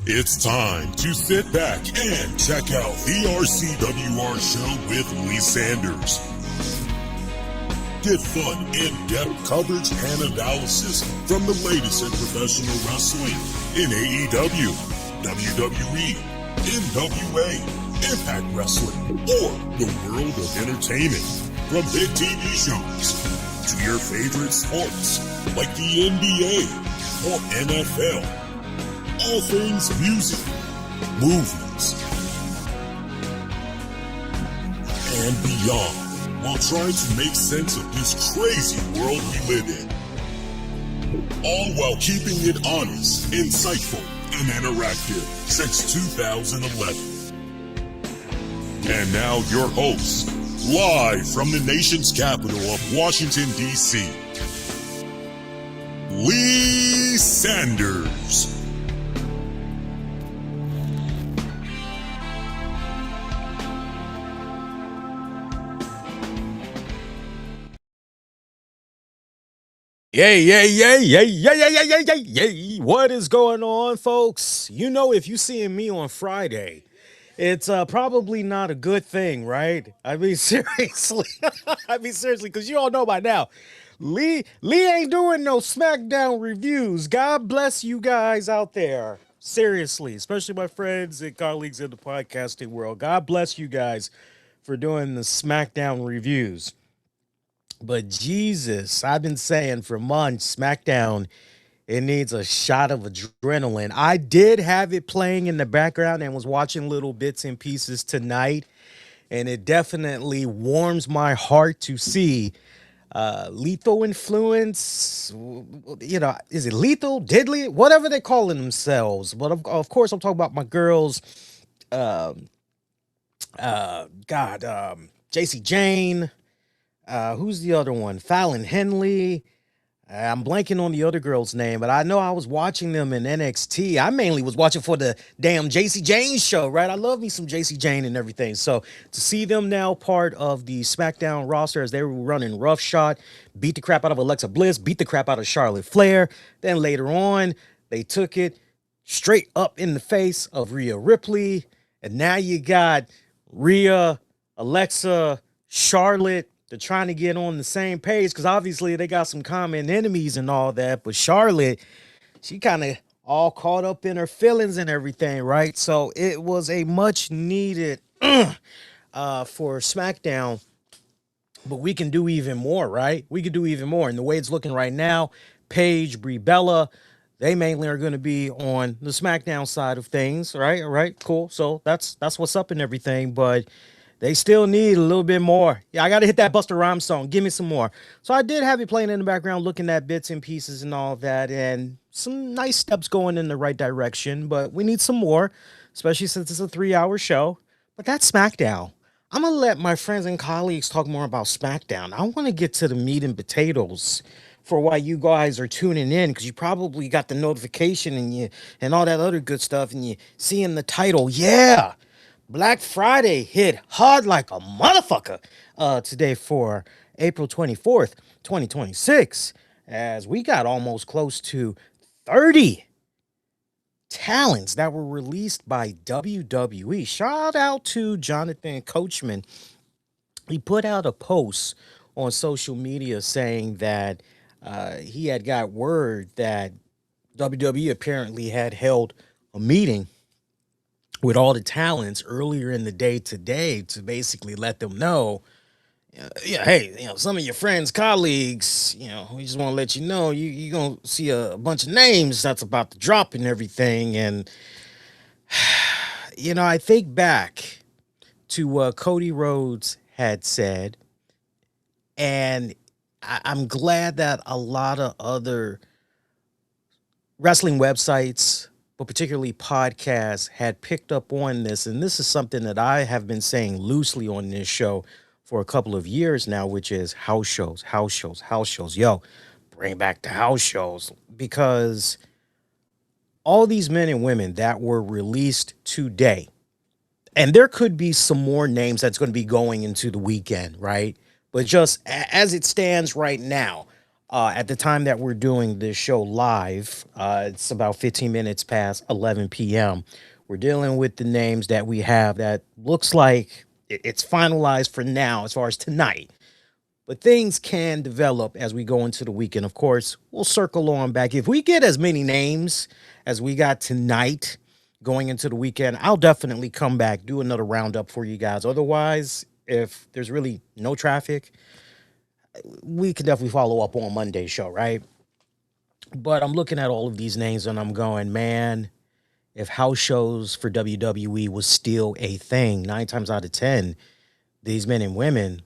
It's time to sit back and check out the RCWR show with Lee Sanders. Get fun, in-depth coverage and analysis from the latest in professional wrestling in AEW, WWE, NWA, Impact Wrestling, or the world of entertainment. From hit TV shows to your favorite sports like the NBA or NFL. All things music, movies, and beyond, while trying to make sense of this crazy world we live in. All while keeping it honest, insightful, and interactive since 2011. And now your host, live from the nation's capital of Washington, D.C., Lee Sanders. Yay. What is going on, folks? You know, if you seeing me on Friday, it's probably not a good thing, right? I mean, seriously. Because you all know by now, Lee ain't doing no SmackDown reviews. God bless you guys out there. Seriously, especially my friends and colleagues in the podcasting world. God bless you guys for doing the SmackDown reviews. But Jesus, I've been saying for months, SmackDown, it needs a shot of adrenaline. I did have it playing in the background and was watching little bits and pieces tonight, and it definitely warms my heart to see Lethal Influence. You know, is it Lethal, Deadly, whatever they're calling themselves? But of course, I'm talking about my girls, JC Jane. Who's the other one? Fallon Henley. I'm blanking on the other girl's name, but I know I was watching them in NXT. I mainly was watching for the damn JC Jane show, right? I love me some JC Jane and everything. So to see them now part of the SmackDown roster as they were running roughshod, beat the crap out of Alexa Bliss, beat the crap out of Charlotte Flair. Then later on, they took it straight up in the face of Rhea Ripley. And now you got Rhea, Alexa, Charlotte. They're trying to get on the same page because obviously they got some common enemies and all that. But Charlotte, she kind of all caught up in her feelings and everything, right? So it was a much needed for SmackDown. But we can do even more, right? We can do even more. And the way it's looking right now, Paige, Brie Bella, they mainly are going to be on the SmackDown side of things, right? All right, cool. So that's what's up and everything. But they still need a little bit more. Yeah, I got to hit that Busta Rhymes song. Give me some more. So I did have it playing in the background, looking at bits and pieces and all that, and some nice steps going in the right direction, but we need some more, especially since it's a 3-hour show. But that's SmackDown. I'm going to let my friends and colleagues talk more about SmackDown. I want to get to the meat and potatoes for why you guys are tuning in, because you probably got the notification and all that other good stuff, and you seeing the title. Yeah. Black Friday hit hard like a motherfucker today for April 24th, 2026, as we got almost close to 30 talents that were released by WWE. Shout out to Jonathan Coachman. He put out a post on social media saying that he had got word that WWE apparently had held a meeting with all the talents earlier in the day today to basically let them know, hey, some of your friends, colleagues, we just want to let you know you're going to see a bunch of names that's about to drop and everything. And, I think back to what Cody Rhodes had said, and I'm glad that a lot of other wrestling websites, but particularly podcasts, had picked up on this. And this is something that I have been saying loosely on this show for a couple of years now, which is house shows. Yo, bring back the house shows, because all these men and women that were released today, and there could be some more names that's going to be going into the weekend, right? But just as it stands right now, At the time that we're doing this show live, it's about 15 minutes past 11 p.m. We're dealing with the names that we have that looks like it's finalized for now as far as tonight. But things can develop as we go into the weekend. Of course, we'll circle on back. If we get as many names as we got tonight going into the weekend, I'll definitely come back, do another roundup for you guys. Otherwise, if there's really no traffic, we can definitely follow up on Monday's show, right? But I'm looking at all of these names and I'm going, man, if house shows for WWE was still a thing, 9 times out of 10, these men and women,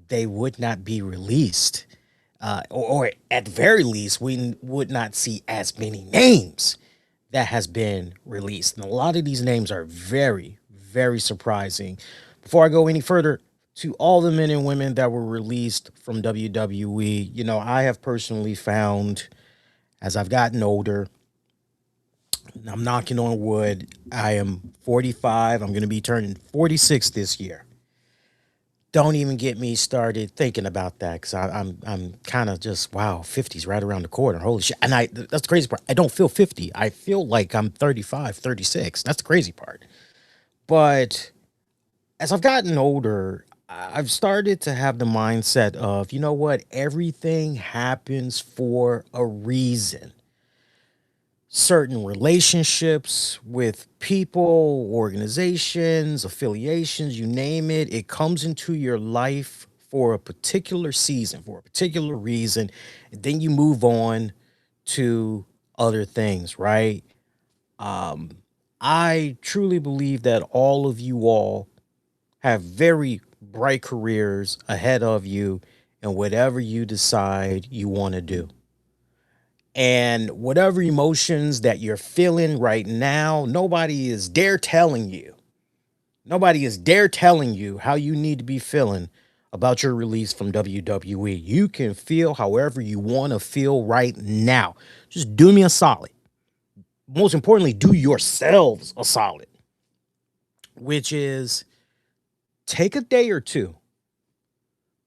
they would not be released. Or at the very least, we would not see as many names that has been released. And a lot of these names are very, very surprising. Before I go any further, to all the men and women that were released from WWE, you know, I have personally found as I've gotten older, I'm knocking on wood, I am 45. I'm going to be turning 46 this year. Don't even get me started thinking about that because I'm kind of just, wow, 50's right around the corner. Holy shit. And that's the crazy part. I don't feel 50. I feel like I'm 35, 36. That's the crazy part. But as I've gotten older, I've started to have the mindset of, you know what? Everything happens for a reason. Certain relationships with people, organizations, affiliations, you name it, it comes into your life for a particular season, for a particular reason. And then you move on to other things, right? I truly believe that all of you all have very bright careers ahead of you in whatever you decide you want to do. And whatever emotions that you're feeling right now, nobody is dare telling you. Nobody is dare telling you how you need to be feeling about your release from WWE. You can feel however you want to feel right now. Just do me a solid. Most importantly, do yourselves a solid, which is take a day or two,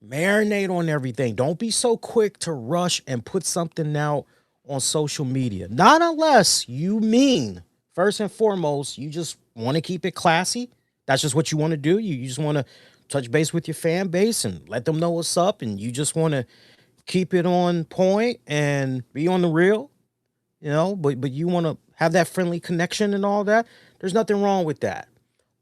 marinate on everything. Don't be so quick to rush and put something out on social media. Not unless you mean, first and foremost, you just want to keep it classy. That's just what you want to do. You just want to touch base with your fan base and let them know what's up. And you just want to keep it on point and be on the real, you know, but you want to have that friendly connection and all that. There's nothing wrong with that.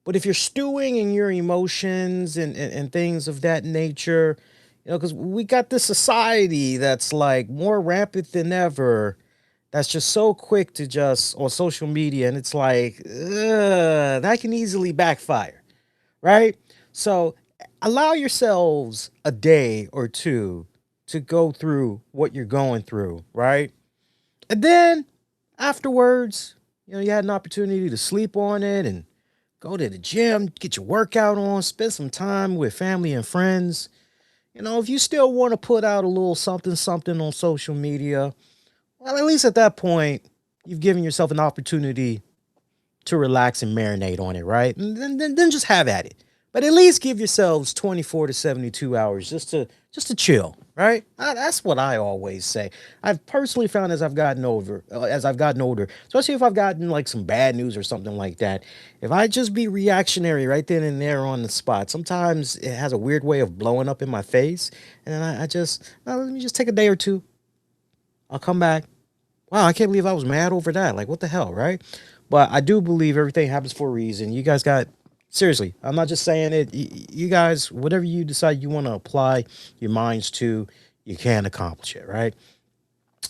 But if you're stewing in your emotions and things of that nature, you know, because we got this society that's like more rampant than ever, that's just so quick to just on social media. And it's like, that can easily backfire, right? So allow yourselves a day or two to go through what you're going through, right? And then afterwards, you know, you had an opportunity to sleep on it and go to the gym, get your workout on, spend some time with family and friends. You know, if you still want to put out a little something on social media, well, at least at that point, you've given yourself an opportunity to relax and marinate on it, right? And then just have at it. But at least give yourselves 24 to 72 hours just to chill, right? That's what I always say. I've personally found as I've gotten older, especially if I've gotten like some bad news or something like that, if I just be reactionary right then and there on the spot, sometimes it has a weird way of blowing up in my face. And then let me just take a day or two. I'll come back. Wow, I can't believe I was mad over that. Like, what the hell, right? But I do believe everything happens for a reason. You guys seriously, I'm not just saying it. You guys, whatever you decide you want to apply your minds to, you can accomplish it, right?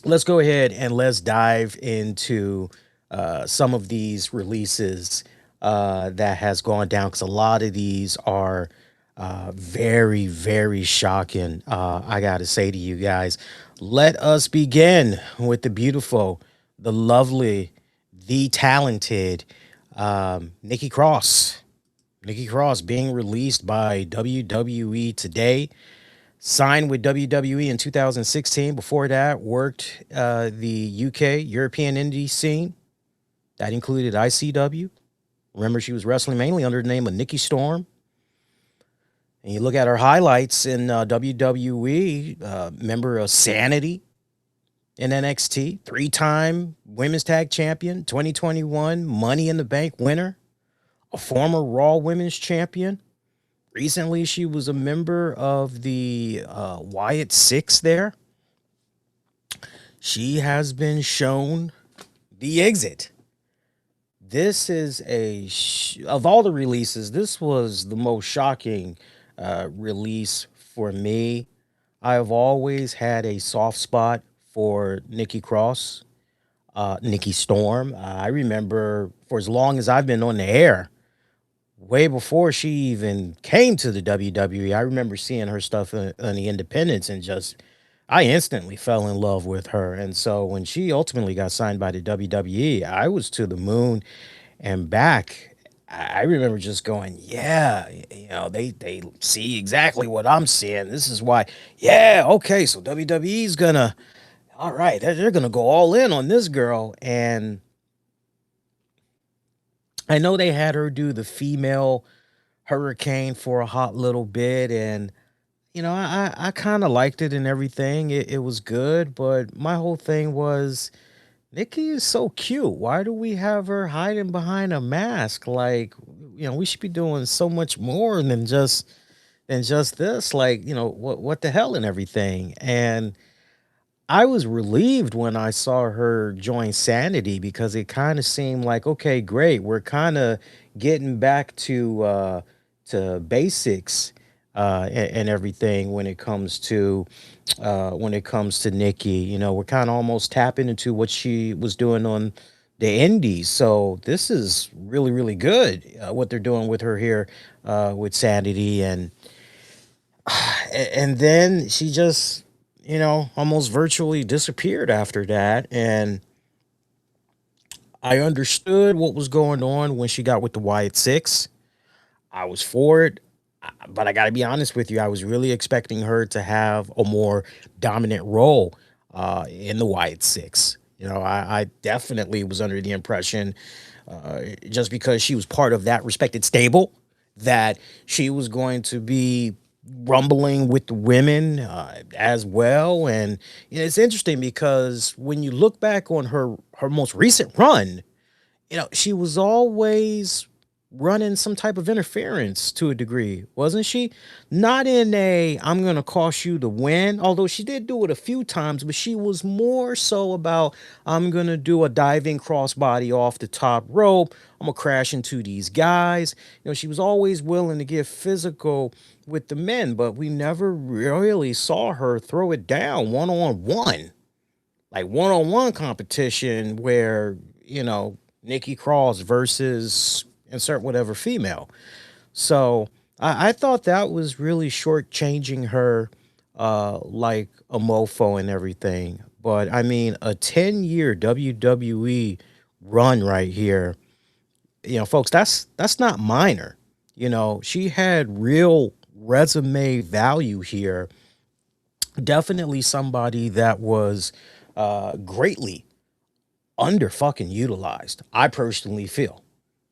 Let's go ahead and let's dive into some of these releases that has gone down, because a lot of these are very, very shocking. I got to say to you guys, let us begin with the beautiful, the lovely, the talented Nikki Cross. Nikki Cross being released by WWE today. Signed with WWE in 2016. Before that, worked the UK, European indie scene. That included ICW. Remember, she was wrestling mainly under the name of Nikki Storm. And you look at her highlights in WWE, member of Sanity in NXT, 3-time Women's Tag Champion, 2021 Money in the Bank winner, a former Raw Women's Champion. Recently, she was a member of the Wyatt Sicks there. She has been shown the exit. This is of all the releases, this was the most shocking release for me. I have always had a soft spot for Nikki Cross, Nikki Storm. I remember for as long as I've been on the air, way before she even came to the WWE, I remember seeing her stuff on the independents and I instantly fell in love with her. And so when she ultimately got signed by the WWE, I was to the moon and back. I remember just going, yeah, they see exactly what I'm seeing. This is why, yeah, okay, so WWE's gonna, all right, they're gonna go all in on this girl. And I know they had her do the female hurricane for a hot little bit, and I kind of liked it and everything. It was good, but my whole thing was Nikki is so cute. Why do we have her hiding behind a mask? Like, we should be doing so much more than just this. Like, what the hell and everything. And I was relieved when I saw her join Sanity because it kind of seemed like, okay, great. We're kind of getting back to basics and everything when it comes to Nikki. We're kind of almost tapping into what she was doing on the indies. So this is really, really good what they're doing with her here with Sanity. And then she just almost virtually disappeared after that. And I understood what was going on when she got with the Wyatt Sicks. I was for it, but I got to be honest with you. I was really expecting her to have a more dominant role in the Wyatt Sicks. I definitely was under the impression, just because she was part of that respected stable, that she was going to be rumbling with the women as well. And it's interesting because when you look back on her most recent run, she was always running some type of interference to a degree, wasn't she? Not in a I'm gonna cost you the win, although she did do it a few times, but she was more so about I'm gonna do a diving crossbody off the top rope. I'm gonna crash into these guys. She was always willing to get physical with the men, but we never really saw her throw it down one-on-one, like one-on-one competition where Nikki Cross versus insert whatever female. So I thought that was really shortchanging her like a mofo and everything. But I mean, a 10-year WWE run right here, folks, that's not minor. She had real resume value here. Definitely somebody that was greatly under fucking utilized. I personally feel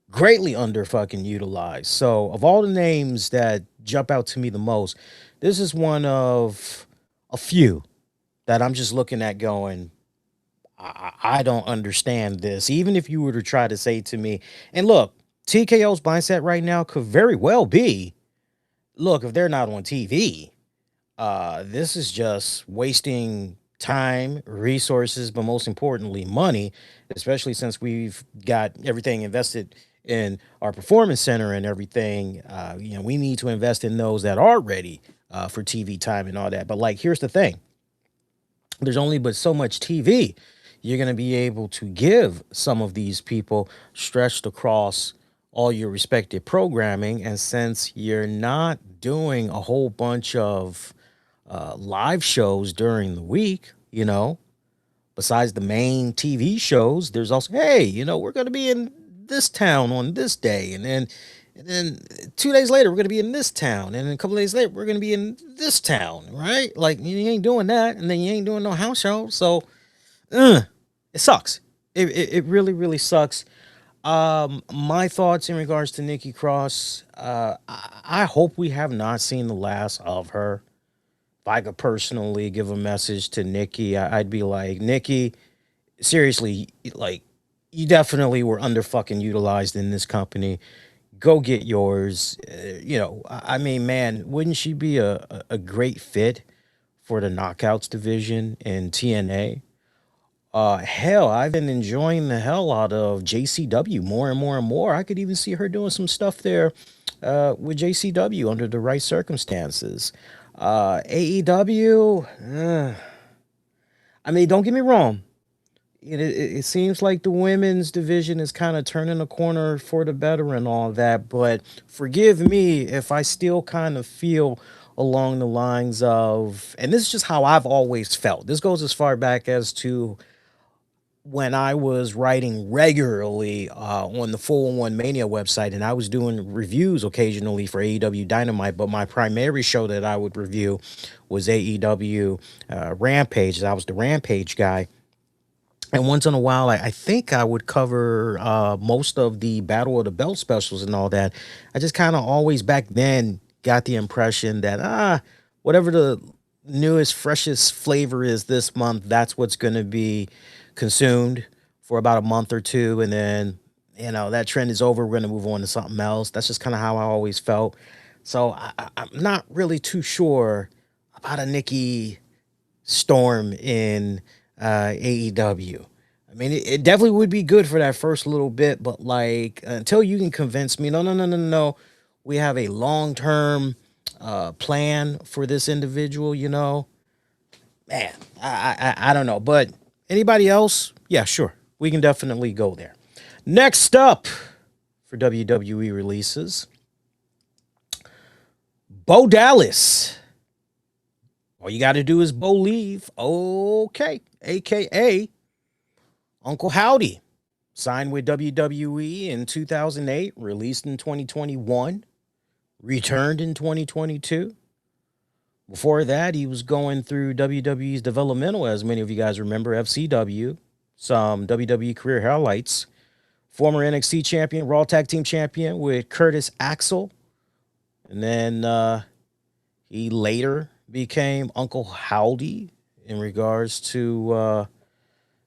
greatly under fucking utilized. So of all the names that jump out to me the most, this is one of a few that I'm just looking at going, I don't understand this. Even if you were to try to say to me, and look, TKO's mindset right now could very well be, look, if they're not on TV, this is just wasting time, resources, but most importantly, money, especially since we've got everything invested in our performance center and everything. We need to invest in those that are ready for TV time and all that. But like, here's the thing. There's only but so much TV you're going to be able to give some of these people stretched across all your respective programming. And since you're not doing a whole bunch of live shows during the week, besides the main TV shows, there's also, hey, we're going to be in this town on this day. And then 2 days later, we're going to be in this town. And then a couple of days later, we're going to be in this town, right? Like, you ain't doing that. And then you ain't doing no house show. So it sucks. It really, really sucks. My thoughts in regards to Nikki Cross, I hope we have not seen the last of her. If I could personally give a message to Nikki, I'd be like, Nikki, seriously, like, you definitely were under fucking utilized in this company. Go get yours. I mean, man, wouldn't she be a great fit for the Knockouts division in TNA? Hell, I've been enjoying the hell out of JCW more and more and more. I could even see her doing some stuff there with JCW under the right circumstances. AEW, I mean, don't get me wrong. It seems like the women's division is kind of turning a corner for the better and all that, but forgive me if I still kind of feel along the lines of, and this is just how I've always felt. This goes as far back as to when I was writing regularly on the 411 Mania website, and I was doing reviews occasionally for AEW Dynamite, but my primary show that I would review was AEW Rampage. I was the Rampage guy. And once in a while, I think I would cover most of the Battle of the Belt specials and all that. I just kind of always back then got the impression that, whatever the newest, freshest flavor is this month, that's what's going to be consumed for about a month or two. And then, that trend is over. We're going to move on to something else. That's just kind of how I always felt. So I'm not really too sure about a Nikki Storm in AEW. I mean, it definitely would be good for that first little bit, but like until you can convince me, no, we have a long-term plan for this individual, man, I don't know. But anybody else? Yeah, sure. We can definitely go there. Next up for WWE releases, Bo Dallas. All you got to do is believe. Okay. AKA Uncle Howdy. Signed with WWE in 2008, released in 2021, returned in 2022. Before that, he was going through WWE's developmental, as many of you guys remember, FCW, some WWE career highlights. Former NXT champion, Raw Tag Team champion with Curtis Axel. And then he later became Uncle Howdy in regards to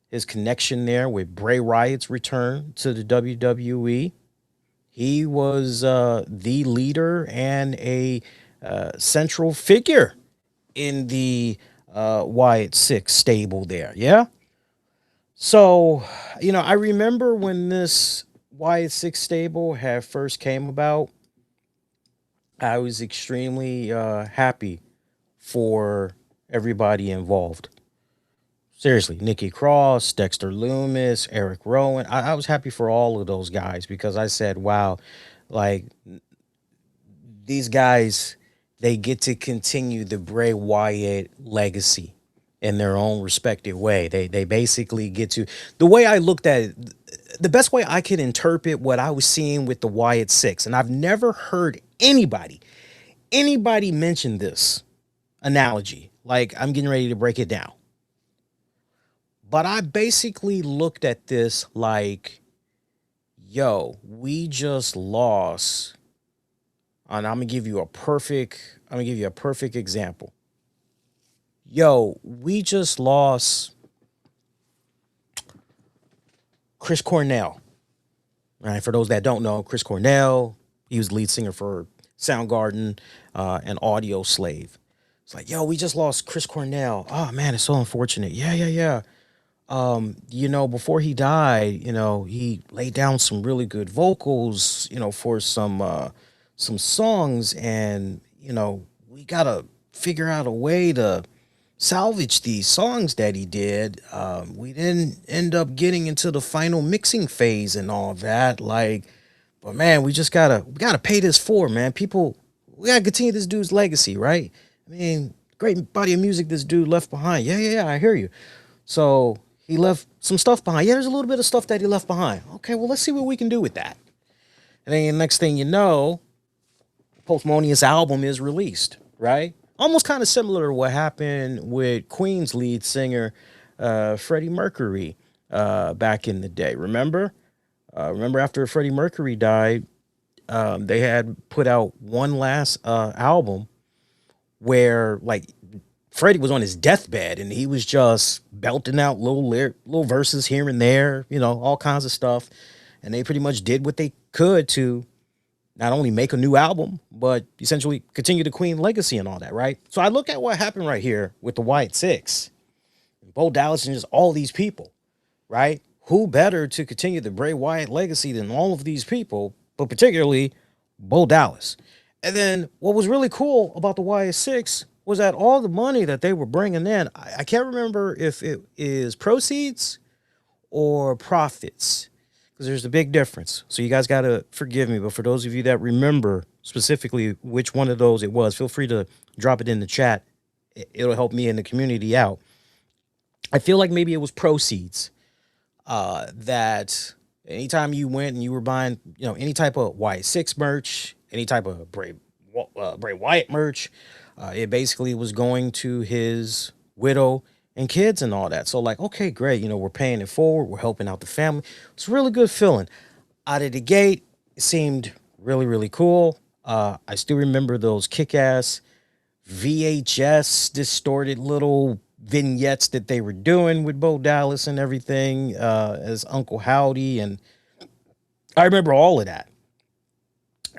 his connection there with Bray Wyatt's return to the WWE. He was the leader and a central figure in the Wyatt Sicks stable there. Yeah. So, I remember when this Wyatt Sicks stable had first came about, I was extremely happy for everybody involved. Seriously, Nikki Cross, Dexter Lumis, Eric Rowan. I was happy for all of those guys because I said, wow, like these guys, they get to continue the Bray Wyatt legacy in their own respective way. They basically get to, the way I looked at it, the best way I could interpret what I was seeing with the Wyatt Sicks, and I've never heard anybody mention this analogy. Like, I'm getting ready to break it down. But I basically looked at this like, yo, we just lost, and I'm gonna give you a perfect example. Yo, we just lost Chris Cornell. All right, for those that don't know, Chris Cornell, he was the lead singer for Soundgarden and Audio Slave. It's like, yo, we just lost Chris Cornell. Oh man, it's so unfortunate. Yeah. Before he died, he laid down some really good vocals, for some songs, and, we gotta figure out a way to salvage these songs that he did. We didn't end up getting into the final mixing phase and all that, but man, we gotta pay this forward, man. People, we gotta continue this dude's legacy, right? I mean, great body of music this dude left behind. Yeah, I hear you. So he left some stuff behind. Yeah, there's a little bit of stuff that he left behind. Okay, well, let's see what we can do with that. And then the next thing you know, post-Mania's album is released, right? Almost kind of similar to what happened with Queen's lead singer, Freddie Mercury, back in the day. Remember? Remember after Freddie Mercury died, they had put out one last album where like Freddie was on his deathbed and he was just belting out little verses here and there, you know, all kinds of stuff. And they pretty much did what they could to not only make a new album, but essentially continue the Queen legacy and all that, right? So I look at what happened right here with the Wyatt Sicks, Bo Dallas, and just all these people, right? Who better to continue the Bray Wyatt legacy than all of these people, but particularly Bo Dallas. And then what was really cool about the Wyatt Sicks was that all the money that they were bringing in, I can't remember if it is proceeds or profits, because there's a big difference. So you guys got to forgive me, but for those of you that remember specifically which one of those it was, feel free to drop it in the chat. It'll help me and the community out. I feel like maybe it was proceeds, that anytime you went and you were buying, you know, any type of Wyatt Sicks merch, any type of Bray Wyatt merch, it basically was going to his widow and kids and all that. So like, okay, great. You know, we're paying it forward. We're helping out the family. It's a really good feeling. Out of the gate, it seemed really, really cool. I still remember those kick-ass VHS distorted little vignettes that they were doing with Bo Dallas and everything, as Uncle Howdy. And I remember all of that.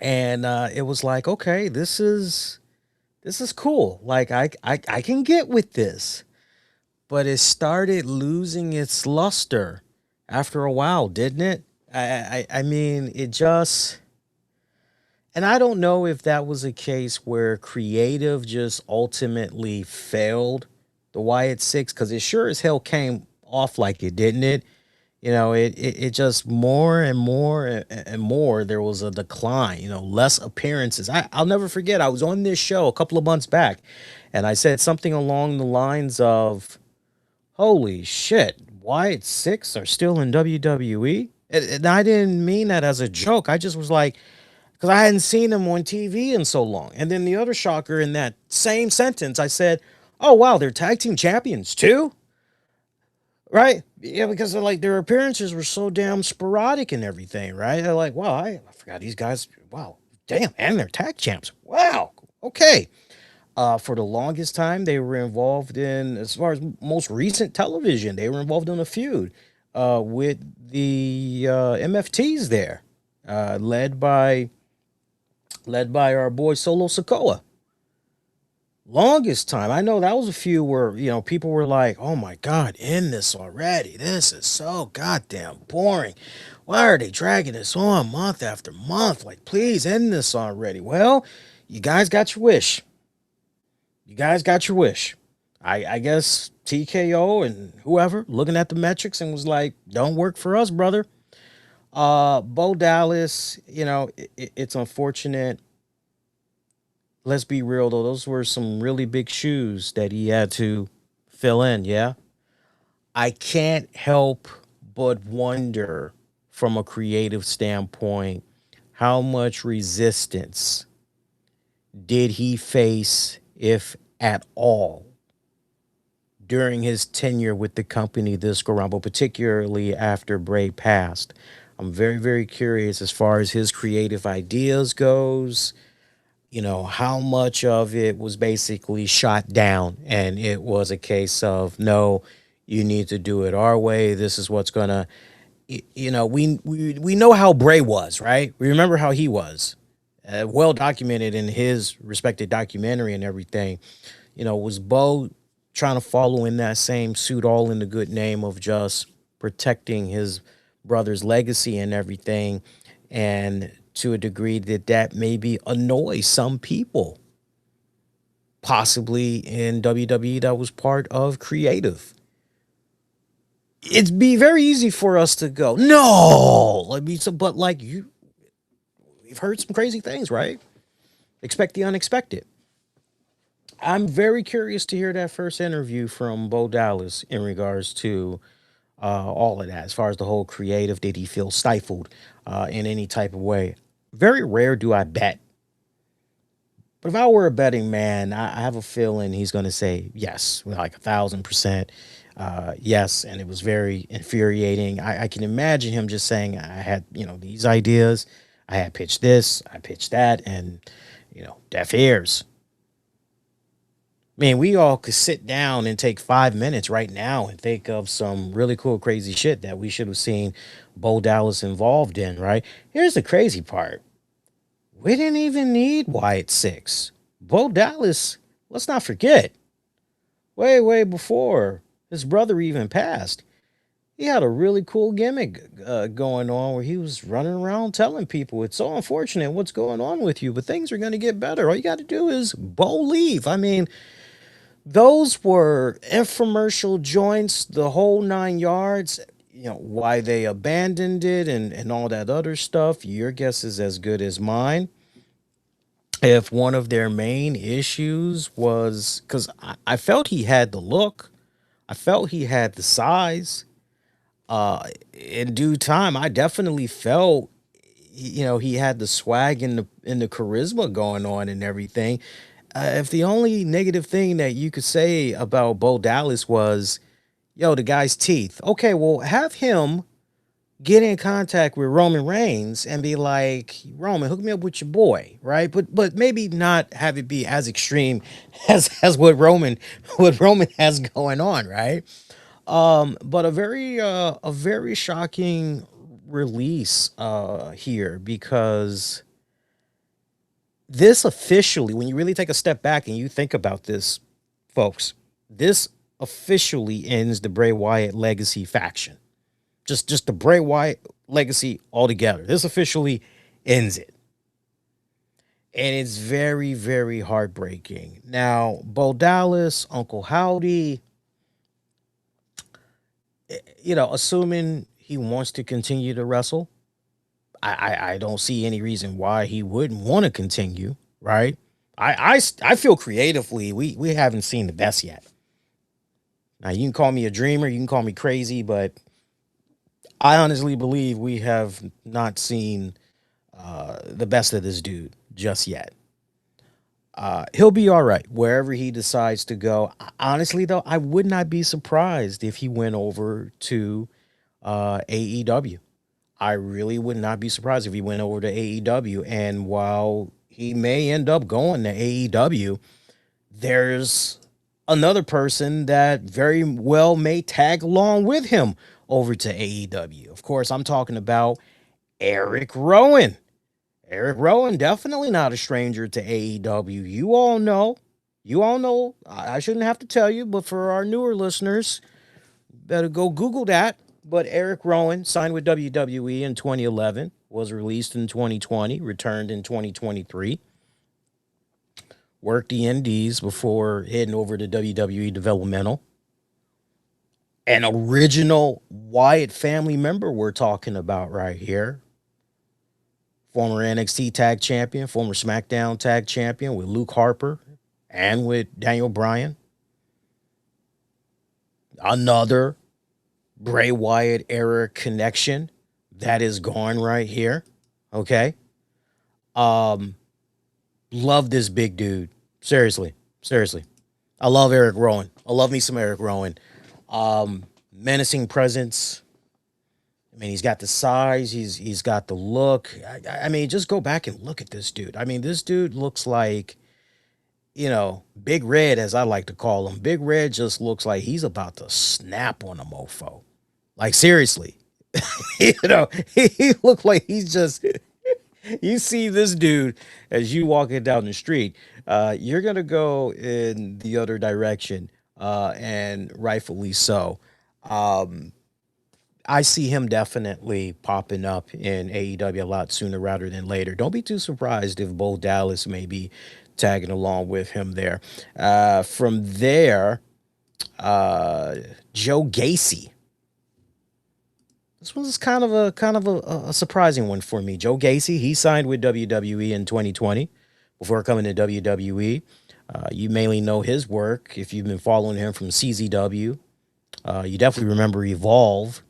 And it was like, okay, this is cool. Like I can get with this. But it started losing its luster after a while, didn't it? I mean, it just, and I don't know if that was a case where creative just ultimately failed the Wyatt Sicks, because it sure as hell came off like it, didn't it? You know, it just more and more and more, there was a decline, you know, less appearances. I'll never forget, I was on this show a couple of months back, and I said something along the lines of, holy shit, Wyatt Sicks are still in WWE? And I didn't mean that as a joke. I just was like, because I hadn't seen them on TV in so long. And then the other shocker in that same sentence, I said, oh, wow, they're tag team champions too? Right? Yeah, because like their appearances were so damn sporadic and everything, right? They're like, wow, I forgot these guys. Wow, damn, and they're tag champs. Wow, okay. For the longest time, they were involved in, as far as most recent television, they were involved in a feud with the MFTs there, led by our boy Solo Sikoa. Longest time. I know that was a few where, you know, people were like, oh my God, end this already. This is so goddamn boring. Why are they dragging this on month after month? Like, please end this already. Well, you guys got your wish. You guys got your wish. I guess TKO and whoever looking at the metrics and was like, don't work for us, brother. Bo Dallas, you know, it's unfortunate. Let's be real, though. Those were some really big shoes that he had to fill in, yeah? I can't help but wonder from a creative standpoint, how much resistance did he face, if at all, during his tenure with the company this go around, but particularly after Bray passed? I'm very, very curious as far as his creative ideas goes. You know, how much of it was basically shot down and it was a case of, no, you need to do it our way. This is what's gonna, you know, we know how Bray was, right? We remember how he was, well documented in his respected documentary and everything. You know, was Bo trying to follow in that same suit, all in the good name of just protecting his brother's legacy and everything, and to a degree that maybe annoys some people, possibly in WWE that was part of creative. It'd be very easy for us to go, no, I mean, so, but like we've heard some crazy things, right? Expect the unexpected. I'm very curious to hear that first interview from Bo Dallas in regards to all of that, as far as the whole creative. Did he feel stifled in any type of way? Very rare do I bet. But if I were a betting man, I have a feeling he's going to say yes, like 1,000%. Yes, and it was very infuriating. I can imagine him just saying, I had, these ideas, I had pitched this, I pitched that, and, deaf ears. I mean, we all could sit down and take 5 minutes right now and think of some really cool, crazy shit that we should have seen Bo Dallas involved in, right? Here's the crazy part. We didn't even need Wyatt Sicks. Bo Dallas, let's not forget, way before his brother even passed, he had a really cool gimmick going on where he was running around telling people, it's so unfortunate what's going on with you, but things are going to get better. All you got to do is Bo leave. I mean, those were infomercial joints, the whole 9 yards. Why they abandoned it and all that other stuff, your guess is as good as mine. If one of their main issues was, because I felt he had the look, I felt he had the size. In due time, I definitely felt, he had the swag and the charisma going on and everything. If the only negative thing that you could say about Bo Dallas was, the guy's teeth. Okay, well, have him get in contact with Roman Reigns and be like, Roman, hook me up with your boy, right? But maybe not have it be as extreme as what Roman has going on, right? But a very shocking release here, because this officially, when you really take a step back and you think about this, folks, this officially ends the Bray Wyatt legacy faction. Just the Bray Wyatt legacy altogether. This officially ends it. And it's very, very heartbreaking. Now, Bo Dallas, Uncle Howdy, assuming he wants to continue to wrestle, I don't see any reason why he wouldn't want to continue, right? I feel creatively we haven't seen the best yet. Now, you can call me a dreamer, you can call me crazy, but I honestly believe we have not seen the best of this dude just yet. He'll be all right wherever he decides to go. Honestly, though, I would not be surprised if he went over to AEW. I really would not be surprised if he went over to AEW. And while he may end up going to AEW, there's another person that very well may tag along with him over to AEW. Of course, I'm talking about Eric Rowan. Eric Rowan, definitely not a stranger to AEW. You all know. I shouldn't have to tell you, but for our newer listeners, better go Google that. But Eric Rowan signed with WWE in 2011, was released in 2020, returned in 2023, worked the Indies before heading over to WWE Developmental. An original Wyatt family member we're talking about right here. Former NXT Tag Champion, former SmackDown Tag Champion with Luke Harper and with Daniel Bryan. Another Bray Wyatt era connection that is gone right here. Okay. Love this big dude. Seriously. I love Eric Rowan. I love me some Eric Rowan. Menacing presence. I mean, he's got the size. He's got the look. I mean, just go back and look at this dude. I mean, this dude looks like, Big Red, as I like to call him. Big Red just looks like he's about to snap on a mofo. Like, seriously. He looked like he's just... You see this dude as you walking down the street, you're going to go in the other direction, and rightfully so. I see him definitely popping up in AEW a lot sooner rather than later. Don't be too surprised if Bo Dallas may be tagging along with him there. From there, Joe Gacy. This was kind of a surprising one for me. Joe Gacy, he signed with WWE in 2020 before coming to WWE. You mainly know his work if you've been following him from CZW. You definitely remember Evolve.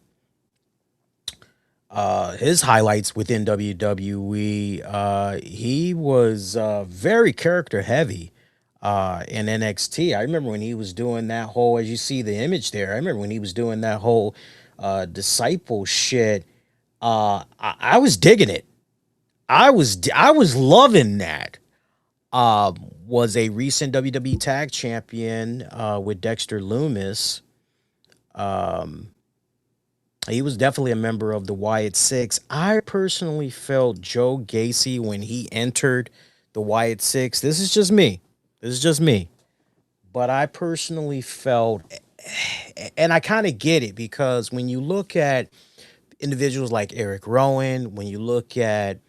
His highlights within WWE, he was very character heavy. in NXT. I remember when he was doing that whole, as you see the image there, I remember when he was doing that whole disciple shit. I was digging it. I was loving that. Was a recent WWE Tag Champion with Dexter Lumis. He was definitely a member of the Wyatt Sicks. I personally felt Joe Gacy when he entered the Wyatt Sicks. This is just me. This is just me. But I personally felt, and I kind of get it, because when you look at individuals like Eric Rowan, when you look at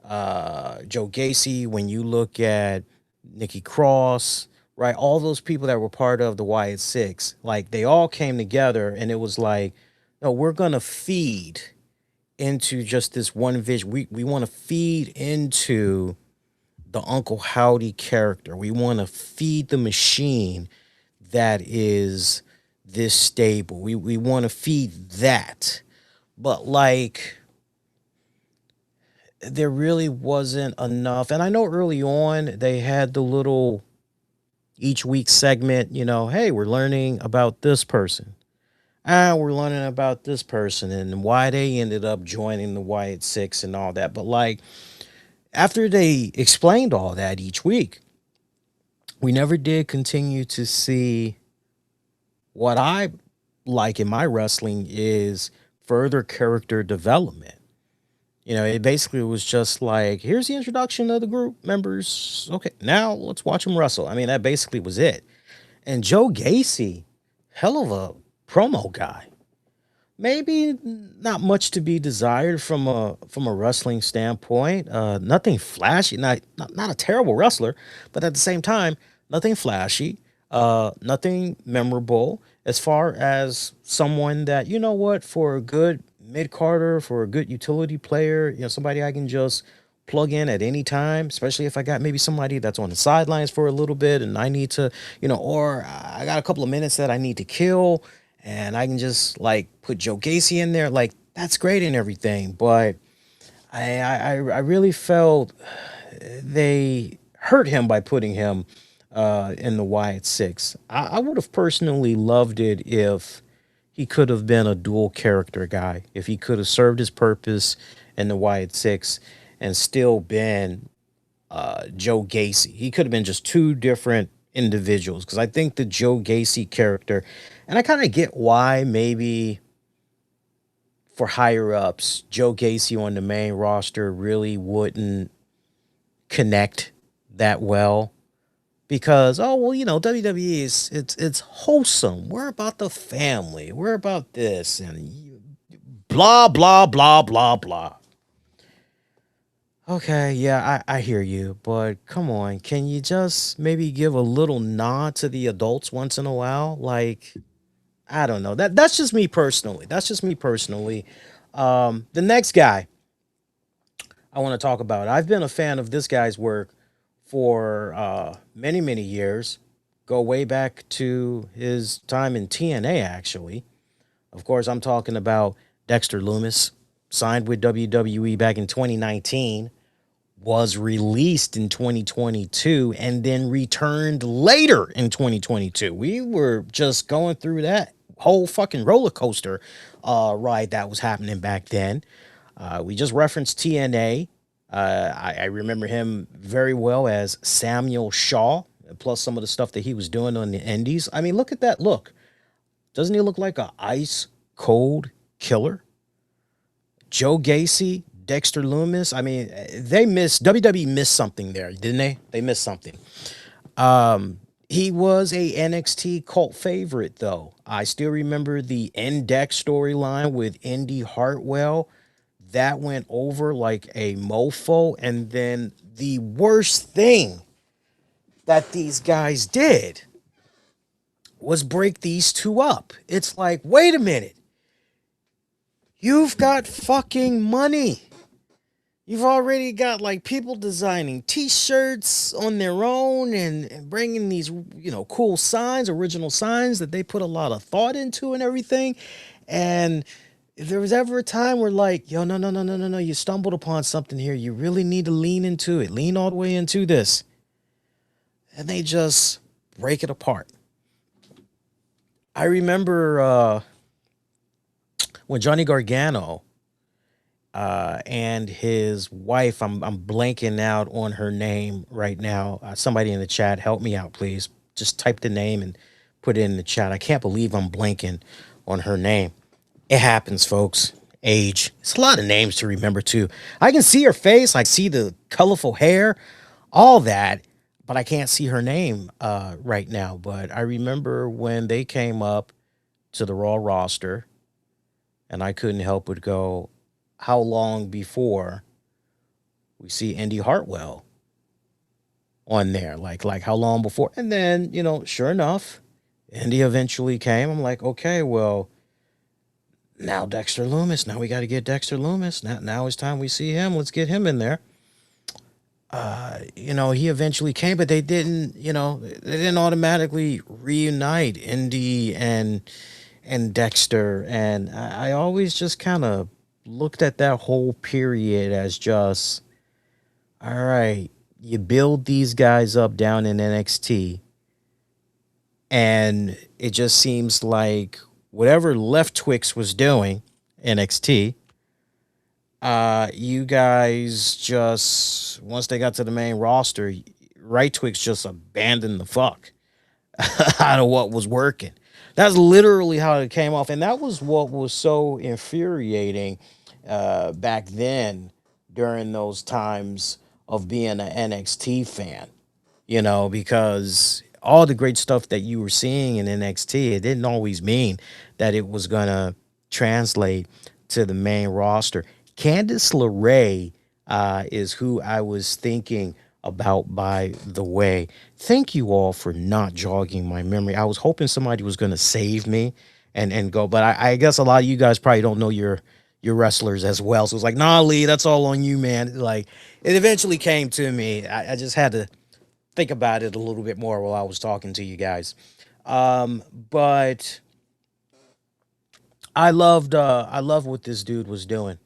Joe Gacy, when you look at Nikki Cross, right? All those people that were part of the Wyatt Six, like they all came together and it was like, no, we're going to feed into just this one vision. We want to feed into the Uncle Howdy character. We want to feed the machine that is this stable. We want to feed that. But like, there really wasn't enough. And I know early on they had the little each week segment, hey, we're learning about this person. We're learning about this person and why they ended up joining the Wyatt Six and all that. But like, after they explained all that each week, we never did continue to see what I like in my wrestling is further character development. It basically was just like, here's the introduction of the group members. Okay, now let's watch them wrestle. I mean, that basically was it. And Joe Gacy, hell of a promo guy. Maybe not much to be desired from a wrestling standpoint. Nothing flashy, not a terrible wrestler, but at the same time, nothing flashy, nothing memorable. As far as someone that, for a good mid-carder, for a good utility player, somebody I can just plug in at any time, especially if I got maybe somebody that's on the sidelines for a little bit and I need to, or I got a couple of minutes that I need to kill and I can just like put Joe Gacy in there. Like, that's great and everything. But I really felt they hurt him by putting him in the Wyatt Six. I would have personally loved it if he could have been a dual character guy, if he could have served his purpose in the Wyatt Six and still been Joe Gacy. He could have been just two different individuals, because I think the Joe Gacy character, and I kind of get why maybe for higher ups, Joe Gacy on the main roster really wouldn't connect that well. Because, WWE is it's wholesome. We're about the family. We're about this and blah blah blah blah blah. Okay, yeah, I hear you, but come on, can you just maybe give a little nod to the adults once in a while? Like, I don't know. That's just me personally. That's just me personally. The next guy I want to talk about. I've been a fan of this guy's work for many, many years. Go way back to his time in TNA, actually. Of course, I'm talking about Dexter Lumis, signed with WWE back in 2019, was released in 2022, and then returned later in 2022. We were just going through that whole fucking roller coaster ride that was happening back then. We just referenced TNA. I remember him very well as Samuel Shaw, plus some of the stuff that he was doing on the indies. I mean, look at that look. Doesn't he look like a ice cold killer? Joe Gacy, Dexter Lumis. I mean, WWE missed something there, didn't they? They missed something. He was a NXT cult favorite, though. I still remember the Index storyline with Indy Hartwell. That went over like a mofo. And then the worst thing that these guys did was break these two up. It's like, wait a minute. You've got fucking money. You've already got like people designing t-shirts on their own and bringing these, cool signs, original signs that they put a lot of thought into and everything. And if there was ever a time where like, no, you stumbled upon something here, you really need to lean into it, lean all the way into this. and they just break it apart. I remember when Johnny Gargano and his wife, I'm blanking out on her name right now. Somebody in the chat, help me out, please. Just type the name and put it in the chat. I can't believe I'm blanking on her name. It happens, folks. Age. It's a lot of names to remember, too. I can see her face. I see the colorful hair, all that, but I can't see her name right now. But I remember when they came up to the Raw roster, and I couldn't help but go, how long before we see Indy Hartwell on there? Like how long before? And then, sure enough, Indy eventually came. I'm like, okay, well, now Dexter Lumis. Now we got to get Dexter Lumis. Now it's time we see him. Let's get him in there. He eventually came, but they didn't automatically reunite Indy and Dexter. And I always just kind of looked at that whole period as just, all right, you build these guys up down in NXT, and it just seems like whatever Left Twix was doing, NXT, you guys just, once they got to the main roster, Right Twix just abandoned the fuck out of what was working. That's literally how it came off. And that was what was so infuriating back then during those times of being an NXT fan, because all the great stuff that you were seeing in NXT, it didn't always mean that it was going to translate to the main roster. Candice LeRae is who I was thinking about, by the way. Thank you all for not jogging my memory. I was hoping somebody was going to save me and go, but I guess a lot of you guys probably don't know your wrestlers as well. So it's like, nah, Lee, that's all on you, man. Like, it eventually came to me. I just had to think about it a little bit more while I was talking to you guys. But I loved what this dude was doing.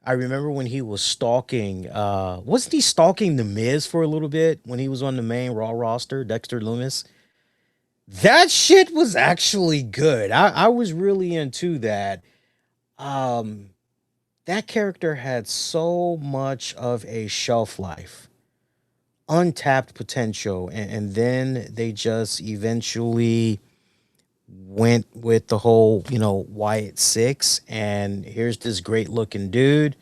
I remember when he was stalking, wasn't he stalking The Miz for a little bit when he was on the main Raw roster, Dexter Lumis? That shit was actually good. I was really into that. That character had so much of a shelf life, untapped potential, and then they just eventually went with the whole, Wyatt Sicks, and here's this great looking dude,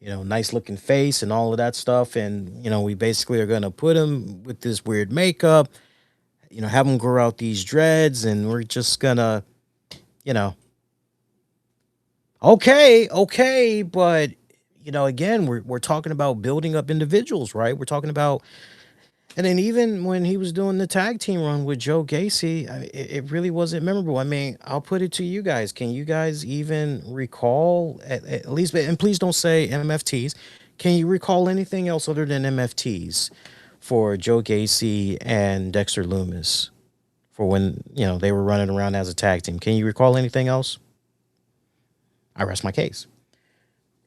nice looking face and all of that stuff. And, we basically are going to put him with this weird makeup, have him grow out these dreads, and we're just gonna, okay. But, again, we're talking about building up individuals, right? We're talking about, and then even when he was doing the tag team run with Joe Gacy, it really wasn't memorable. I mean, I'll put it to you guys. Can you guys even recall, at least, and please don't say MFTs, can you recall anything else other than MFTs for Joe Gacy and Dexter Lumis for when, they were running around as a tag team? Can you recall anything else? I rest my case.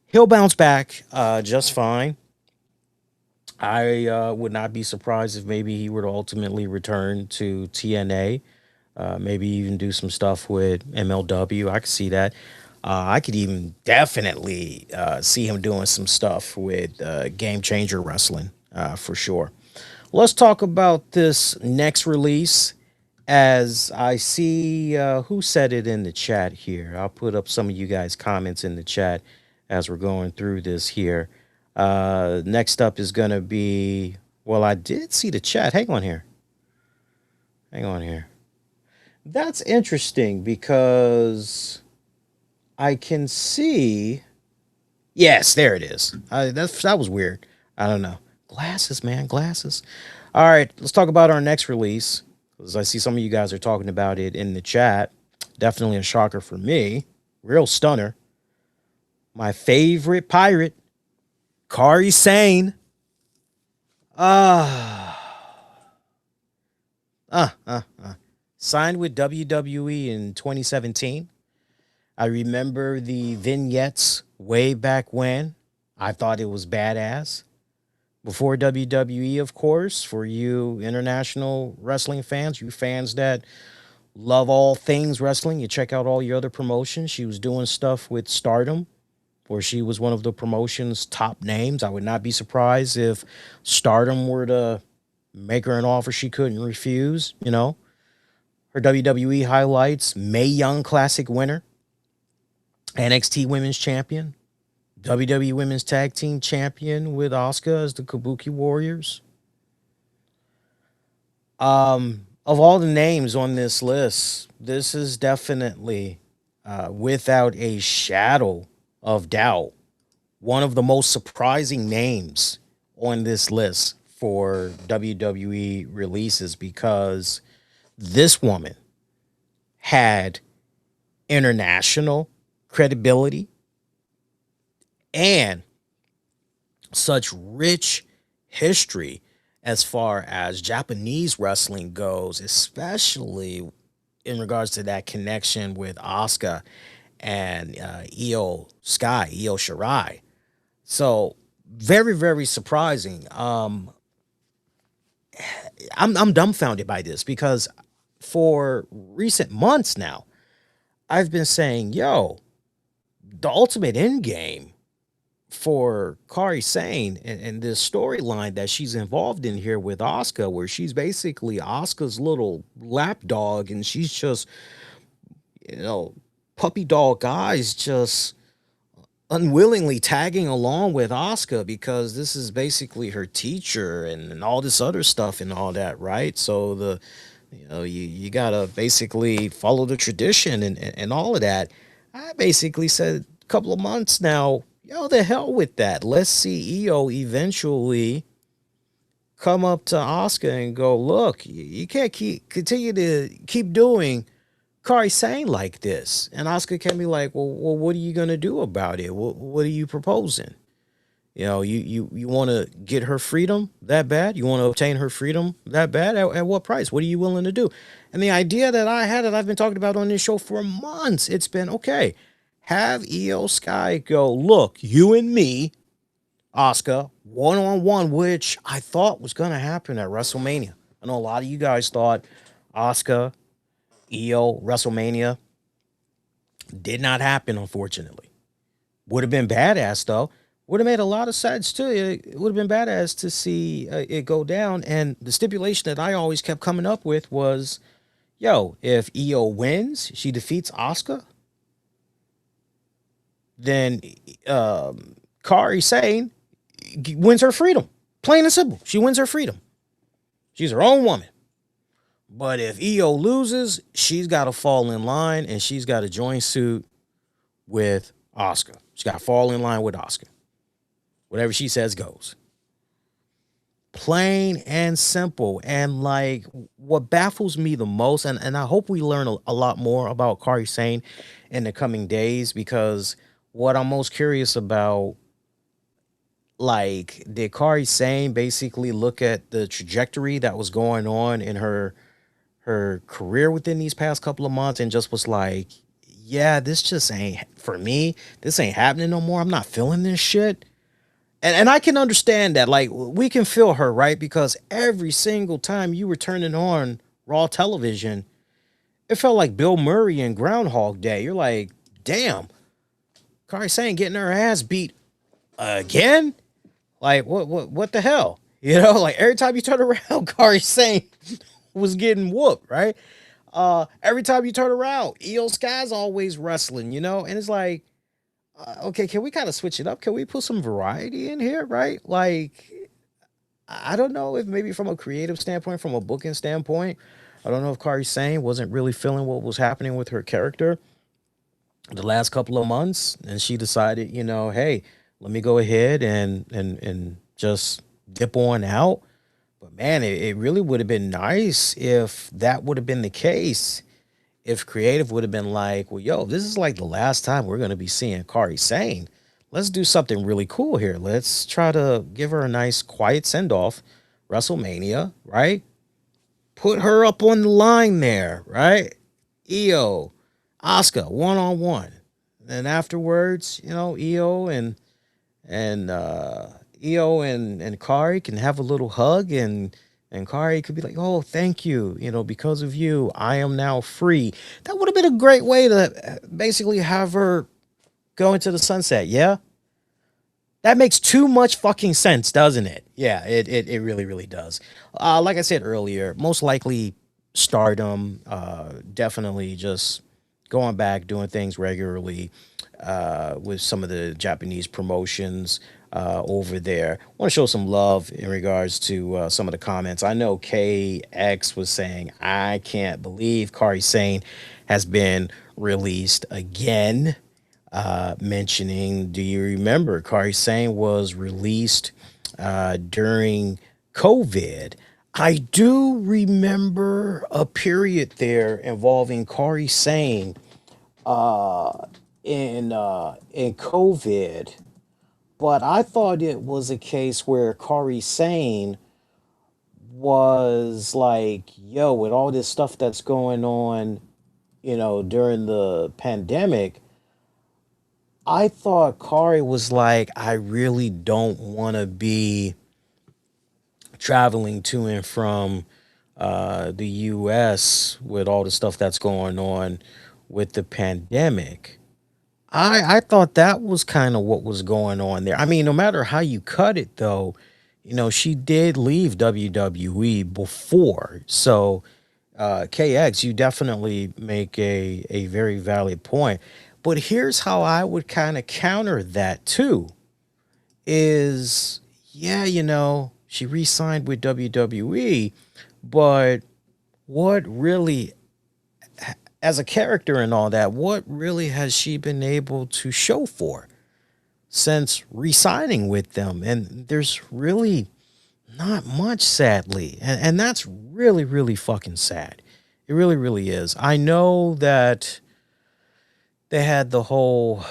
He'll bounce back just fine. I would not be surprised if maybe he were to ultimately return to TNA, maybe even do some stuff with MLW. I could see that. I could even definitely see him doing some stuff with Game Changer Wrestling for sure. Let's talk about this next release. As I see who said it in the chat here. I'll put up some of you guys' comments in the chat as we're going through this here. Next up is going to be, well, I did see the chat. Hang on here. That's interesting because I can see. Yes, there it is. That was weird. I don't know. Glasses, man, glasses. All right, let's talk about our next release. Because I see some of you guys are talking about it in the chat. Definitely a shocker for me. Real stunner. My favorite pirate, Kairi Sane. Signed with WWE in 2017. I remember the vignettes way back when. I thought it was badass. before WWE, of course, for you international wrestling fans, you fans that love all things wrestling, you check out all your other promotions. She was doing stuff with Stardom, where she was one of the promotion's top names. I would not be surprised if Stardom were to make her an offer she couldn't refuse. You know, her WWE highlights: Mae Young Classic winner, NXT Women's Champion, WWE Women's Tag Team Champion with Asuka as the Kabuki Warriors. Of all the names on this list, this is definitely, without a shadow of doubt, one of the most surprising names on this list for WWE releases, because this woman had international credibility and such rich history as far as Japanese wrestling goes, especially in regards to that connection with Asuka and Io Shirai. So very, very surprising. I'm dumbfounded by this, because for recent months now, I've been saying, yo, the ultimate end game for Kairi Sane and this storyline that she's involved in here with Asuka, where she's basically Asuka's little lapdog, and she's just, puppy dog guys just unwillingly tagging along with Asuka because this is basically her teacher and all this other stuff and all that, right? So you gotta basically follow the tradition and all of that. I basically said a couple of months now, yo, the hell with that. Let's see Io eventually come up to Asuka and go, look, you can't continue to keep doing Kairi Sane like this. And Asuka can be like, well, what are you going to do about it? What are you proposing? You want to get her freedom that bad? You want to obtain her freedom that bad? At what price? What are you willing to do? And the idea that I had, that I've been talking about on this show for months, it's been, okay, have Io Sky go, look, you and me, Asuka, one-on-one, which I thought was going to happen at WrestleMania. I know a lot of you guys thought Asuka, Io, WrestleMania. Did not happen, unfortunately. Would have been badass, though. Would have made a lot of sense, too. It would have been badass to see it go down. And the stipulation that I always kept coming up with was, yo, if Io wins, she defeats Asuka, then Kairi Sane wins her freedom. Plain and simple. She wins her freedom. She's her own woman. But if Io loses, she's got to fall in line, and she's got to join suit with Asuka. She's got to fall in line with Asuka. Whatever she says goes. Plain and simple. And like, what baffles me the most, and I hope we learn a lot more about Kairi Sane in the coming days, because what I'm most curious about, like, did Kairi Sane basically look at the trajectory that was going on in her career within these past couple of months and just was like, yeah, this just ain't for me. This ain't happening no more. I'm not feeling this shit. And I can understand that. Like, we can feel her, right? Because every single time you were turning on Raw television, it felt like Bill Murray and Groundhog Day. You're like, damn, Kairi Sane getting her ass beat again? Like, what the hell? Like, every time you turn around, Kairi Sane was getting whooped, right? Every time you turn around, Io Sky's always wrestling, and it's like, okay, can we kind of switch it up? Can we put some variety in here, right? Like, I don't know if maybe from a creative standpoint, from a booking standpoint, I don't know if Kairi Sane wasn't really feeling what was happening with her character the last couple of months, and she decided, hey, let me go ahead and just dip on out. But man, it really would have been nice if that would have been the case. If creative would have been like, well, yo, this is like the last time we're going to be seeing Kairi Sane. Let's do something really cool here. Let's try to give her a nice quiet send-off. WrestleMania, right? Put her up on the line there, right? Io, Asuka, one-on-one. And afterwards, Io and Io and Kairi can have a little hug, and Kairi could be like, "Oh, thank you. Because of you, I am now free." That would have been a great way to basically have her go into the sunset. Yeah, that makes too much fucking sense, doesn't it? Yeah, it really really does. Like I said earlier, most likely Stardom. Definitely just going back doing things regularly with some of the Japanese promotions over there. I want to show some love in regards to some of the comments. I know KX was saying, I can't believe Kairi Sane has been released again. Mentioning, do you remember Kairi Sane was released during COVID? I do remember a period there involving Kairi Sane in COVID, but I thought it was a case where Kairi Sane was like, yo, with all this stuff that's going on, during the pandemic, I thought Kari was like, I really don't want to be traveling to and from the U.S. with all the stuff that's going on with the pandemic. I thought that was kind of what was going on there. I mean, no matter how you cut it, though, she did leave WWE before. So, KX, you definitely make a very valid point. But here's how I would kind of counter that too is, yeah, she re-signed with WWE, but what really, as a character and all that, what really has she been able to show for since re-signing with them? And there's really not much, sadly. And that's really, really fucking sad. It really, really is. I know that they had the whole,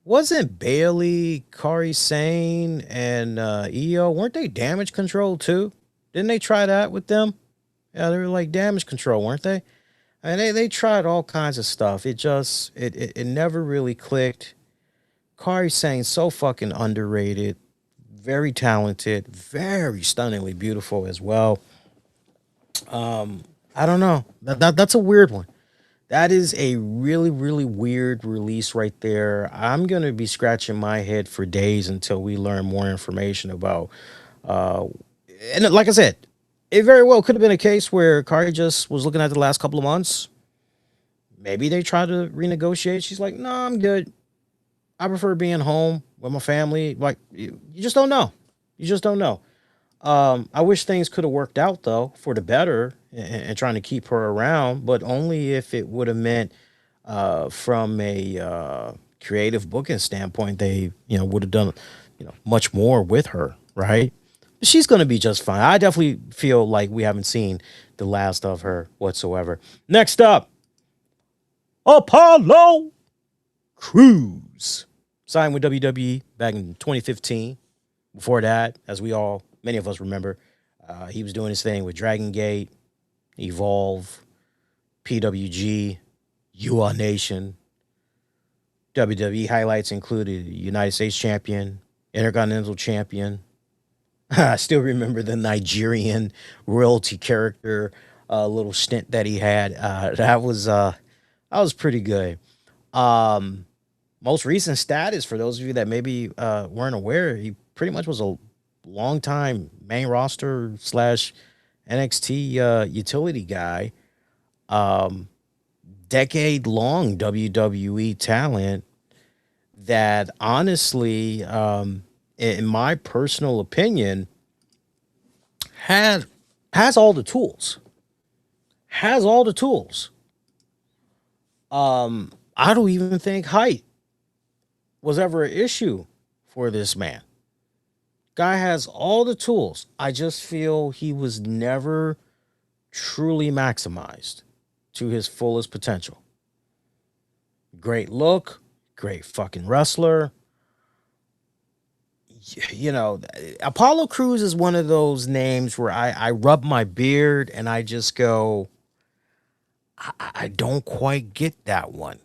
wasn't Bailey, Kairi Sane, and Io, weren't they damage control too? Didn't they try that with them? Yeah, they were like damage control, weren't they? And they tried all kinds of stuff. It never really clicked. Kairi Sane, so fucking underrated, very talented, very stunningly beautiful as well. I don't know. That's a weird one. That is a really, really weird release right there. I'm going to be scratching my head for days until we learn more information about. And like I said, it very well could have been a case where Kari just was looking at the last couple of months. Maybe they tried to renegotiate. She's like, no, I'm good. I prefer being home with my family. Like, you just don't know. You just don't know. I wish things could have worked out though for the better and trying to keep her around, but only if it would have meant from a creative booking standpoint, they would have done much more with her, right? She's gonna be just fine. I definitely feel like we haven't seen the last of her whatsoever. Next up, Apollo Crews signed with WWE back in 2015. Before that, as many of us remember, he was doing his thing with Dragon Gate, Evolve, PWG, UR Nation. WWE highlights included United States Champion, Intercontinental Champion. I still remember the Nigerian royalty character little stint that he had. That was pretty good. Most recent status, for those of you that maybe weren't aware, he pretty much was a longtime main roster / NXT utility guy. Decade long WWE talent that honestly, in my personal opinion, has all the tools. Has all the tools. I don't even think height was ever an issue for this man. Guy has all the tools. I just feel he was never truly maximized to his fullest potential. Great look, great fucking wrestler. Apollo Crews is one of those names where I rub my beard and I just go, I don't quite get that one.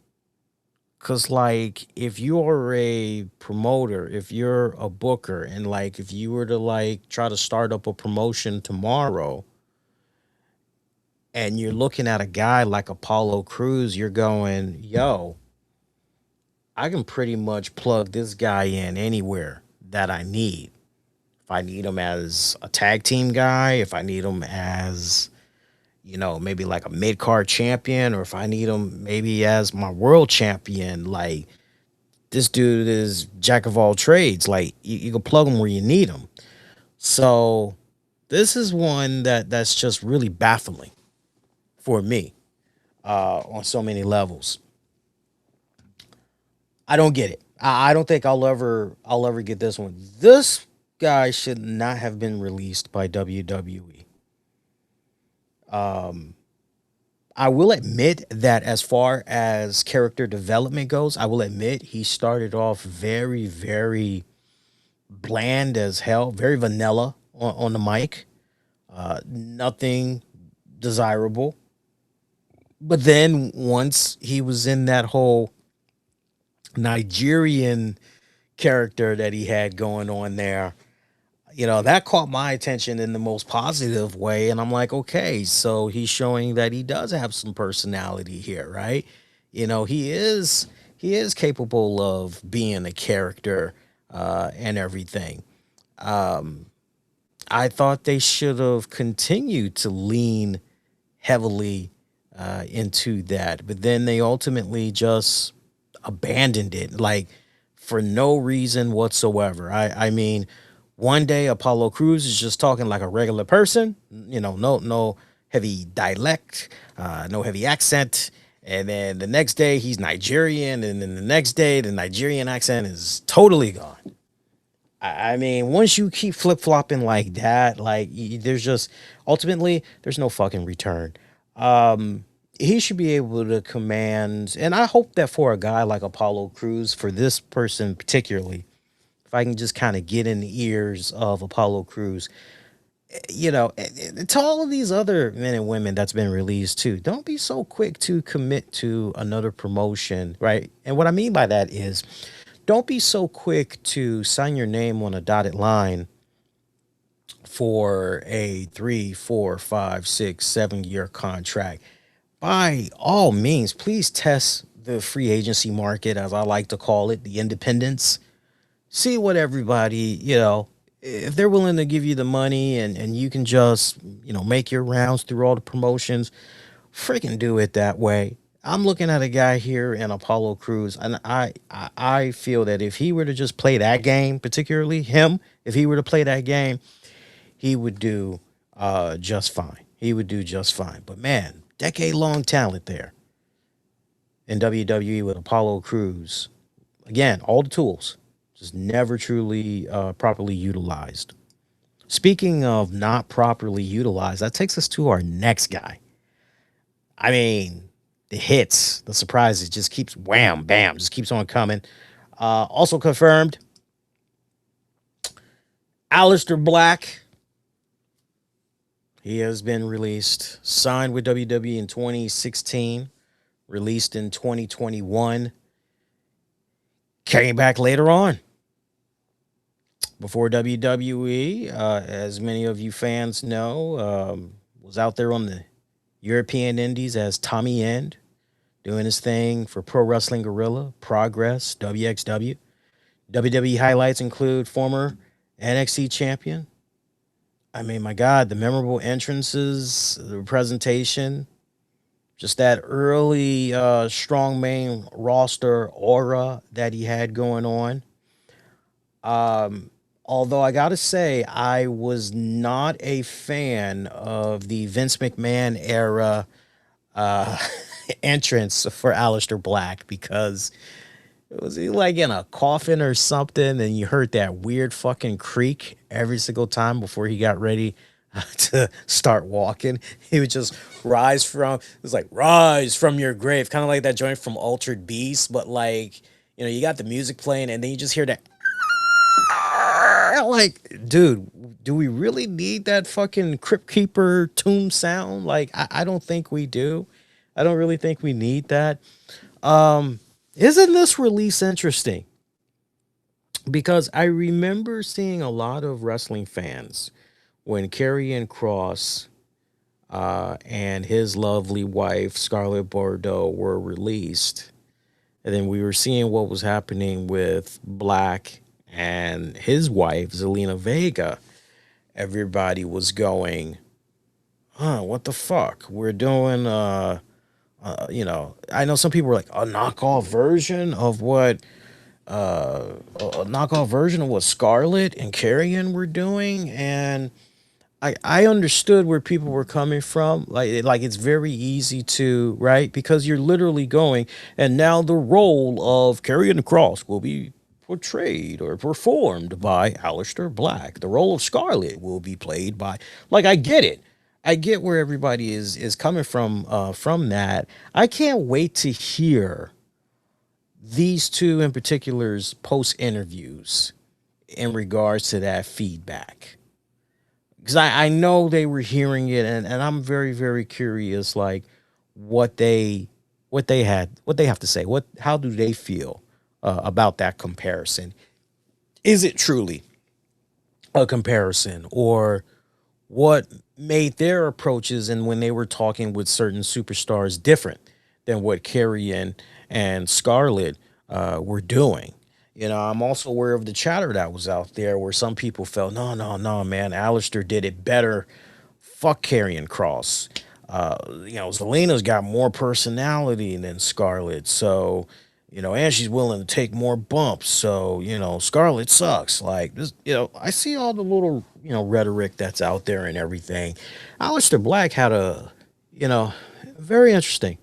Cause like if you're a promoter, if you're a booker, and like if you were to like try to start up a promotion tomorrow and you're looking at a guy like Apollo Crews, you're going, yo, I can pretty much plug this guy in anywhere that I need. If I need him as a tag team guy, if I need him as, maybe like a mid card champion, or if I need him maybe as my world champion, like this dude is jack of all trades. Like you can plug him where you need him. So this is one that's just really baffling for me on so many levels. I don't get it. I don't think I'll ever get this one. This guy should not have been released by WWE. I will admit that as far as character development goes, I will admit he started off very, very bland as hell, very vanilla on the mic. Nothing desirable. But then once he was in that whole Nigerian character that he had going on there, that caught my attention in the most positive way. And I'm like, okay, so he's showing that he does have some personality here, right? He is capable of being a character and everything. I thought they should have continued to lean heavily into that, but then they ultimately just abandoned it, like for no reason whatsoever. I mean, one day Apollo Crews is just talking like a regular person, no heavy dialect, no heavy accent. And then the next day he's Nigerian, and then the next day the Nigerian accent is totally gone. I mean, once you keep flip flopping like that, like there's just ultimately there's no fucking return. He should be able to command, and I hope that for a guy like Apollo Crews, for this person particularly, if I can just kind of get in the ears of Apollo Crews, to all of these other men and women that's been released too, don't be so quick to commit to another promotion, right? And what I mean by that is, don't be so quick to sign your name on a dotted line for a 3, 4, 5, 6, 7 year contract. By all means, please test the free agency market, as I like to call it, the independents. See what everybody, if they're willing to give you the money and you can just, make your rounds through all the promotions, freaking do it that way. I'm looking at a guy here in Apollo Crews, and I feel that if he were to just play that game, particularly him, if he were to play that game, he would do just fine. He would do just fine. But man, decade-long talent there in WWE with Apollo Crews. Again, all the tools, just never truly properly utilized. Speaking of not properly utilized, that takes us to our next guy. I mean, the hits, the surprises, just keeps wham, bam, just keeps on coming. Also confirmed, Aleister Black. He has been released, signed with WWE in 2016, released in 2021, came back later on. Before WWE, as many of you fans know, was out there on the European Indies as Tommy End, doing his thing for Pro Wrestling Guerrilla, Progress, WXW. WWE highlights include former NXT champion. I mean, my God, the memorable entrances, the presentation, just that early strong main roster aura that he had going on. Although I got to say, I was not a fan of the Vince McMahon era entrance for Aleister Black, because was he like in a coffin or something, and you heard that weird fucking creak every single time before he got ready to start walking. He would just rise from your grave, kind of like that joint from Altered Beast, but like, you got the music playing and then you just hear that. Like, dude, do we really need that fucking Crypt Keeper tomb sound? Like, I don't think we do. I don't really think we need that. Isn't this release interesting? Because I remember seeing a lot of wrestling fans when Karrion Cross and his lovely wife Scarlett Bordeaux were released, and then we were seeing what was happening with Black and his wife Zelina Vega. Everybody was going, "Huh, what the fuck? We're doing I know some people were like a knockoff version of what a knockoff version of what Scarlett and Carrion were doing," and I understood where people were coming from. Like it's very easy to, right, because you're literally going, and now the role of Karrion Cross will be portrayed or performed by Aleister Black. The role of Scarlett will be played by, like, I get it. I get where everybody is coming from that. I can't wait to hear these two in particular's post interviews in regards to that feedback, because I know they were hearing it, and I'm very, very curious, like what they have to say. How do they feel about that comparison? Is it truly a comparison, or what made their approaches and when they were talking with certain superstars different than what Carrie and Scarlett were doing? You know, I'm also aware of the chatter that was out there where some people felt, no, no, no, man, Alistair did it better. Fuck Karrion Cross. Zelina's got more personality than Scarlett. So, and she's willing to take more bumps. So, Scarlett sucks. Like, this, I see all the little, rhetoric that's out there and everything. Aleister Black had very interesting.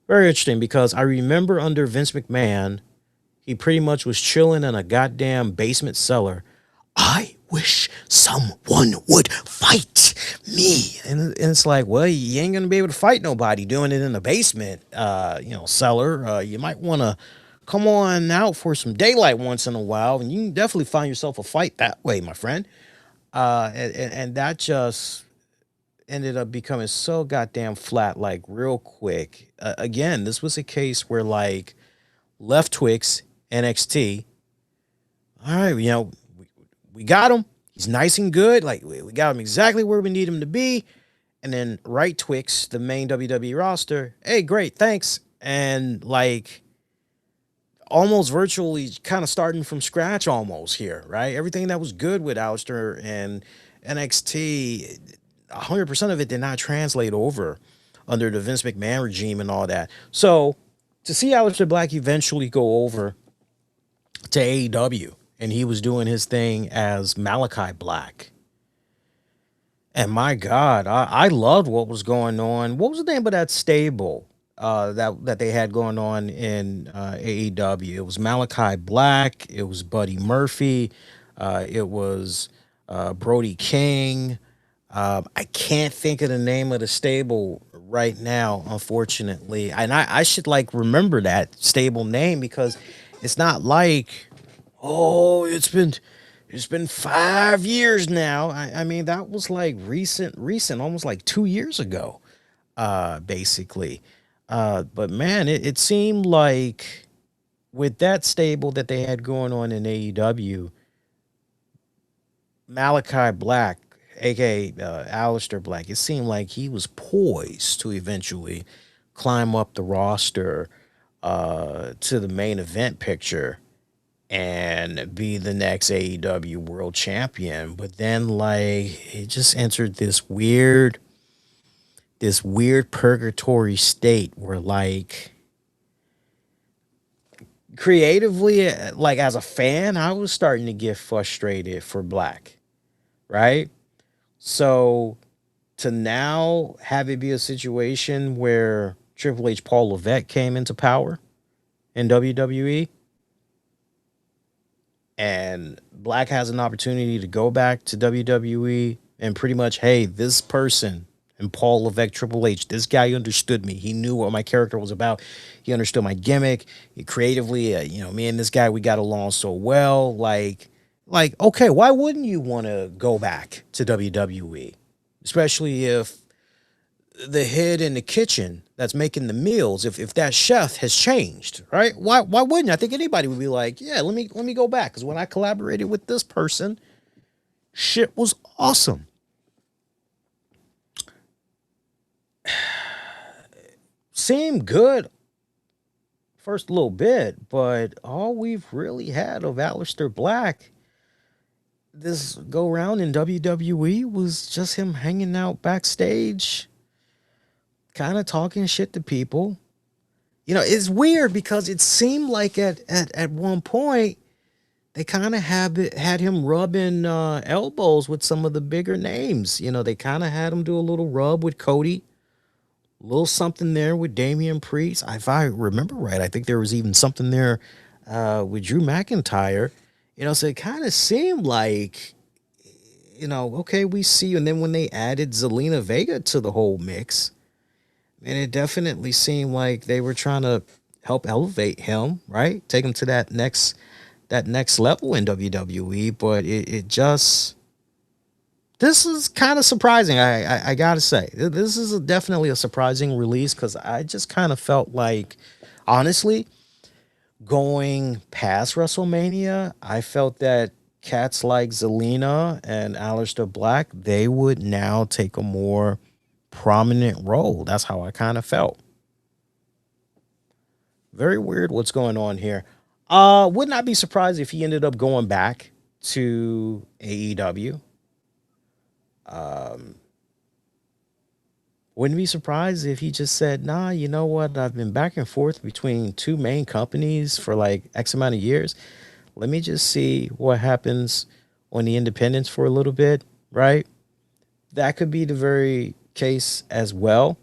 Very interesting, because I remember under Vince McMahon, he pretty much was chilling in a goddamn basement cellar. I wish someone would fight me. And it's like, well, you ain't going to be able to fight nobody doing it in the basement, cellar. You might want to come on out for some daylight once in a while, and you can definitely find yourself a fight that way, my friend. And that just ended up becoming so goddamn flat, like real quick. Again, this was a case where, like, Left Twix, NXT. All right, we got him. He's nice and good. Like, we got him exactly where we need him to be. And then Right Twix, the main WWE roster. Hey, great, thanks. And like, almost virtually kind of starting from scratch almost here, right? Everything that was good with Aleister and NXT, 100% of it did not translate over under the Vince McMahon regime and all that. So to see Aleister Black eventually go over to AEW, and he was doing his thing as Malakai Black. And my God, I loved what was going on. What was the name of that stable that they had going on in AEW? It was Malakai Black. It was Buddy Murphy. It was Brody King. I can't think of the name of the stable right now, unfortunately. And I should remember that stable name, because it's not like, oh, it's been 5 years now. I mean, that was like recent, almost like 2 years ago, basically. But man, it seemed like with that stable that they had going on in AEW, Malakai Black, aka Aleister Black, it seemed like he was poised to eventually climb up the roster to the main event picture and be the next AEW world champion. But then, like, it just entered this weird purgatory state where, like, creatively, like, as a fan, I was starting to get frustrated for Black, right? So to now have it be a situation where Triple H Paul Levesque came into power in WWE, and Black has an opportunity to go back to WWE and pretty much, hey, this person and Paul Levesque, Triple H, this guy understood me. He knew what my character was about. He understood my gimmick. He creatively, me and this guy, we got along so well. Like, okay, why wouldn't you want to go back to WWE? Especially if the head in the kitchen that's making the meals, if that chef has changed, right? Why wouldn't I think anybody would be like, yeah, let me go back, because when I collaborated with this person, shit was awesome. Seemed good first little bit, but all we've really had of Aleister Black this go round in WWE was just him hanging out backstage, kind of talking shit to people. You know, it's weird because it seemed like at one point they kind of had him rubbing elbows with some of the bigger names. You know, they kind of had him do a little rub with Cody, a little something there with Damian Priest. If I remember right, I think there was even something there with Drew McIntyre. You know, so it kind of seemed like, you know, okay, we see you. And then when they added Zelina Vega to the whole mix, and it definitely seemed like they were trying to help elevate him, right? Take him to that next level in WWE. But it just, this is kind of surprising. I gotta say, this is definitely a surprising release, because I just kind of felt like, honestly, going past WrestleMania, I felt that cats like Zelina and Aleister Black, they would now take a more prominent role. That's how I kind of felt. Very weird what's going on here. Would not be surprised if he ended up going back to AEW. Um, wouldn't be surprised if he just said, nah, you know what? I've been back and forth between two main companies for like X amount of years. Let me just see what happens on the independents for a little bit, right? That could be the very case as well.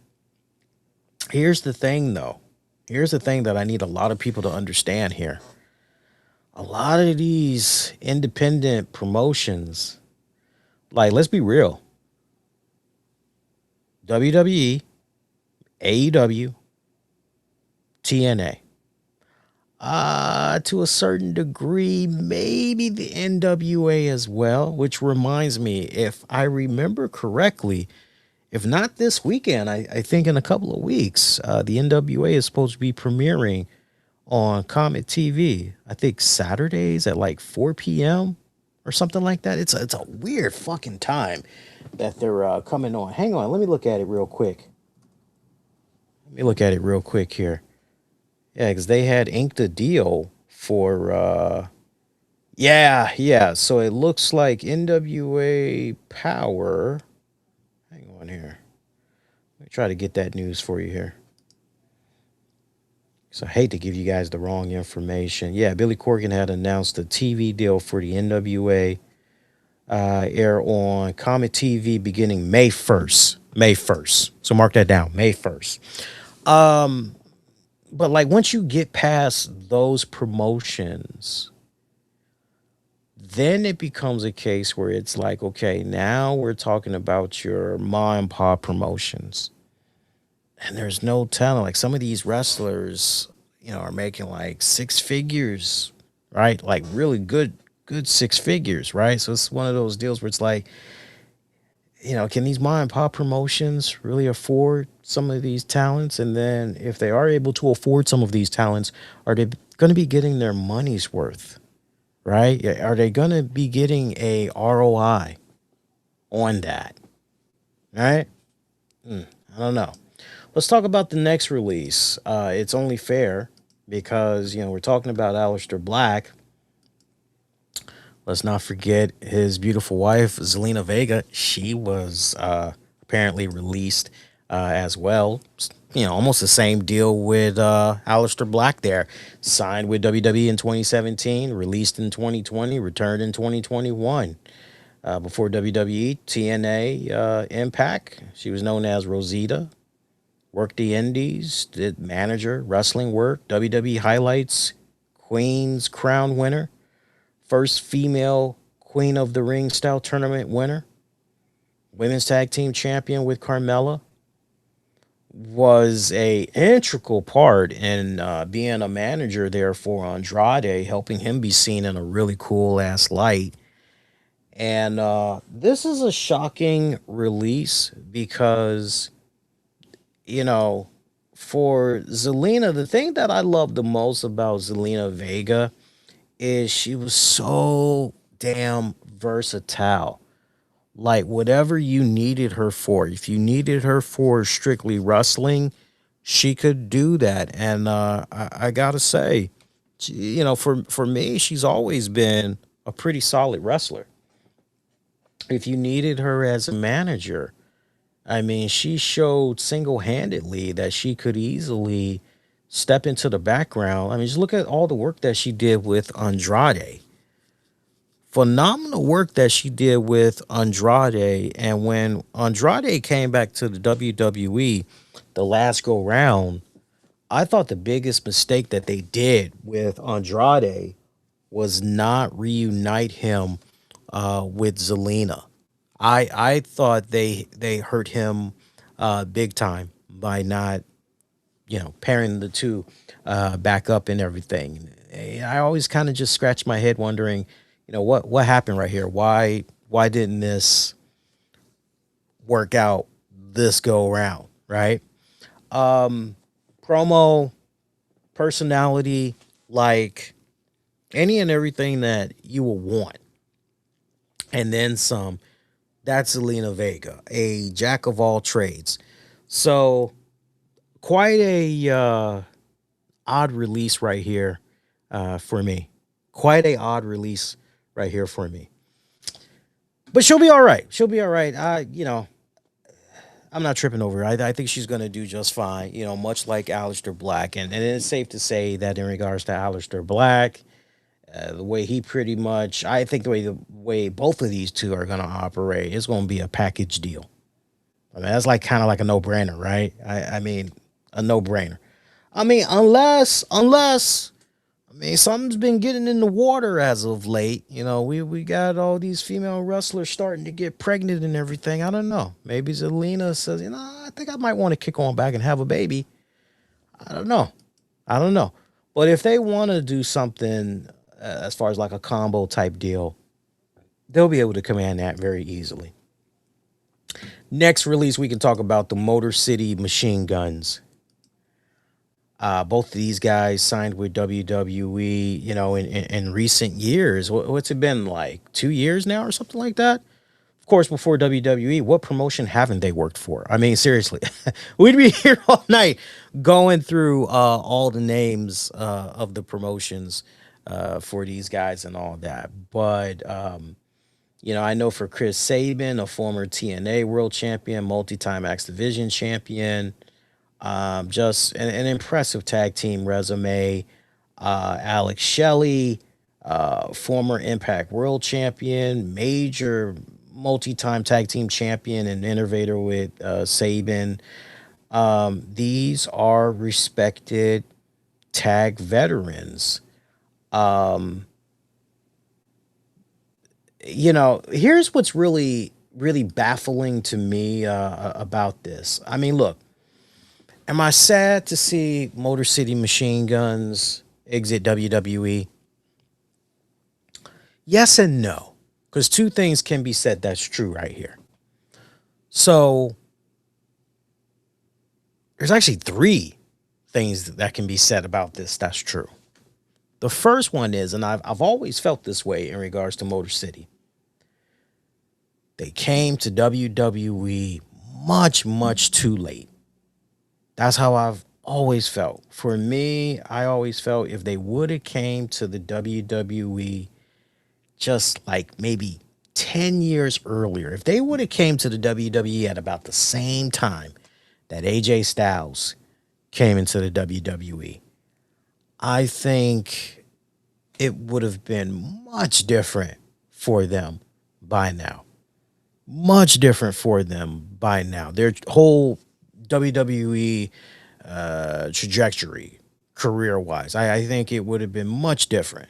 Here's the thing, though. Here's the thing that I need a lot of people to understand here. A lot of these independent promotions, like, let's be real. WWE, AEW, TNA. To a certain degree, maybe the NWA as well, which reminds me, if I remember correctly, if not this weekend, I think in a couple of weeks, the NWA is supposed to be premiering on Comet TV. I think Saturdays at like 4 p.m. or something like that. It's a weird fucking time that they're coming on. Hang on, let me look at it real quick. Here. Yeah, because they had inked a deal for yeah. So it looks like NWA Power. Hang on here. Let me try to get that news for you here. So I hate to give you guys the wrong information. Yeah, Billy Corgan had announced a TV deal for the NWA air on Comet TV beginning May 1st. May 1st. So mark that down, May 1st. But like once you get past those promotions, then it becomes a case where it's like, okay, now we're talking about your mom and pop promotions. And there's no telling, like some of these wrestlers, you know, are making like six figures, right? Like really good six figures, right? So it's one of those deals where it's like, you know, can these mom and pop promotions really afford some of these talents? And then if they are able to afford some of these talents, are they going to be getting their money's worth, right? Are they going to be getting a ROI on that, right? I don't know. Let's talk about the next release. It's only fair because, you know, we're talking about Aleister Black. Let's not forget his beautiful wife, Zelina Vega. She was apparently released as well. You know, almost the same deal with Aleister Black there. Signed with WWE in 2017, released in 2020, returned in 2021. Before WWE, TNA Impact. She was known as Rosita. Worked the indies, did manager, wrestling work, WWE highlights, Queen's Crown winner. First female Queen of the Ring style tournament winner. Women's tag team champion with Carmella. Was a integral part in being a manager there for Andrade, helping him be seen in a really cool ass light. And this is a shocking release because you know, for Zelina, the thing that I love the most about Zelina Vega is she was so damn versatile. Like whatever you needed her for, if you needed her for strictly wrestling, she could do that. And I gotta say, for me, she's always been a pretty solid wrestler. If you needed her as a manager, I mean, she showed single handedly that she could easily step into the background. I mean, just look at all the work that she did with Andrade. Phenomenal work that she did with Andrade. And when Andrade came back to the WWE the last go round, I thought the biggest mistake that they did with Andrade was not reunite him with Zelina. I thought they hurt him big time by not pairing the two back up and everything. I always kind of just scratch my head wondering, what happened right here? Why didn't this work out this go around, right? Promo, personality, like any and everything that you will want, and then some. That's Zelina Vega, a jack of all trades. So quite a odd release right here for me. Quite a odd release right here for me. But she'll be all right. She'll be all right. I'm not tripping over her. I think she's going to do just fine, much like Aleister Black. And it's safe to say that in regards to Aleister Black, the way he pretty much, I think the way both of these two are going to operate is going to be a package deal. I mean, that's like kind of like a no-brainer, right? I mean, a no-brainer. I mean, unless I mean, something's been getting in the water as of late. We got all these female wrestlers starting to get pregnant and everything. I don't know. Maybe Zelina says, I think I might want to kick on back and have a baby. I don't know. I don't know. But if they want to do something as far as like a combo type deal, they'll be able to command that very easily. Next release, we can talk about the Motor City Machine Guns. Both of these guys signed with WWE, in recent years. What's it been like 2 years now or something like that? Of course, before WWE, what promotion haven't they worked for? I mean, seriously, we'd be here all night going through all the names of the promotions for these guys and all that. But, I know for Chris Sabin, a former TNA world champion, multi-time X Division champion, just an impressive tag team resume. Alex Shelley, former Impact World Champion, major multi-time tag team champion and innovator with Sabin. These are respected tag veterans. Here's what's really, really baffling to me about this. I mean, look. Am I sad to see Motor City Machine Guns exit WWE? Yes and no, because two things can be said that's true right here. So there's actually three things that can be said about this that's true. The first one is, and I've always felt this way in regards to Motor City, they came to WWE much, much too late. That's how I've always felt. For me, I always felt if they would have came to the WWE just like maybe 10 years earlier, if they would have came to the WWE at about the same time that AJ Styles came into the WWE, I think it would have been much different for them by now. Much different for them by now. Their whole WWE trajectory, career-wise, I think it would have been much different.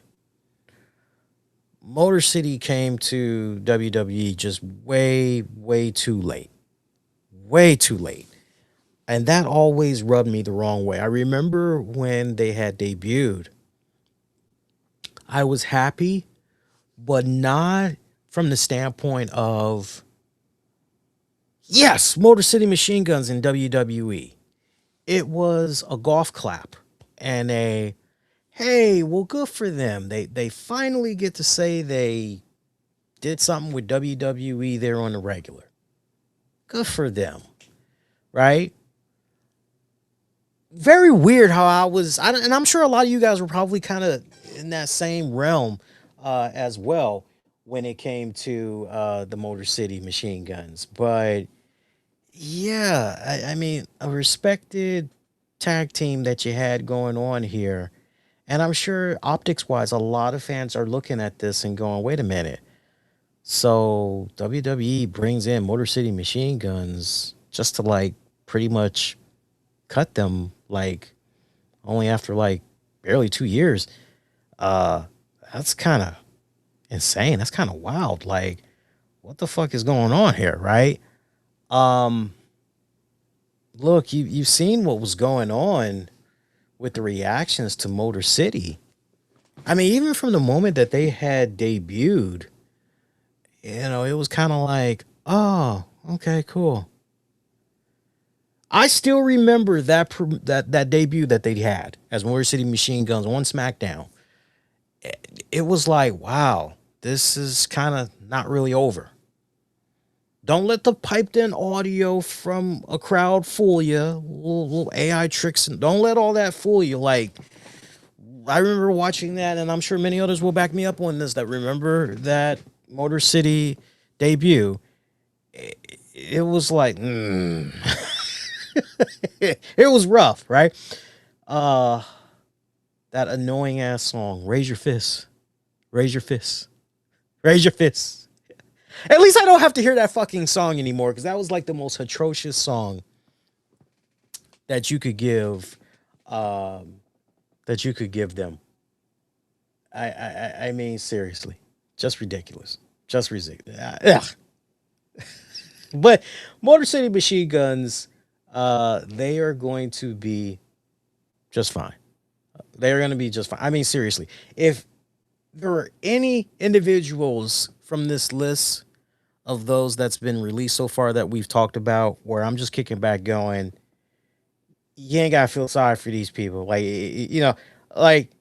Motor City came to WWE just way, way too late. Way too late. And that always rubbed me the wrong way. I remember when they had debuted, I was happy, but not from the standpoint of, yes, Motor City Machine Guns in WWE. it was a golf clap and a hey, well, good for them. They finally get to say they did something with WWE there on the regular. Good for them, right? Very weird how and I'm sure a lot of you guys were probably kind of in that same realm as well when it came to the Motor City Machine Guns. But yeah, I mean, a respected tag team that you had going on here. And I'm sure optics wise, a lot of fans are looking at this and going, wait a minute. So WWE brings in Motor City Machine Guns just to like pretty much cut them like only after like barely 2 years. Uh that's kind of insane. That's kind of wild. Like, what the fuck is going on here, right? Um Look, you've seen what was going on with the reactions to Motor City. I mean, even from the moment that they had debuted, it was kind of like, oh, okay, cool. I still remember that debut that they had as Motor City Machine Guns on SmackDown. It was like, wow, this is kind of not really over. Don't let the piped in audio from a crowd fool you. Little AI tricks, and don't let all that fool you. Like, I remember watching that, and I'm sure many others will back me up on this that remember that Motor City debut. It was like, it was rough, right? Uh, that annoying ass song, "Raise Your Fists, Raise Your Fists, Raise Your Fists." At least I don't have to hear that fucking song anymore because that was like the most atrocious song that you could give, um, them. I mean, seriously, just ridiculous, just ridiculous. But Motor City Machine Guns, they are going to be just fine. They are going to be just fine. I mean, seriously, if there are any individuals from this list of those that's been released so far that we've talked about, where I'm just kicking back, going, you ain't gotta feel sorry for these people. Like, like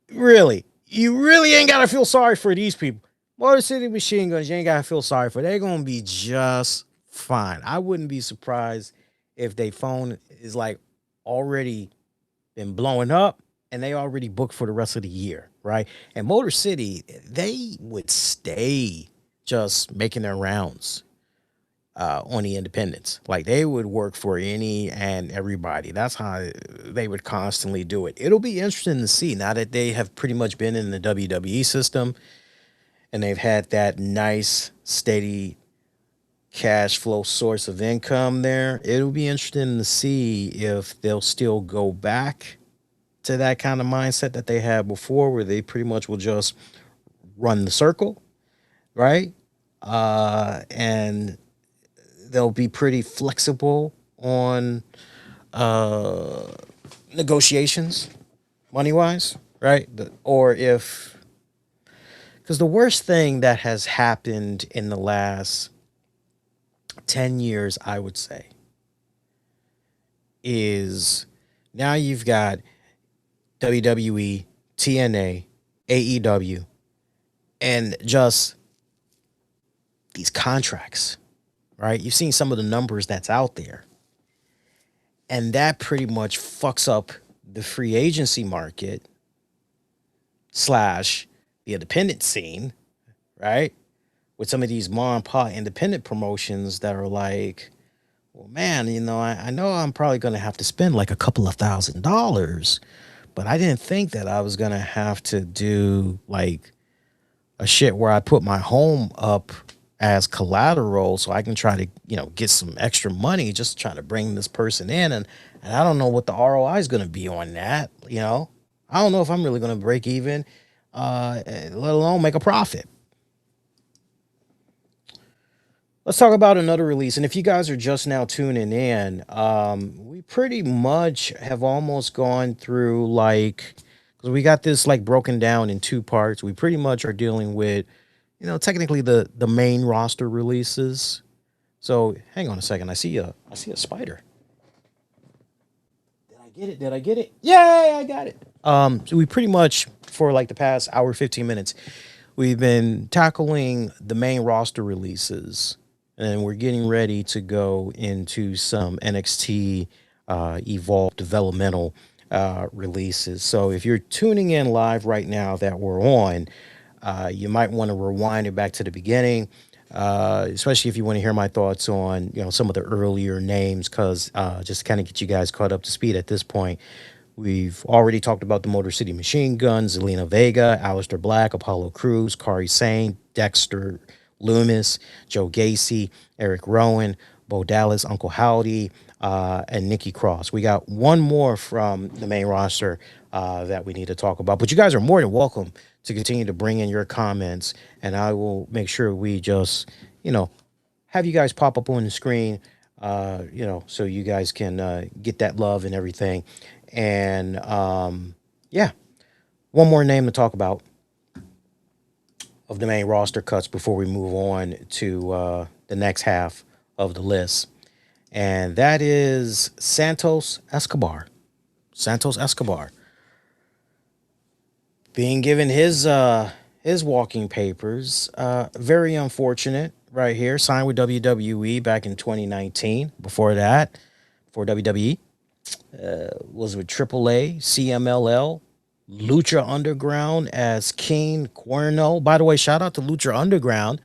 really, you really ain't gotta feel sorry for these people. Motor City Machine Guns, you ain't gotta feel sorry for. They're gonna be just fine. I wouldn't be surprised if they phone is like already been blowing up and they already booked for the rest of the year, right? And Motor City, they would stay just making their rounds on the independents. Like, they would work for any and everybody. That's how they would constantly do it. It'll be interesting to see now that they have pretty much been in the WWE system and they've had that nice, steady cash flow source of income there. It'll be interesting to see if they'll still go back to that kind of mindset that they had before, where they pretty much will just run the circle, right? And they'll be pretty flexible on negotiations, money wise, right? Or if, because the worst thing that has happened in the last 10 years, I would say, is now you've got WWE, TNA, AEW, and just these contracts, right? You've seen some of the numbers that's out there. And that pretty much fucks up the free agency market / the independent scene, right? With some of these mom and pop independent promotions that are like, well, man, I know I'm probably going to have to spend like a couple of $1,000s, but I didn't think that I was going to have to do like a shit where I put my home up as collateral so I can try to, get some extra money just trying to bring this person in. And I don't know what the ROI is going to be on that. I don't know if I'm really going to break even, let alone make a profit. Let's talk about another release. And if you guys are just now tuning in, we pretty much have almost gone through because we got this like broken down in two parts. We pretty much are dealing with, technically the main roster releases. So hang on a second. I see a spider. get it? Did I get it? Yay, I got it. So we pretty much, for like the past hour, 15 minutes, we've been tackling the main roster releases, and we're getting ready to go into some NXT Evolve developmental releases. So if you're tuning in live right now that we're on, you might want to rewind it back to the beginning, especially if you want to hear my thoughts on, some of the earlier names, because just to kind of get you guys caught up to speed at this point. We've already talked about the Motor City Machine Guns, Zelina Vega, Aleister Black, Apollo Crews, Kairi Sane, Dexter, Lumis, Joe Gacy, Eric Rowan, Bo Dallas, Uncle Howdy, and Nikki Cross. We got one more from the main roster that we need to talk about. But you guys are more than welcome to continue to bring in your comments, and I will make sure we just, have you guys pop up on the screen, so you guys can get that love and everything. And yeah, one more name to talk about of the main roster cuts before we move on to the next half of the list. And that is Santos Escobar. Santos Escobar being given his walking papers. Very unfortunate right here. Signed with WWE back in 2019. Before that, for WWE, was with AAA, CMLL, Lucha Underground as King Cuerno. By the way, shout out to Lucha Underground.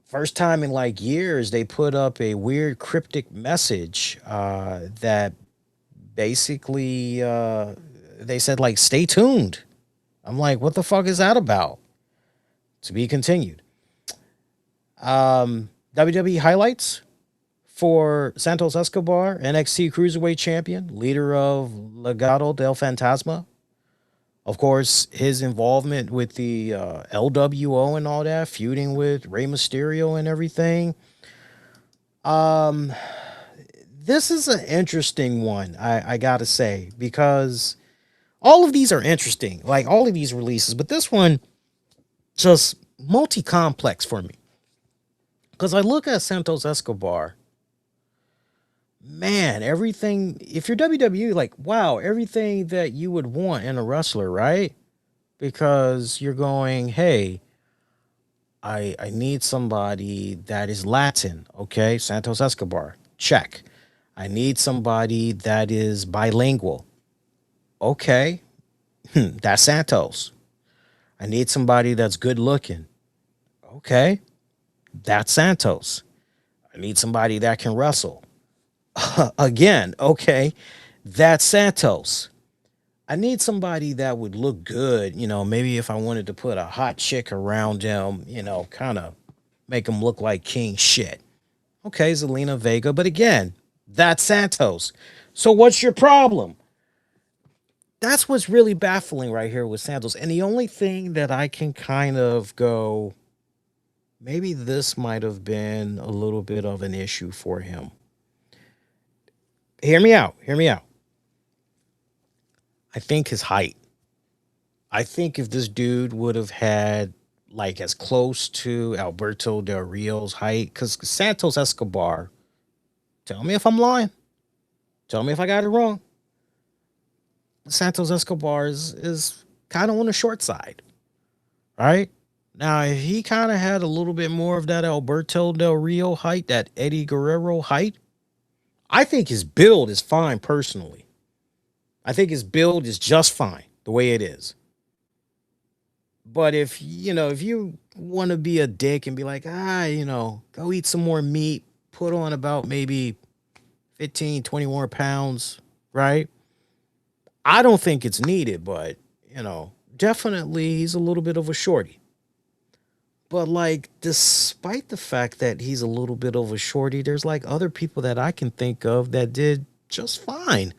First time in like years, they put up a weird cryptic message that basically they said, like, stay tuned. I'm like, what the fuck is that about? To be continued. WWE highlights for Santos Escobar, NXT Cruiserweight Champion, leader of Legado del Fantasma. Of course, his involvement with the LWO and all that, feuding with Rey Mysterio and everything. This is an interesting one, I gotta say, because all of these are interesting, like all of these releases, but this one just multi-complex for me. Because I look at Santos Escobar, man, everything, if you're WWE, like, wow, everything that you would want in a wrestler, right? Because you're going, hey, I need somebody that is Latin. Okay, Santos Escobar, check. I need somebody that is bilingual. Okay, that's Santos. I need somebody that's good looking. Okay, that's Santos. I need somebody that can wrestle. Again, okay, that's Santos. I need somebody that would look good, maybe if I wanted to put a hot chick around him, kind of make him look like king shit. Okay, Zelina Vega, but again, that's Santos. So what's your problem? That's what's really baffling right here with Santos. And the only thing that I can kind of go, maybe this might have been a little bit of an issue for him. Hear me out. I think his height. I think if this dude would have had like as close to Alberto Del Rio's height, because Santos Escobar, tell me if I'm lying. Tell me if I got it wrong. Santos Escobar is kind of on the short side. All right. Now, if he kind of had a little bit more of that Alberto Del Rio height, that Eddie Guerrero height, I think his build is fine personally. I think his build is just fine the way it is. But if you want to be a dick and be like, go eat some more meat, put on about maybe 15, 20 more pounds, right? I don't think it's needed, but, definitely he's a little bit of a shorty. But, like, despite the fact that he's a little bit of a shorty, there's, like, other people that I can think of that did just fine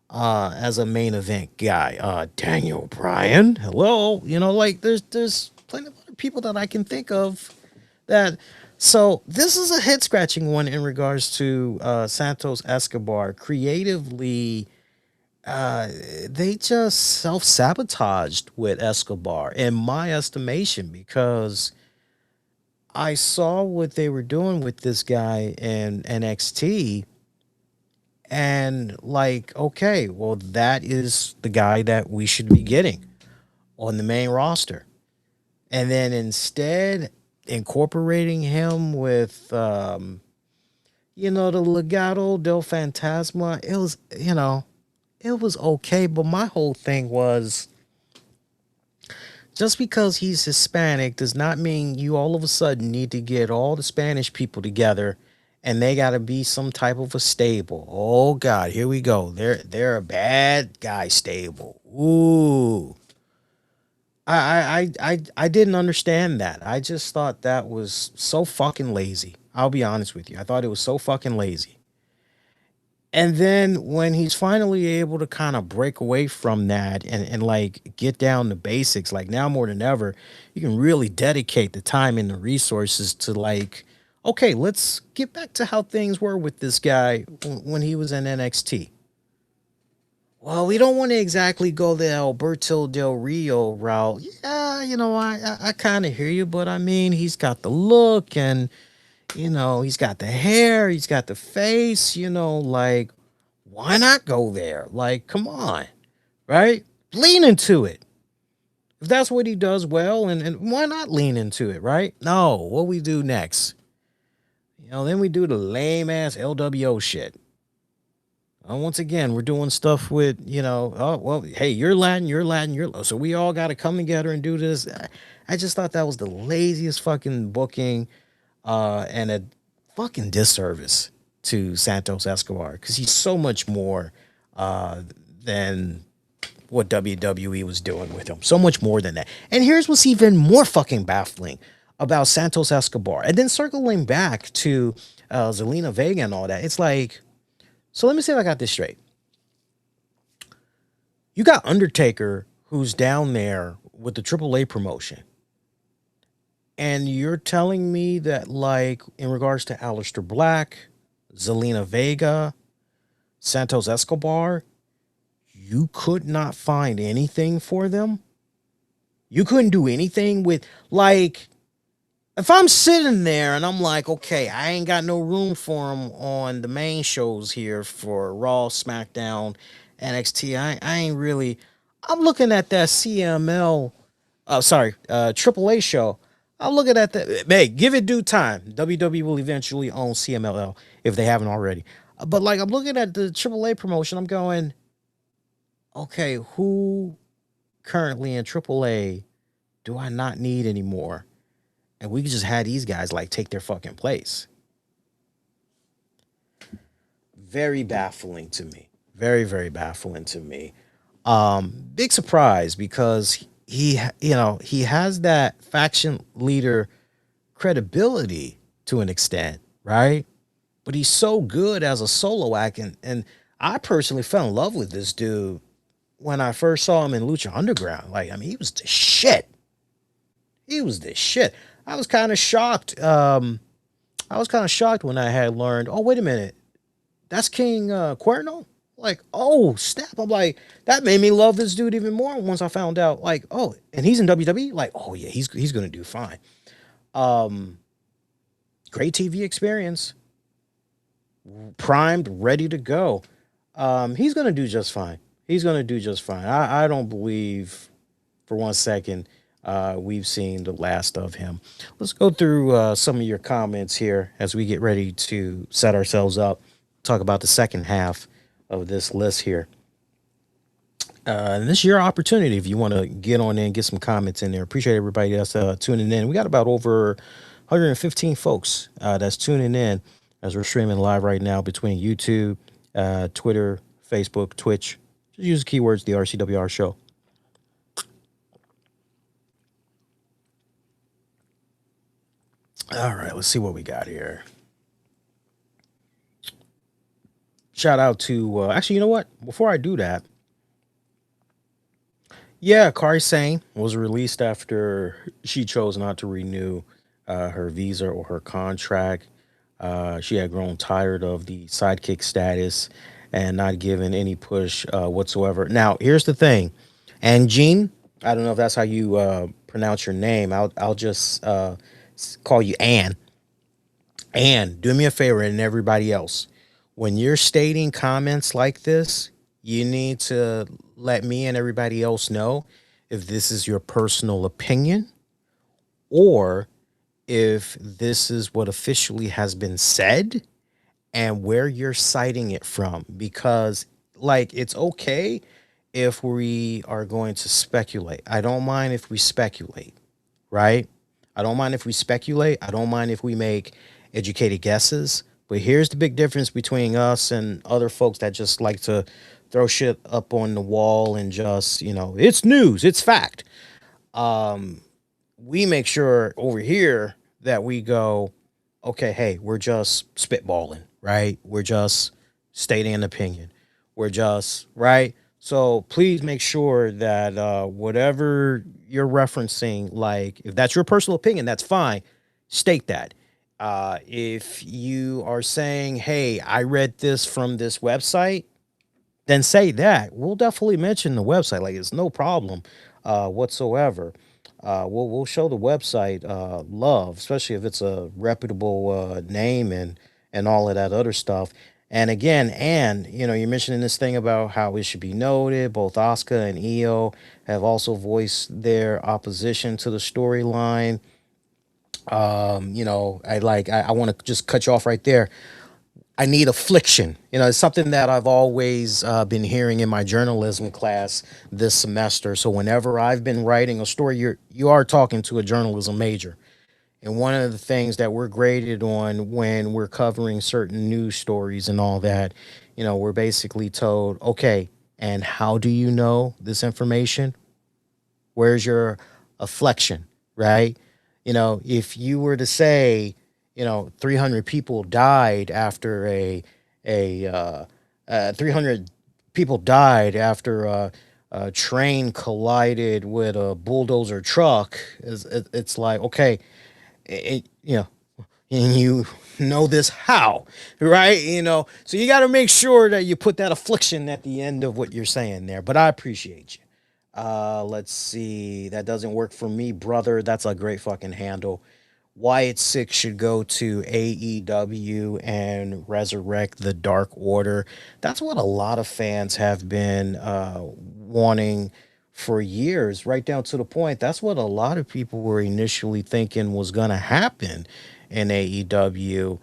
as a main event guy. Daniel Bryan, hello. There's plenty of other people that I can think of that. So this is a head-scratching one in regards to Santos Escobar. Creatively, they just self-sabotaged with Escobar, in my estimation, because I saw what they were doing with this guy in NXT, And like, okay, well, that is the guy that we should be getting on the main roster. And then instead incorporating him with the Legado del Fantasma, it was, it was okay, but my whole thing was, just because he's Hispanic does not mean you all of a sudden need to get all the Spanish people together and they got to be some type of a stable. Oh God, here we go. They're a bad guy stable. Ooh. I didn't understand that. I just thought that was so fucking lazy. I'll be honest with you. I thought it was so fucking lazy. And then when he's finally able to kind of break away from that and like get down to basics, like now more than ever, you can really dedicate the time and the resources to like, okay, let's get back to how things were with this guy when he was in NXT. Well, we don't want to exactly go the Alberto Del Rio route. Yeah, I kind of hear you, but I mean, he's got the look and he's got the hair, he's got the face, like, why not go there? Like, come on, right? Lean into it. If that's what he does well, and why not lean into it, right? No, what we do next? Then we do the lame ass LWO shit. Once again, we're doing stuff with, oh, well, hey, you're Latin, so we all got to come together and do this. I just thought that was the laziest fucking booking and a fucking disservice to Santos Escobar because he's so much more than what WWE was doing with him. So much more than that. And here's what's even more fucking baffling about Santos Escobar. And then circling back to Zelina Vega and all that. It's like, so let me see if I got this straight. You got Undertaker who's down there with the AAA promotion. And you're telling me that, like, in regards to Aleister Black, Zelina Vega, Santos Escobar, you could not find anything for them? You couldn't do anything with, like, if I'm sitting there and I'm like, okay, I ain't got no room for them on the main shows here for Raw, SmackDown, NXT, I ain't really, I'm looking at that AAA show. I'm looking at that. Hey, give it due time. WWE will eventually own CMLL if they haven't already. But like, I'm looking at the AAA promotion. I'm going, okay, who currently in AAA do I not need anymore? And we just had these guys like take their fucking place. Very baffling to me. Very, very baffling to me. Big surprise because he has that faction leader credibility to an extent, right? But he's so good as a solo act. And I personally fell in love with this dude when I first saw him in Lucha Underground. Like, I mean, he was the shit. He was the shit. I was kind of shocked. I was kind of shocked when I had learned, oh, wait a minute. That's King Cuerno? Like, oh, snap. I'm like, that made me love this dude even more once I found out, like, oh, and he's in WWE? Like, oh, yeah, he's going to do fine. Great TV experience. Primed, ready to go. He's going to do just fine. He's going to do just fine. I don't believe for 1 second we've seen the last of him. Let's go through some of your comments here as we get ready to set ourselves up. Talk about the second half of this list here. And this is your opportunity if you want to get on in, get some comments in there. Appreciate everybody that's tuning in. We got about over 115 folks that's tuning in as we're streaming live right now between YouTube, Twitter, Facebook, Twitch. Just use the keywords, the RCWR show. All right, let's see what we got here. Shout out to, actually, you know what? Before I do that, yeah, Kairi Sane was released after she chose not to renew her visa or her contract. She had grown tired of the sidekick status and not given any push whatsoever. Now, here's the thing. And Jean, I don't know if that's how you pronounce your name. I'll just call you Ann. Ann, do me a favor and everybody else. when you're stating comments like this, you need to let me and everybody else know if this is your personal opinion or if this is what officially has been said and where you're citing it from. Because, like, it's okay if we are going to speculate. I don't mind if we speculate, right? I don't mind if we speculate. I don't mind if we make educated guesses. But here's the big difference between us and other folks that just like to throw shit up on the wall and just, it's news, it's fact. We make sure over here that we go, okay, hey, we're just spitballing, right? We're just stating an opinion. We're just, right? So please make sure that whatever you're referencing, like if that's your personal opinion, that's fine. State that. If you are saying, hey, I read this from this website, then say that. We'll definitely mention the website. Like it's no problem whatsoever. We'll show the website love, especially if it's a reputable name and all of that other stuff. And again, you're mentioning this thing about how it should be noted. Both Asuka and Io have also voiced their opposition to the storyline. I want to just cut you off right there. I need affliction. It's something that I've always been hearing in my journalism class this semester. So whenever I've been writing a story, you are talking to a journalism major. And one of the things that we're graded on when we're covering certain news stories and all that, we're basically told, okay, and how do you know this information? Where's your affliction, right? If you were to say, 300 people died after 300 people died after a train collided with a bulldozer truck. It's like, okay, and you know this how, right? So you got to make sure that you put that affliction at the end of what you're saying there. But I appreciate you. Let's see. That doesn't work for me, brother. That's a great fucking handle. Wyatt Sicks should go to AEW and resurrect the Dark Order. That's what a lot of fans have been wanting for years, right down to the point. That's what a lot of people were initially thinking was going to happen in AEW,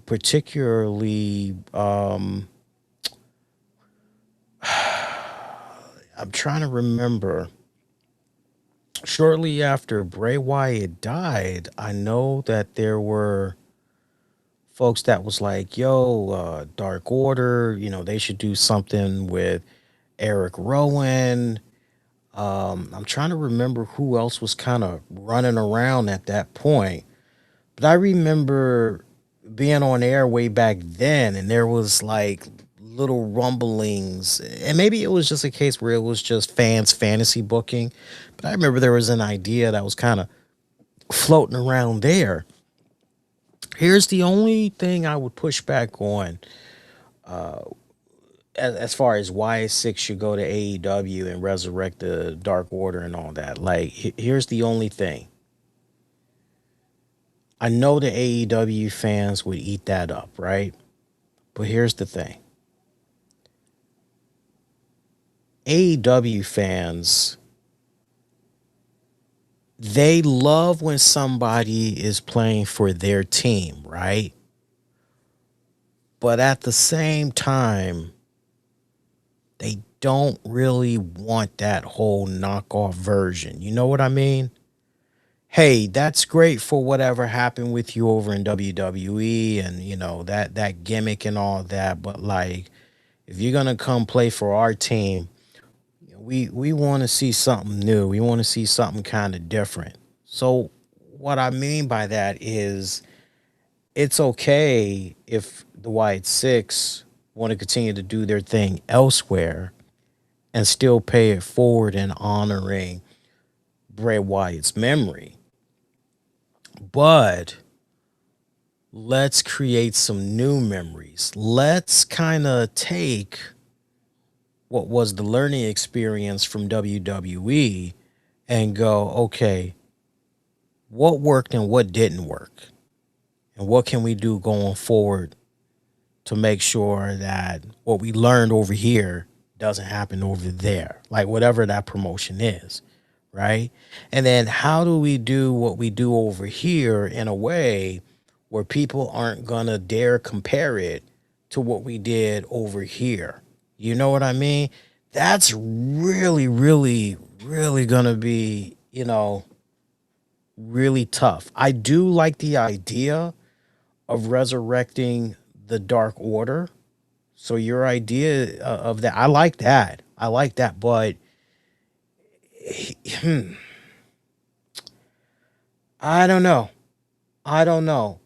particularly. I'm trying to remember. Shortly after Bray Wyatt died, I know that there were folks that was like, yo, Dark Order, they should do something with Eric Rowan. I'm trying to remember who else was kind of running around at that point. But I remember being on air way back then, and there was like little rumblings, and maybe it was just a case where it was just fans fantasy booking, but I remember there was an idea that was kind of floating around there. Here's the only thing I would push back on as far as why Six should go to AEW and resurrect the Dark Order and all that. Like, here's the only thing. I know the AEW fans would eat that up, right? But here's the thing. AEW fans, they love when somebody is playing for their team, right? But at the same time, they don't really want that whole knockoff version. You know what I mean? Hey, that's great for whatever happened with you over in WWE and, that gimmick and all that. But, like, if you're going to come play for our team, we want to see something new. We want to see something kind of different. So what I mean by that is it's okay if the Wyatt Sicks want to continue to do their thing elsewhere and still pay it forward in honoring Bray Wyatt's memory. But let's create some new memories. Let's kind of take what was the learning experience from WWE and go, okay, what worked and what didn't work? And what can we do going forward to make sure that what we learned over here doesn't happen over there, like whatever that promotion is, right? And then how do we do what we do over here in a way where people aren't gonna dare compare it to what we did over here? You know what I mean? That's really, really, really gonna be, really tough. I do like the idea of resurrecting the Dark Order. So your idea of that, I like that. I like that, but I don't know. I don't know.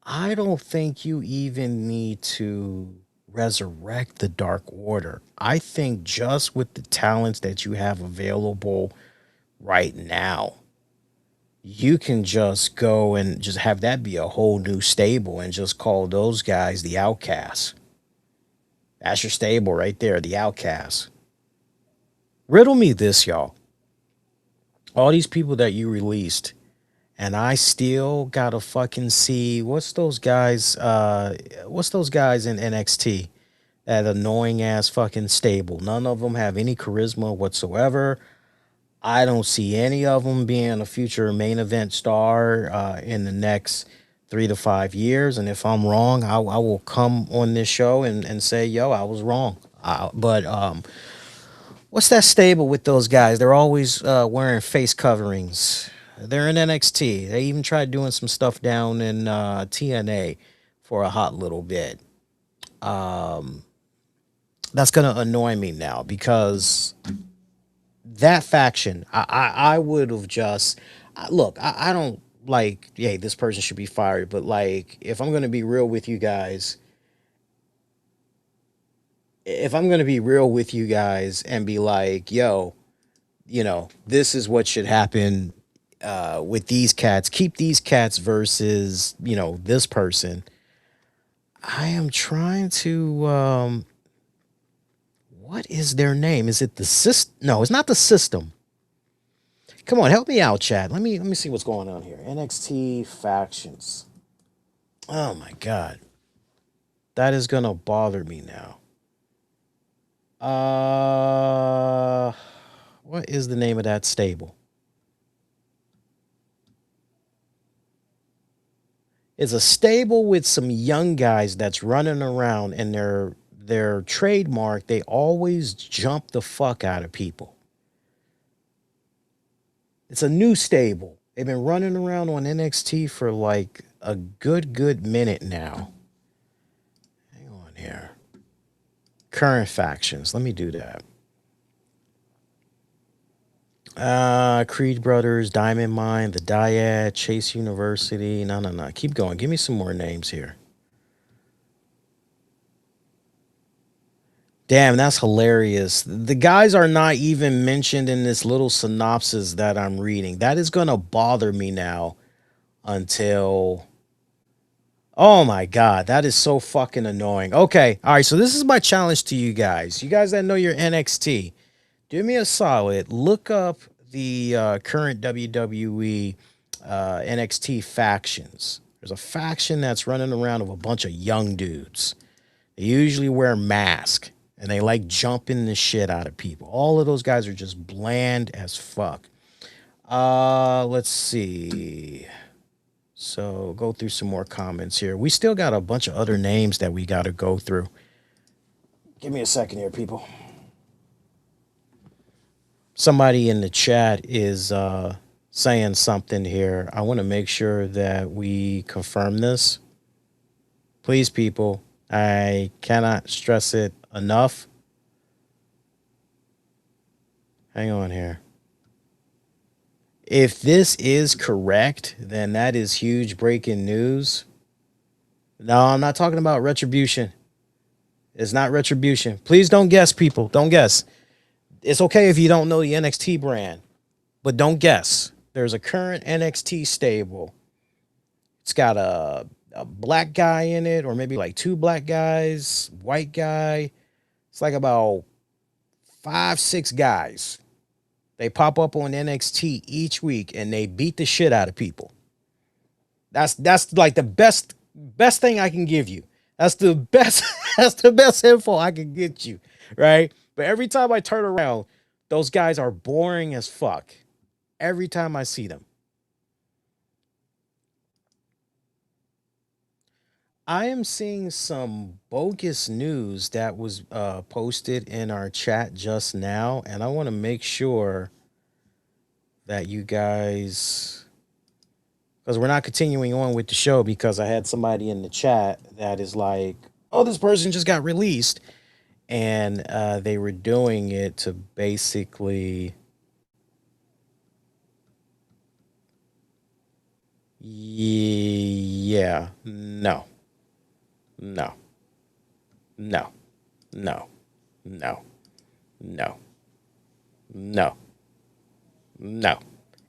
I don't think you even need to resurrect the Dark Order. I think just with the talents that you have available right now, you can just go and just have that be a whole new stable and just call those guys the Outcasts. That's your stable right there, the Outcasts. Riddle me this, y'all. All these people that you released, and I still gotta fucking see what's those guys in NXT? That annoying ass fucking stable. None of them have any charisma whatsoever. I don't see any of them being a future main event star in the next 3 to 5 years. And if I'm wrong, I will come on this show and say, yo, I was wrong. But what's that stable with those guys? They're always wearing face coverings. They're in NXT. They even tried doing some stuff down in TNA for a hot little bit. That's going to annoy me now because that faction, I would have just... Look, I don't like, hey, this person should be fired. But like, if I'm going to be real with you guys... If I'm going to be real with you guys and be like, yo, this is what should happen with these cats. Keep these cats versus, this person. I am trying to... what is their name? Is it the system? No, it's not the system. Come on, help me out, chat. Let me see what's going on here. NXT factions. Oh my God. That is gonna bother me now. What is the name of that stable? It's a stable with some young guys that's running around, and their trademark, they always jump the fuck out of people. It's a new stable. They've been running around on NXT for like a good minute now. Hang on here. Current factions. Let me do that. Creed Brothers, Diamond Mine, The Dyad, Chase University. No. Keep going. Give me some more names here. Damn, that's hilarious. The guys are not even mentioned in this little synopsis that I'm reading. That is going to bother me now until... Oh my God, that is so fucking annoying. Okay, all right, so this is my challenge to you guys. You guys that know your NXT, do me a solid. Look up the current WWE NXT factions. There's a faction that's running around of a bunch of young dudes. They usually wear masks. And they like jumping the shit out of people. All of those guys are just bland as fuck. Let's see. So go through some more comments here. We still got a bunch of other names that we got to go through. Give me a second here, people. Somebody in the chat is saying something here. I want to make sure that we confirm this. Please, people. I cannot stress it enough. Hang on here. If this is correct, then that is huge breaking news. No, I'm not talking about retribution. It's not retribution. Please don't guess, people. Don't guess. It's okay if you don't know the NXT brand, but don't guess. There's a current NXT stable. It's got a black guy in it, or maybe like 2 black guys, white guy. It's like about 5-6 guys. They pop up on NXT each week and they beat the shit out of people. That's like the best best thing I can give you. That's the best. That's the best info I can get you, right? But every time I turn around, those guys are boring as fuck. Every time I see them. I am seeing some bogus news that was posted in our chat just now, and I want to make sure that you guys, because we're not continuing on with the show because I had somebody in the chat that is like, "Oh, this person just got released," and they were doing it to basically, yeah, no, no, no, no, no, no, no, no.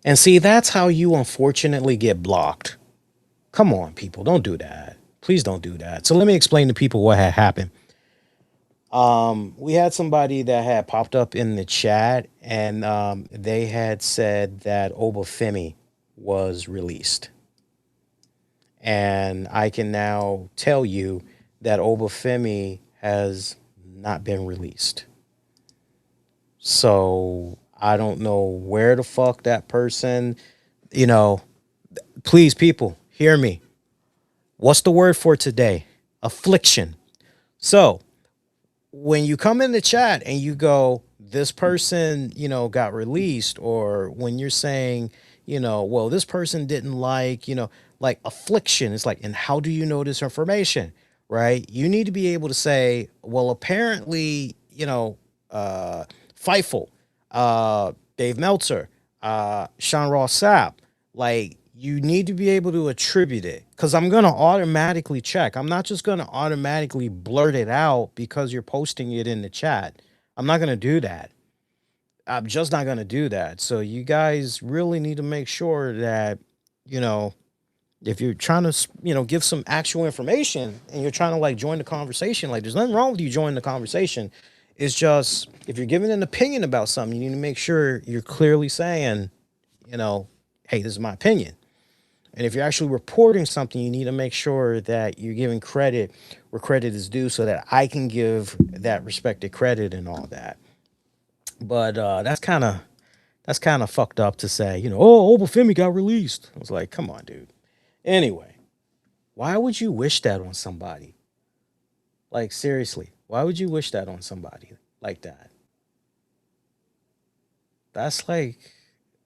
And see, that's how you unfortunately get blocked. Come on, people, don't do that. Please don't do that. So let me explain to people what had happened. We had somebody that had popped up in the chat, and they had said that Obafemi was released. And I can now tell you that Obafemi has not been released. So I don't know where the fuck that person, you know, please, people, hear me. What's the word for today? Affliction. So when you come in the chat and you go, this person, got released, or when you're saying, well, this person didn't like affliction, it's like, and how do you know this information? Right? You need to be able to say, well, apparently, Feifel, Dave Meltzer, Sean Ross Sapp, like, you need to be able to attribute it, because I'm going to automatically check. I'm not just going to automatically blurt it out because you're posting it in the chat. I'm not going to do that. I'm just not going to do that. So you guys really need to make sure that, if you're trying to, give some actual information and you're trying to like join the conversation, like there's nothing wrong with you joining the conversation. It's just, if you're giving an opinion about something, you need to make sure you're clearly saying, hey, this is my opinion. And if you're actually reporting something, you need to make sure that you're giving credit where credit is due, so that I can give that respected credit and all that. But that's kind of fucked up to say, oh, Obafemi got released. I was like, come on, dude. Anyway, why would you wish that on somebody? Like, seriously, why would you wish that on somebody like that? That's like,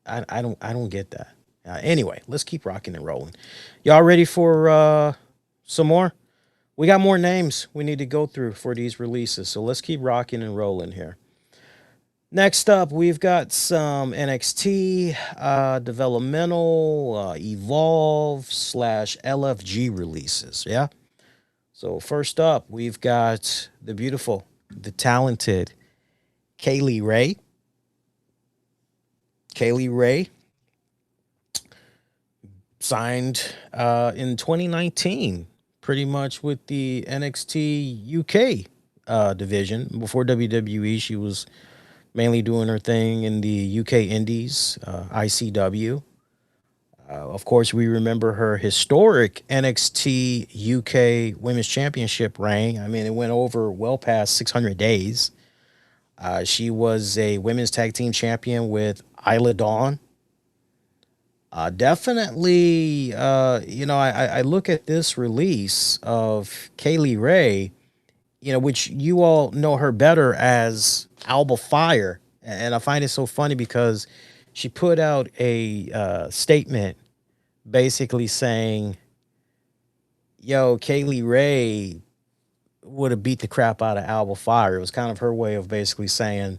I don't get that. Anyway, let's keep rocking and rolling. Y'all ready for some more? We got more names we need to go through for these releases, so let's keep rocking and rolling here. Next up, we've got some NXT developmental Evolve / LFG releases. Yeah. So first up, we've got the beautiful, the talented Kaylee Ray. Kaylee Ray signed in 2019, pretty much with the NXT UK division. Before WWE, she was mainly doing her thing in the UK Indies, ICW. Of course, we remember her historic NXT UK Women's Championship reign. I mean, it went over well past 600 days. She was a women's tag team champion with Isla Dawn. Definitely, I look at this release of Kaylee Ray, which you all know her better as Alba Fyre. And I find it so funny because she put out a statement basically saying, yo, Kaylee Ray would have beat the crap out of Alba Fyre. It was kind of her way of basically saying,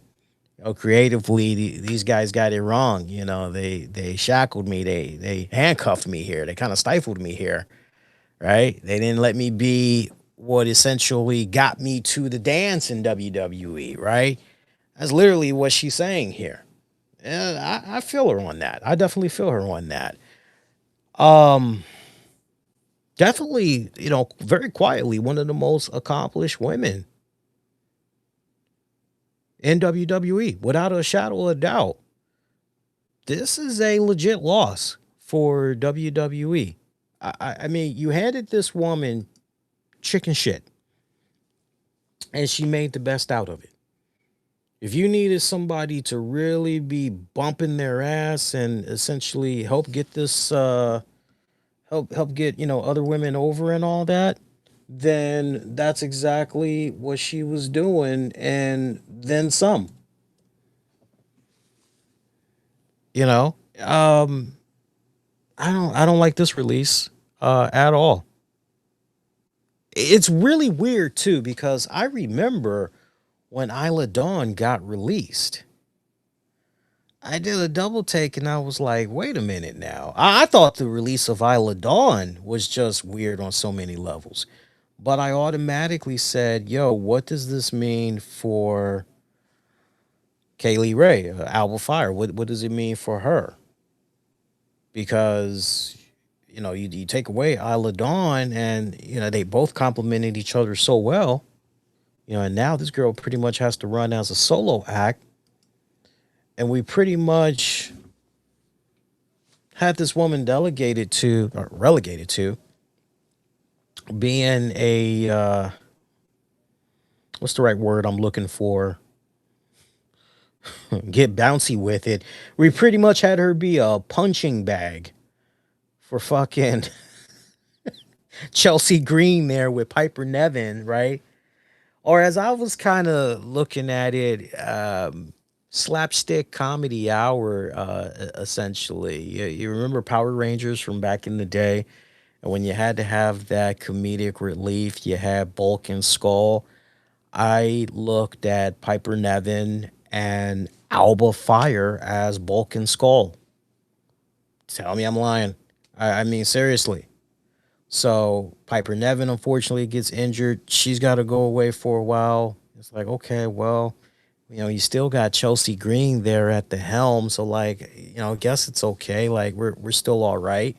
creatively, these guys got it wrong. They shackled me. They handcuffed me here. They kind of stifled me here, right? They didn't let me be what essentially got me to the dance in WWE, right? That's literally what she's saying here. And I feel her on that. I definitely feel her on that. Definitely, very quietly, one of the most accomplished women in WWE, without a shadow of a doubt. This is a legit loss for WWE. I mean, you handed this woman chicken shit, and she made the best out of it. If you needed somebody to really be bumping their ass and essentially help get this, help get other women over and all that, then that's exactly what she was doing, and then some. You know, I don't like this release at all. It's really weird too because I remember when Isla Dawn got released. I did a double take and I was like, wait a minute now. I thought the release of Isla Dawn was just weird on so many levels. But I automatically said, yo, what does this mean for Kaylee Ray, Alba Fyre? What does it mean for her? Because, you take away Isla Dawn and, they both complemented each other so well. And now this girl pretty much has to run as a solo act. And we pretty much had this woman delegated to, or relegated to, being a, what's the right word I'm looking for? Get bouncy with it. We pretty much had her be a punching bag for fucking Chelsea Green there with Piper Niven, right? Or as I was kind of looking at it, slapstick comedy hour, essentially. You remember Power Rangers from back in the day? And when you had to have that comedic relief, you had Bulk and Skull. I looked at Piper Niven and Alba Fyre as Bulk and Skull. Tell me I'm lying. I mean, seriously. So Piper Niven unfortunately gets injured. She's got to go away for a while. It's like, okay, well, you still got Chelsea Green there at the helm. So like, I guess it's okay. Like we're still all right.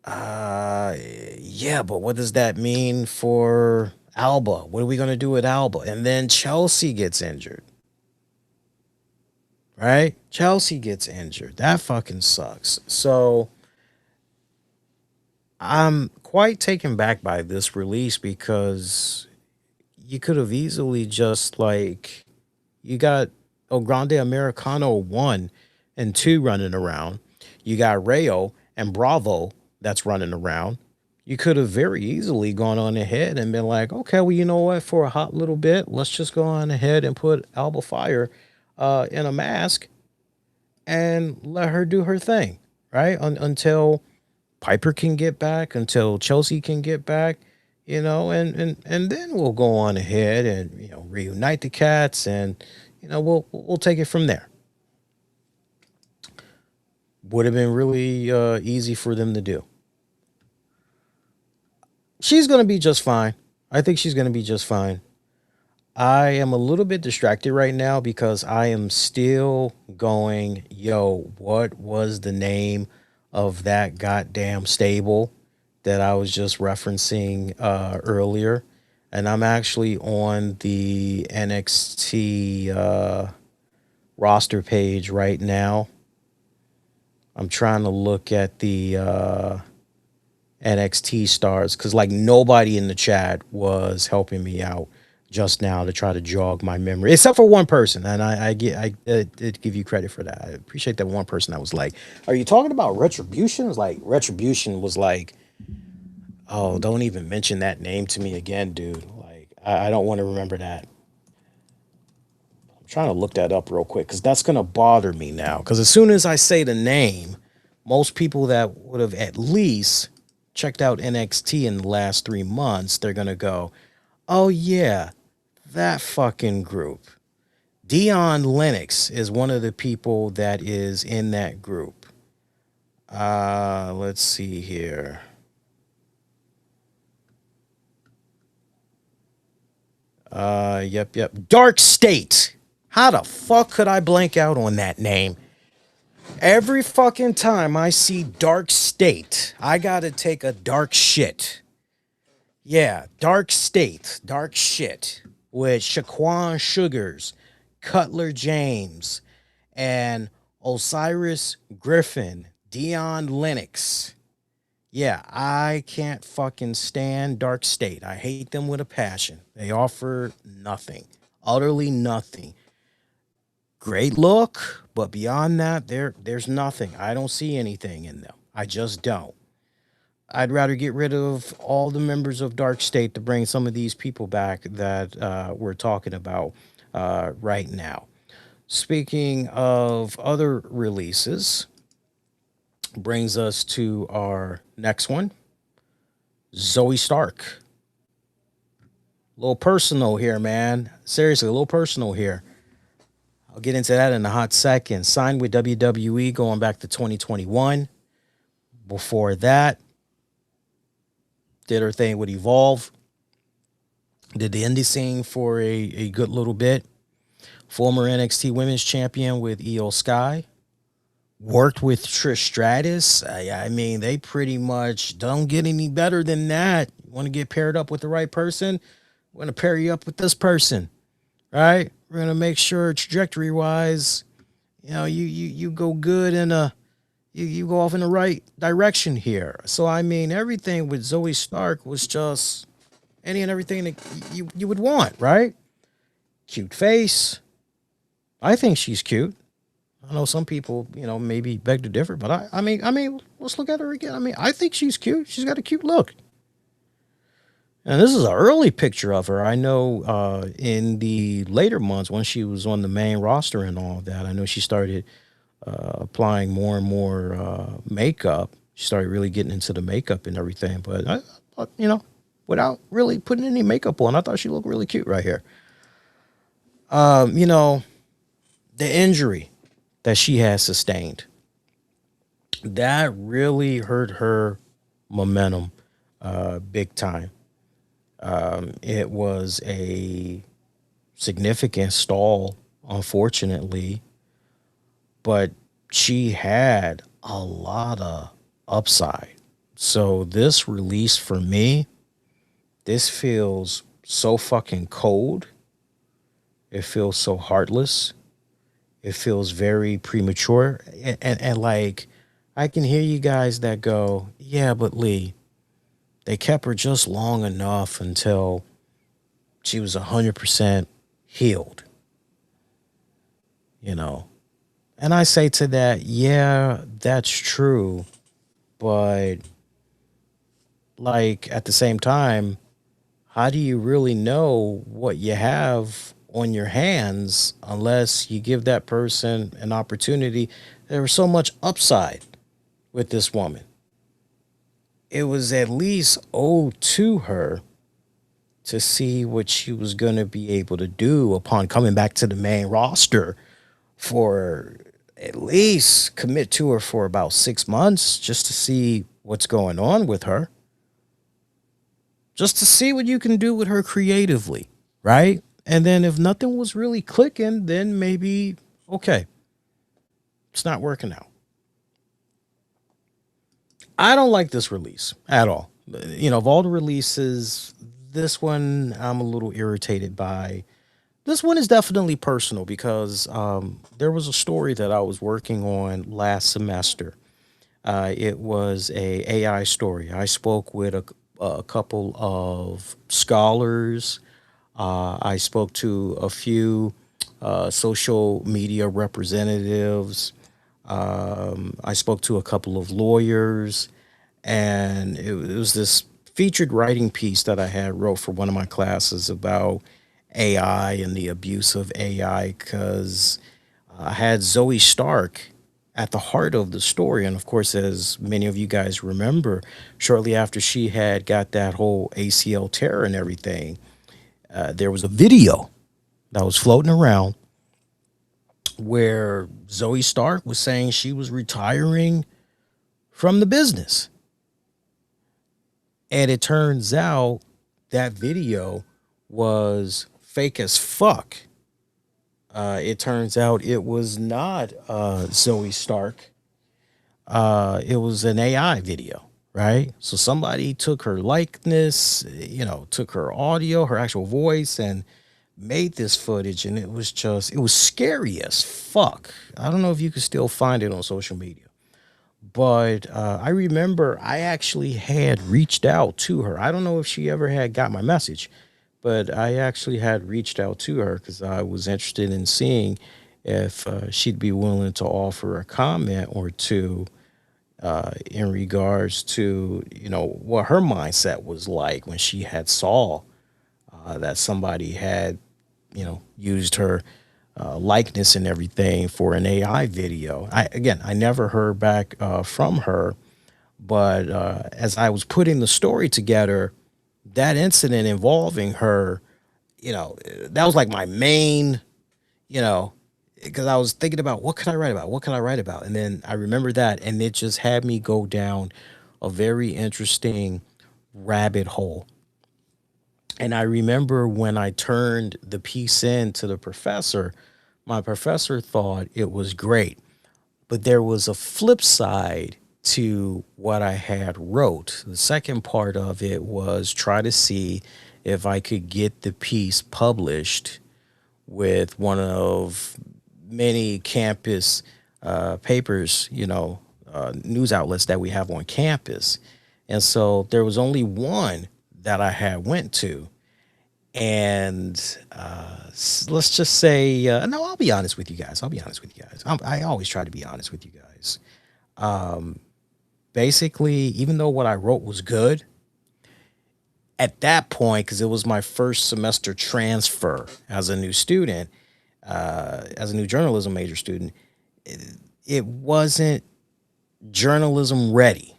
Yeah, but what does that mean for Alba? What are we going to do with Alba? And then Chelsea gets injured. Right? Chelsea gets injured. That fucking sucks. So I'm quite taken back by this release because you could have easily just like you got El Grande Americano 1 and 2 running around. You got Rayo and Bravo that's running around. You could have very easily gone on ahead and been like, okay, well, you know what? For a hot little bit, let's just go on ahead and put Alba Fyre in a mask and let her do her thing, right? Until Piper can get back, until Chelsea can get back, and then we'll go on ahead and reunite the cats, and we'll take it from there. Would have been really easy for them to do. She's gonna be just fine. I think she's gonna be just fine. I am a little bit distracted right now because I am still going, yo, what was the name of that goddamn stable that I was just referencing earlier? And I'm actually on the NXT roster page right now. I'm trying to look at the NXT stars because like nobody in the chat was helping me out just now to try to jog my memory, except for one person, and I did give you credit for that. I appreciate that one person that was like, "Are you talking about Retribution?" It's like Retribution was like, "Oh, don't even mention that name to me again, dude. Like, I don't want to remember that." I'm trying to look that up real quick because that's gonna bother me now. Because as soon as I say the name, most people that would have at least checked out NXT in the last 3 months, they're gonna go, "Oh yeah, that fucking group." Dion Lennox is one of the people that is in that group. Let's see here. Yep. Dark State. How the fuck could I blank out on that name? Every fucking time I see Dark State, I gotta take a dark shit. Yeah, Dark State, dark shit with Shaquan Sugars, Cutler James, and Osiris Griffin, Dion Lennox. Yeah, I can't fucking stand Dark State. I hate them with a passion. They offer nothing, utterly nothing. Great look, but beyond that, there's nothing. I don't see anything in them. I just don't. I'd rather get rid of all the members of Dark State to bring some of these people back that we're talking about right now. Speaking of other releases, brings us to our next one, Zoey Stark. A little personal here, man. Seriously, a little personal here. I'll get into that in a hot second. Signed with WWE going back to 2021. Before that, did her thing with Evolve. Did the indie scene for a good little bit. Former NXT Women's Champion with Io Sky. Worked with Trish Stratus. I mean, they pretty much don't get any better than that. You want to get paired up with the right person? We're going to pair you up with this person, right? We're going to make sure trajectory-wise, you go good and you go off in the right direction here. So, I mean, everything with Zoey Stark was just any and everything that you would want, right? Cute face. I think she's cute. I know some people, maybe beg to differ, but I mean, let's look at her again. I mean, I think she's cute. She's got a cute look. And this is an early picture of her. I know in the later months when she was on the main roster and all that, I know she started applying more and more makeup. She started really getting into the makeup and everything. But, without really putting any makeup on, I thought she looked really cute right here. The injury that she has sustained, that really hurt her momentum big time. It was a significant stall, unfortunately, but she had a lot of upside. So this release for me, this feels so fucking cold. It feels so heartless. It feels very premature. And like, I can hear you guys that go, yeah, but Lee, they kept her just long enough until she was 100% healed. And I say to that, yeah, that's true. But like at the same time, how do you really know what you have on your hands unless you give that person an opportunity? There was so much upside with this woman. It was at least owed to her to see what she was going to be able to do upon coming back to the main roster, for at least commit to her for about 6 months just to see what's going on with her. Just to see what you can do with her creatively, right? And then if nothing was really clicking, then maybe, okay, it's not working out. I don't like this release at all. Of all the releases, this one I'm a little irritated by. This one is definitely personal because there was a story that I was working on last semester. It was a AI story. I spoke with a couple of scholars. I spoke to a few social media representatives. I spoke to a couple of lawyers, and it was this featured writing piece that I had wrote for one of my classes about AI and the abuse of AI, because I had Zoey Stark at the heart of the story. And of course, as many of you guys remember, shortly after she had got that whole ACL tear and everything, there was a video that was floating around where Zoey Stark was saying she was retiring from the business. And it turns out that video was fake as fuck. It turns out it was not Zoey Stark. It was an AI video, right? So somebody took her likeness, took her audio, her actual voice, and made this footage, and it was scary as fuck. I don't know if you can still find it on social media, But I remember I actually had reached out to her. I don't know if she ever had got my message, but I actually had reached out to her because I was interested in seeing if she'd be willing to offer a comment or two in regards to, you know, what her mindset was like when she had saw that somebody had, you know, used her likeness and everything for an AI video. I never heard back from her, but as I was putting the story together, that incident involving her, you know, that was like my main, you know, because I was thinking about what could I write about? What could I write about? And then I remember that, and it just had me go down a very interesting rabbit hole. And I remember when I turned the piece in to the professor, my professor thought it was great. But there was a flip side to what I had wrote. The second part of it was try to see if I could get the piece published with one of many campus papers, you know, news outlets that we have on campus. And so there was only one that I had went to. And let's just say, no, I'll be honest with you guys. I'll be honest with you guys. I always try to be honest with you guys. Basically, even though what I wrote was good, at that point, because it was my first semester transfer as a new student, as a new journalism major student, it wasn't journalism ready.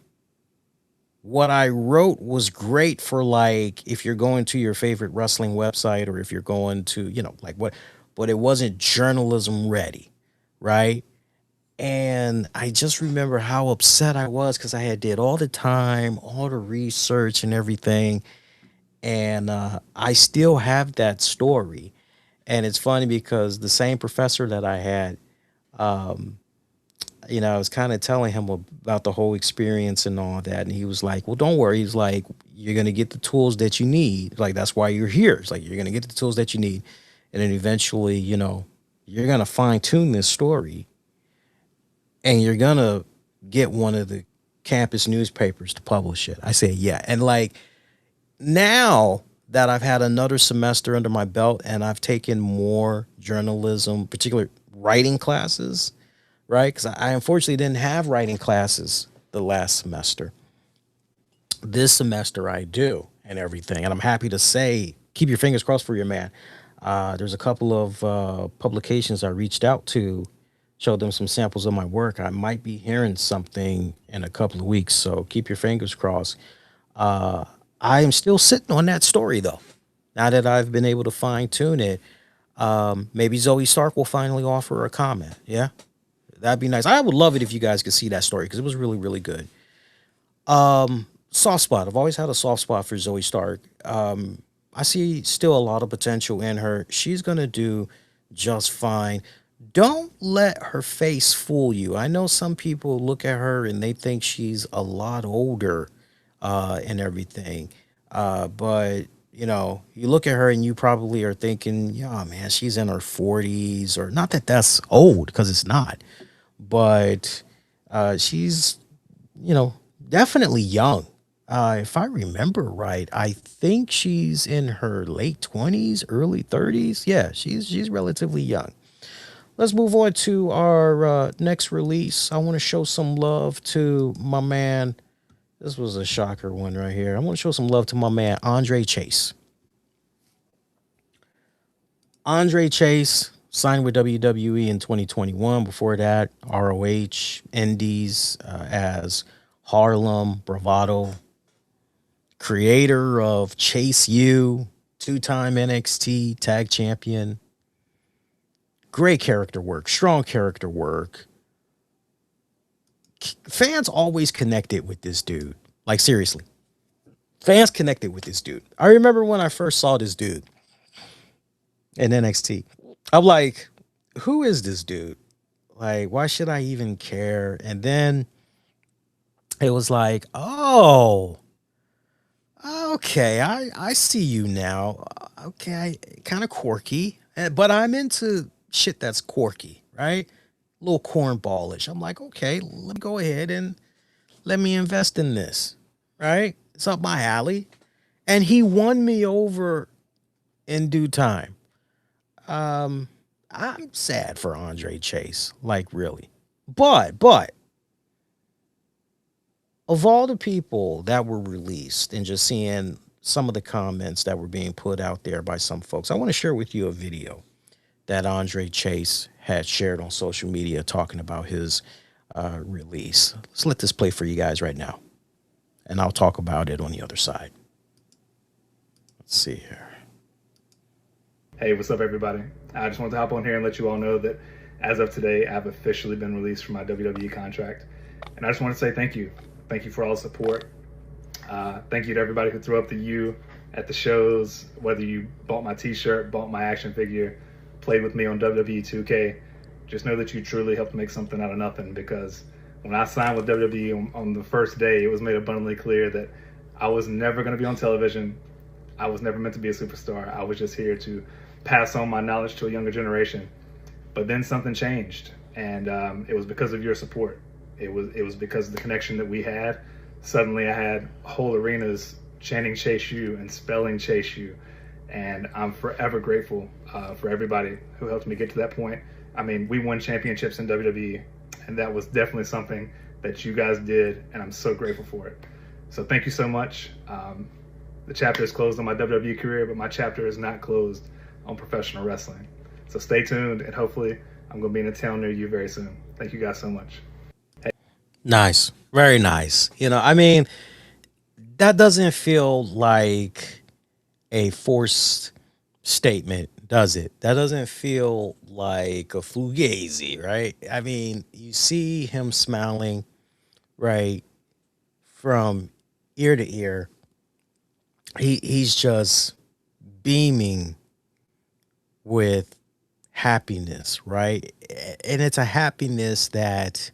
What I wrote was great for, like, if you're going to your favorite wrestling website or if you're going to, you know, like what, but it wasn't journalism ready, right? And I just remember how upset I was because I had did all the time, all the research and everything, and I still have that story. And it's funny because the same professor that I had, you know, I was kind of telling him about the whole experience and all that. And he was like, well, don't worry. He's like, you're going to get the tools that you need. Like, that's why you're here. It's like, you're going to get the tools that you need. And then eventually, you know, you're going to fine tune this story and you're going to get one of the campus newspapers to publish it. I said, yeah. And like, now that I've had another semester under my belt and I've taken more journalism, particular writing classes, right? Because I unfortunately didn't have writing classes the last semester. This semester I do and everything. And I'm happy to say, keep your fingers crossed for your man. There's a couple of publications I reached out to, showed them some samples of my work. I might be hearing something in a couple of weeks. So keep your fingers crossed. I am still sitting on that story, though. Now that I've been able to fine tune it, maybe Zoey Stark will finally offer a comment. Yeah, that'd be nice. I would love it if you guys could see that story because it was really, really good. Soft spot. I've always had a soft spot for Zoey Stark. I see still a lot of potential in her. She's going to do just fine. Don't let her face fool you. I know some people look at her and they think she's a lot older and everything. But, you know, you look at her and you probably are thinking, yeah, man, she's in her 40s, or not that that's old because it's not. But she's, you know, definitely young. If I remember right, I think she's in her late 20s, early 30s. Yeah, she's relatively young. Let's move on to our next release. I want to show some love to my man. This was a shocker one right here. I want to show some love to my man, Andre Chase. Andre Chase signed with WWE in 2021. Before that, ROH, Indies as Harlem Bravado. Creator of Chase U, two-time NXT tag champion. Great character work, strong character work. Fans always connected with this dude. Like, seriously. Fans connected with this dude. I remember when I first saw this dude in NXT. I'm like, who is this dude? Like, why should I even care? And then it was like, oh, okay, I see you now. Okay, kind of quirky, but I'm into shit that's quirky, right? a little cornballish. I'm like, okay, let me go ahead and let me invest in this, right? It's up my alley. And he won me over in due time. I'm sad for Andre Chase, like really. But of all the people that were released and just seeing some of the comments that were being put out there by some folks, I want to share with you a video that Andre Chase had shared on social media talking about his release. Let's let this play for you guys right now, and I'll talk about it on the other side. Let's see here. Hey, what's up, everybody? I just wanted to hop on here and let you all know that as of today, I've officially been released from my WWE contract. And I just want to say thank you. Thank you for all the support. Thank you to everybody who threw up the U at the shows, whether you bought my t-shirt, bought my action figure, played with me on WWE 2K. Just know that you truly helped make something out of nothing, because when I signed with WWE on the first day, it was made abundantly clear that I was never going to be on television. I was never meant to be a superstar. I was just here to pass on my knowledge to a younger generation. But then something changed, and it was because of your support. It was because of the connection that we had. Suddenly I had whole arenas chanting Chase U and spelling Chase U, and I'm forever grateful for everybody who helped me get to that point. I mean, we won championships in WWE, and that was definitely something that you guys did, and I'm so grateful for it. So thank you so much. The chapter is closed on my WWE career, but my chapter is not closed on professional wrestling. So stay tuned, and hopefully I'm going to be in a town near you very soon. Thank you guys so much. Hey. Nice. Very nice. I mean, that doesn't feel like a forced statement, does it? That doesn't feel like a fugazi, right? I mean, you see him smiling, right, from ear to ear. He's just beaming with happiness, right? And it's a happiness that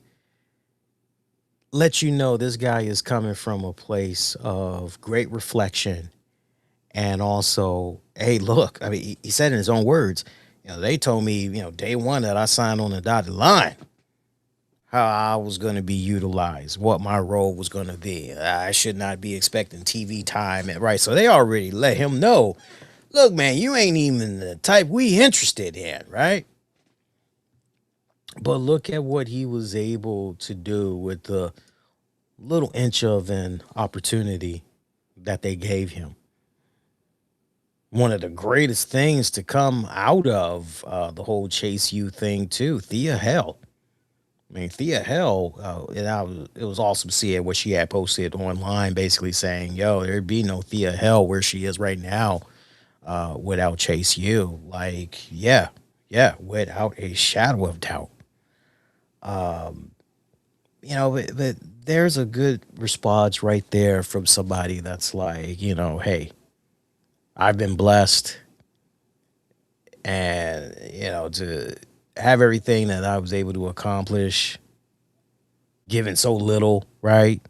lets you know this guy is coming from a place of great reflection. And also, hey, look, I mean, he said in his own words, they told me, day one that I signed on the dotted line, how I was going to be utilized, what my role was going to be. I should not be expecting TV time, right? So they already let him know, look, man, you ain't even the type we interested in, right? But look at what he was able to do with the little inch of an opportunity that they gave him. One of the greatest things to come out of the whole Chase U thing, too, Thea Hell. I mean, Thea Hell, it was awesome to see it, what she had posted online, basically saying, yo, there'd be no Thea Hell where she is right now without Chase U. Like, yeah, without a shadow of doubt. But there's a good response right there from somebody that's like, hey, I've been blessed, and, to have everything that I was able to accomplish, given so little, right?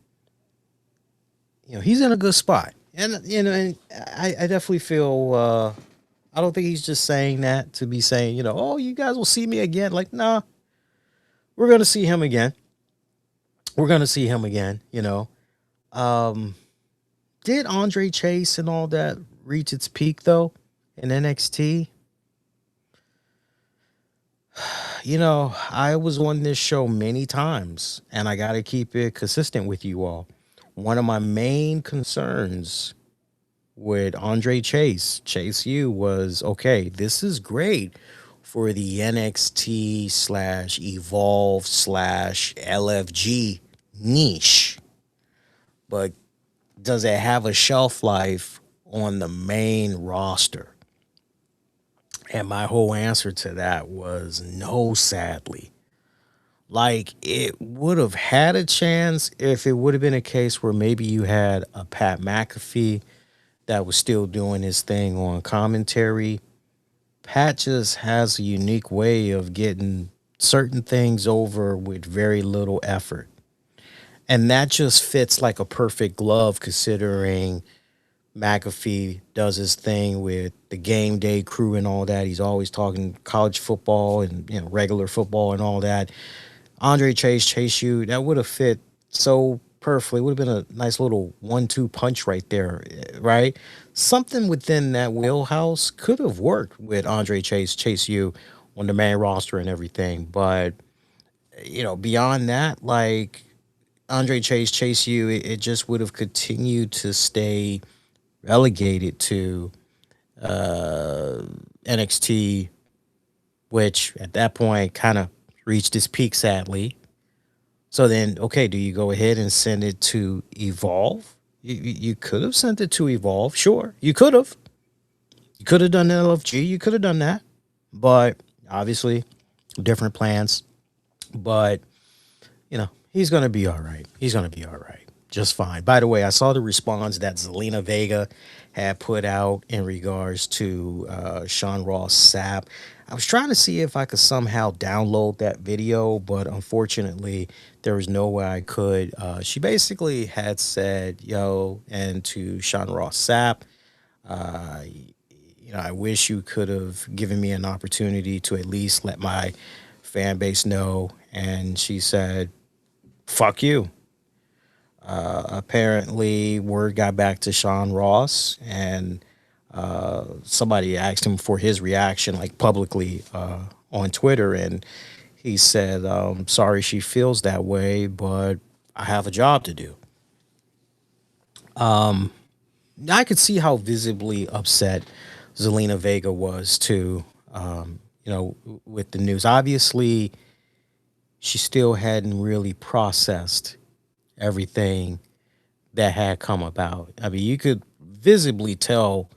He's in a good spot. And, and I definitely feel, I don't think he's just saying that to be saying, oh, you guys will see me again. Like, nah, we're going to see him again. We're going to see him again, Did Andre Chase and all that reach its peak, though, in NXT? I was on this show many times, and I got to keep it consistent with you all. One of my main concerns with Andre Chase U, was, okay, this is great for the NXT / Evolve / LFG niche, but does it have a shelf life on the main roster? And my whole answer to that was no, sadly. Like, it would have had a chance if it would have been a case where maybe you had a Pat McAfee that was still doing his thing on commentary. Pat just has a unique way of getting certain things over with very little effort. And that just fits like a perfect glove, considering McAfee does his thing with the game day crew and all that. He's always talking college football and regular football and all that. Andre Chase U, that would have fit so perfectly. It would have been a nice little 1-2 punch right there, right? Something within that wheelhouse could have worked with Andre Chase U on the main roster and everything. But, beyond that, like Andre Chase U, it just would have continued to stay relegated to NXT, which at that point kind of reached its peak, sadly. So then, okay, do you go ahead and send it to Evolve? You could have sent it to Evolve, sure. You could have. You could have done LFG. You could have done that. But obviously, different plans. But, he's going to be all right. He's going to be all right. Just fine. By the way, I saw the response that Zelina Vega had put out in regards to Sean Ross Sapp. I was trying to see if I could somehow download that video, but unfortunately, there was no way I could. She basically had said, and to Sean Ross Sapp, I wish you could have given me an opportunity to at least let my fan base know. And she said, fuck you. Apparently, word got back to Sean Ross, and somebody asked him for his reaction, like publicly on Twitter, and he said, sorry she feels that way, but I have a job to do. I could see how visibly upset Zelina Vega was too, with the news. Obviously, she still hadn't really processed everything that had come about. I mean, you could visibly tell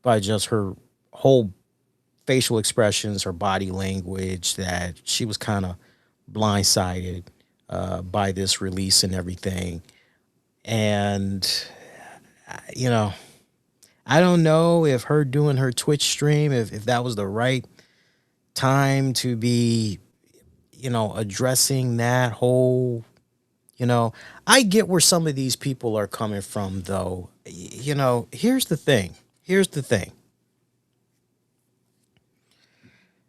by just her whole facial expressions, her body language, that she was kind of blindsided by this release and everything. And, I don't know if her doing her Twitch stream, if that was the right time to be, addressing that whole, I get where some of these people are coming from, though. Here's the thing.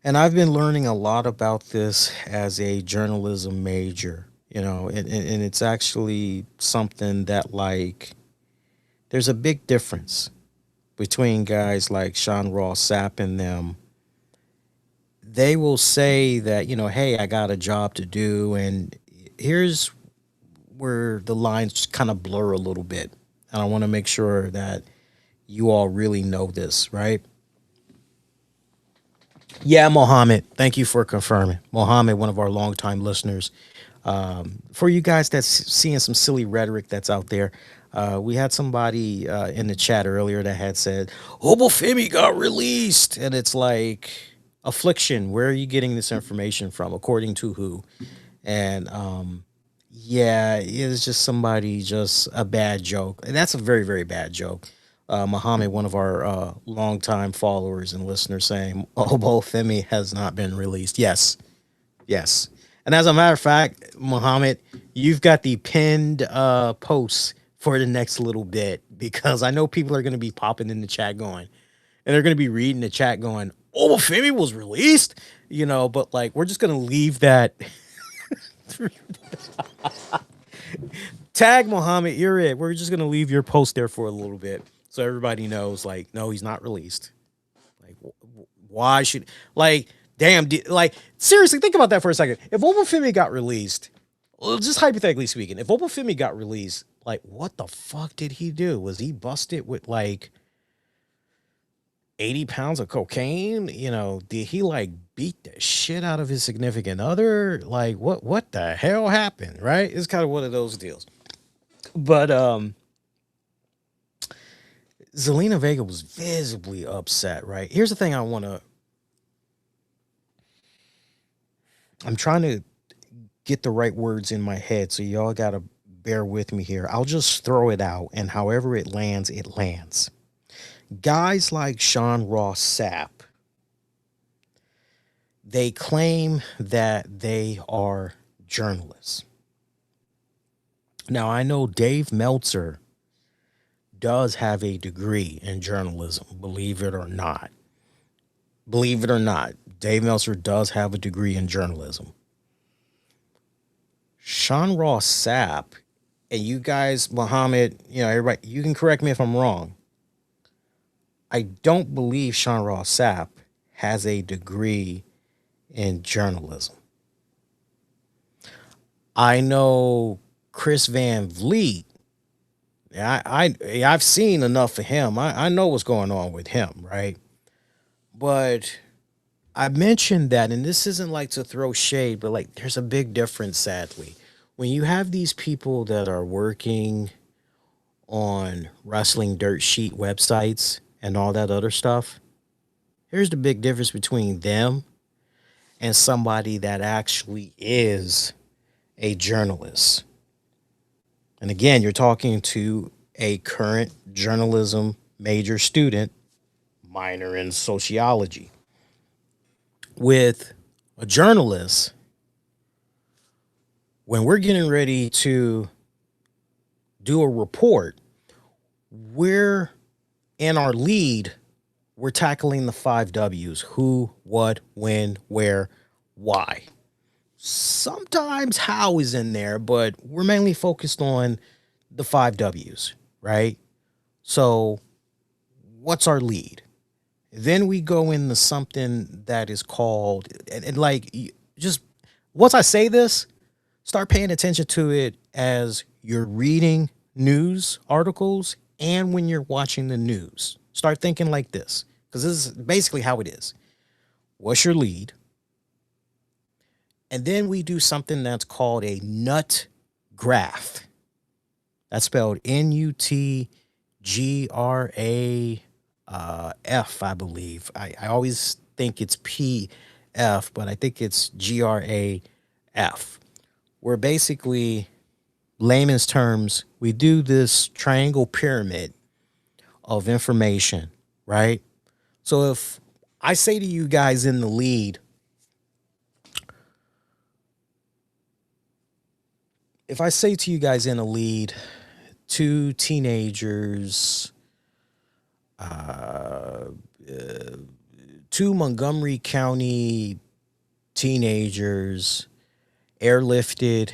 And I've been learning a lot about this as a journalism major, and it's actually something that, like, there's a big difference between guys like Sean Ross Sapp and them. They will say that, hey, I got a job to do, and here's where the lines kind of blur a little bit. And I want to make sure that you all really know this, right? Yeah, Mohammed, thank you for confirming. Mohammed, one of our longtime listeners. For you guys that's seeing some silly rhetoric that's out there, we had somebody in the chat earlier that had said, Obafemi got released. And it's like, Affliction, where are you getting this information from? According to who? And yeah, it's just somebody, just a bad joke. And that's a very, very bad joke. Muhammad, one of our longtime followers and listeners, saying Obafemi has not been released. Yes. And as a matter of fact, Muhammad, you've got the pinned post for the next little bit, because I know people are going to be popping in the chat going, and they're going to be reading the chat going, Obafemi was released, but like, we're just going to leave that. Tag Muhammad, you're it. We're just going to leave your post there for a little bit, so everybody knows, like, no, he's not released. Like, why should, like, damn, like, seriously, think about that for a second. If Obafemi got released, well, just hypothetically speaking, if Obafemi got released, like, what the fuck did he do? Was he busted with, like, 80 pounds of cocaine? Did he, like, beat the shit out of his significant other? Like, what the hell happened, right? It's kind of one of those deals. But, Zelina Vega was visibly upset, right? Here's the thing I'm trying to get the right words in my head, so y'all gotta bear with me here. I'll just throw it out, and however it lands, it lands. Guys like Sean Ross Sapp, they claim that they are journalists. Now, I know Dave Meltzer does have a degree in journalism, believe it or not. Believe it or not, Dave Meltzer does have a degree in journalism. Sean Ross Sapp, and you guys, Muhammad, everybody, you can correct me if I'm wrong. I don't believe Sean Ross Sapp has a degree in journalism. I know Chris Van Vliet. I've seen enough of him. I know what's going on with him, right? But I mentioned that, and this isn't like to throw shade, but like there's a big difference, sadly. When you have these people that are working on wrestling dirt sheet websites and all that other stuff, here's the big difference between them and somebody that actually is a journalist. And again, you're talking to a current journalism major student, minor in sociology. With a journalist, when we're getting ready to do a report, we're in our lead, we're tackling the 5 W's: who, what, when, where, why. Sometimes how is in there, but we're mainly focused on the 5 W's, right? So what's our lead? Then we go into something that is called, and like, just once I say this, start paying attention to it as you're reading news articles and when you're watching the news. Start thinking like this, because this is basically how it is. What's your lead? And then we do something that's called a nut graph. That's spelled Nutgraf, I believe. I always think it's PF, but I think it's GRAF. Where basically, layman's terms, we do this triangle pyramid of information, right? So if I say to you guys in the lead, two teenagers, two Montgomery County teenagers airlifted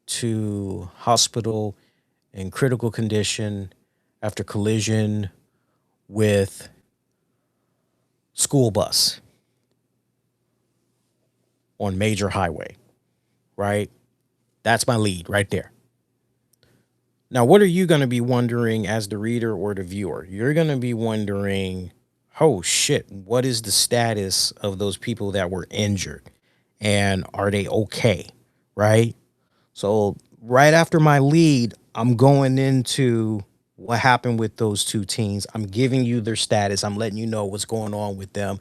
to hospital in critical condition after collision with school bus on major highway, right? That's my lead right there. Now, what are you going to be wondering as the reader or the viewer? You're going to be wondering, oh shit, what is the status of those people that were injured? And are they okay? Right? So right after my lead, I'm going into what happened with those two teens. I'm giving you their status. I'm letting you know what's going on with them.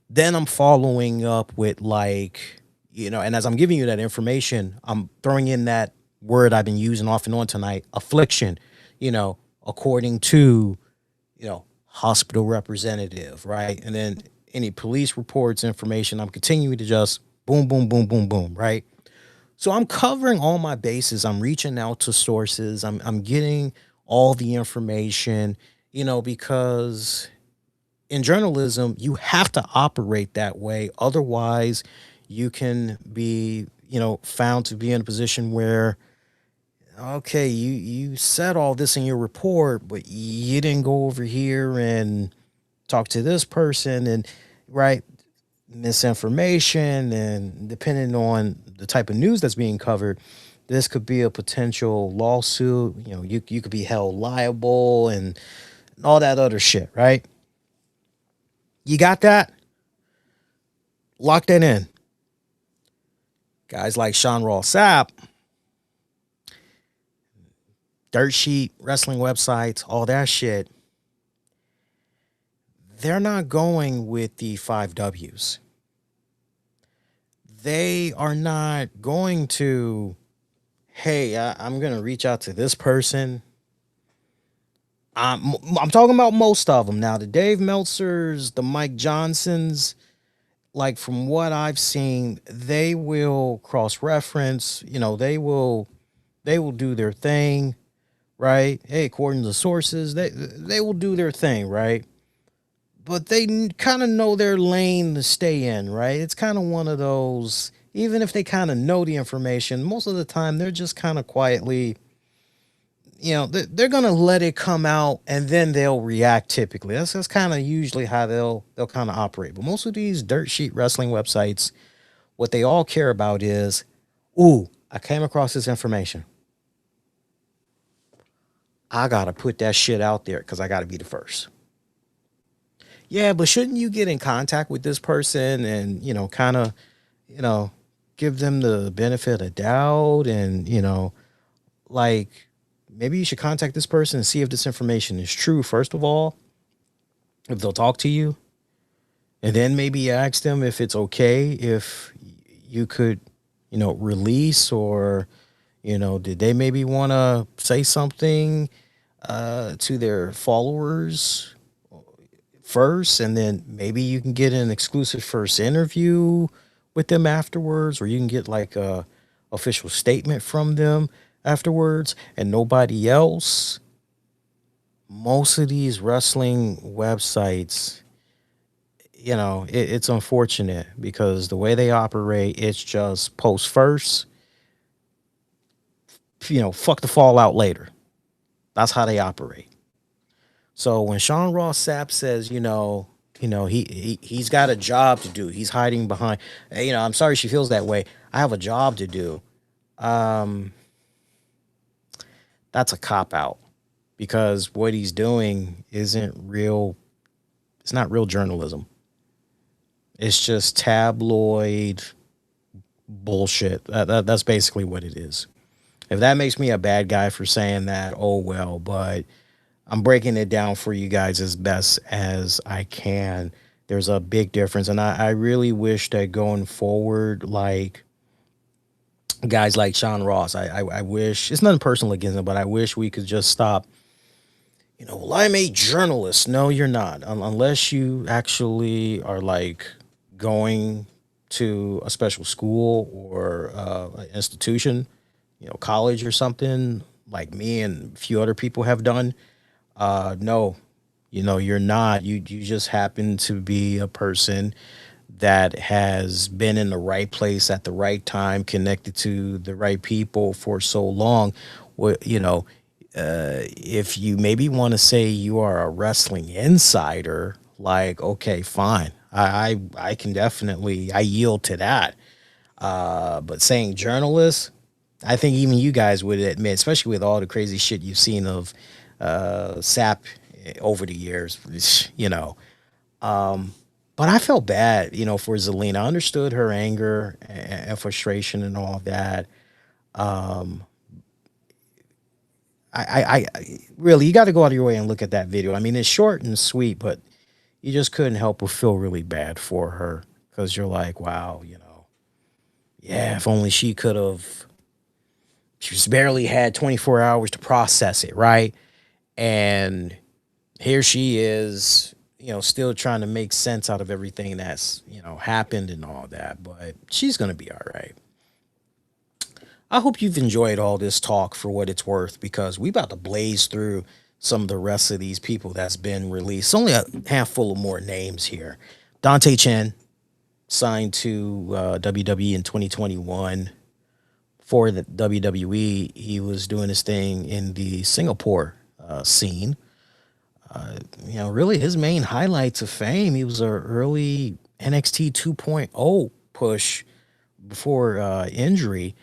Then I'm following up with and as I'm giving you that information, I'm throwing in that word I've been using off and on tonight, affliction, according to, hospital representative, right? And then any police reports, information, I'm continuing to just boom, boom, boom, boom, boom, right? So I'm covering all my bases. I'm reaching out to sources. I'm getting all the information, because in journalism, you have to operate that way. Otherwise, you can be, found to be in a position where, okay, you said all this in your report, but you didn't go over here and talk to this person, and right, misinformation, and depending on the type of news that's being covered, this could be a potential lawsuit. You could be held liable and all that other shit, right? You got that? Lock that in. Guys like Sean Ross Sapp, dirt sheet, wrestling websites, all that shit, they're not going with the 5 W's. They are not going to, hey, I'm going to reach out to this person. I'm talking about most of them now. The Dave Meltzers, the Mike Johnsons, like from what I've seen, they will cross-reference. They will do their thing, right? Hey, according to the sources, they will do their thing, right? But they kind of know their lane to stay in, right? It's kind of one of those. Even if they kind of know the information, most of the time they're just kind of quietly, they're gonna let it come out and then they'll react. Typically, that's kind of usually how they'll kind of operate. But most of these dirt sheet wrestling websites, what they all care about is, ooh, I came across this information. I gotta put that shit out there because I gotta be the first. Yeah, but shouldn't you get in contact with this person and kind of, you know, give them the benefit of doubt and like maybe you should contact this person and see if this information is true first of all, if they'll talk to you, and then maybe ask them if it's okay if you could, release or, did they maybe want to say something to their followers first, and then maybe you can get an exclusive first interview with them afterwards, or you can get like a official statement from them afterwards and nobody else. Most of these wrestling websites, it's unfortunate because the way they operate, it's just post first, fuck the fallout later. That's how they operate. So when Sean Ross Sapp says, he's got a job to do. He's hiding behind, I'm sorry she feels that way. I have a job to do. That's a cop out because what he's doing isn't real. It's not real journalism. It's just tabloid bullshit. That's basically what it is. If that makes me a bad guy for saying that, oh well, but I'm breaking it down for you guys as best as I can. There's a big difference. And I really wish that going forward, like guys like Sean Ross, I wish, it's nothing personal against him, but I wish we could just stop. Well, I'm a journalist. No, you're not. Unless you actually are like going to a special school or an institution, college or something like me and a few other people have done. No, you're not. You just happen to be a person that has been in the right place at the right time, connected to the right people for so long. If you maybe want to say you are a wrestling insider, like, okay, fine. I can definitely, I yield to that. But saying journalist, I think even you guys would admit, especially with all the crazy shit you've seen of Sap over the years, but I felt bad, for Zelina. I understood her anger and frustration and all that. I really, you got to go out of your way and look at that video. I mean, it's short and sweet, but you just couldn't help but feel really bad for her because you're like, wow, yeah, if only she could have. She's barely had 24 hours to process it, right? And here she is, still trying to make sense out of everything that's, happened and all that. But she's going to be all right. I hope you've enjoyed all this talk for what it's worth, because we about to blaze through some of the rest of these people that's been released. Only a handful of more names here. Dante Chen signed to WWE in 2021 for the WWE. He was doing his thing in the Singapore scene. Really his main highlights of fame, he was an early NXT 2.0 push before injury.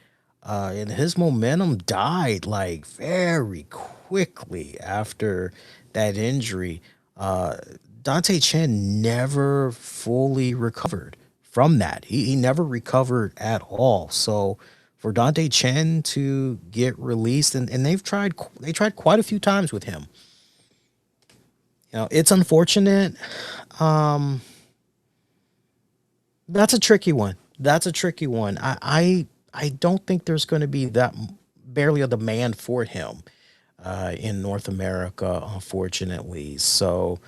And his momentum died like very quickly after that injury. Dante Chen never fully recovered from that. He never recovered at all. So for Dante Chen to get released, and they tried quite a few times with him. It's unfortunate. That's a tricky one. I don't think there's going to be that barely a demand for him in North America, unfortunately. So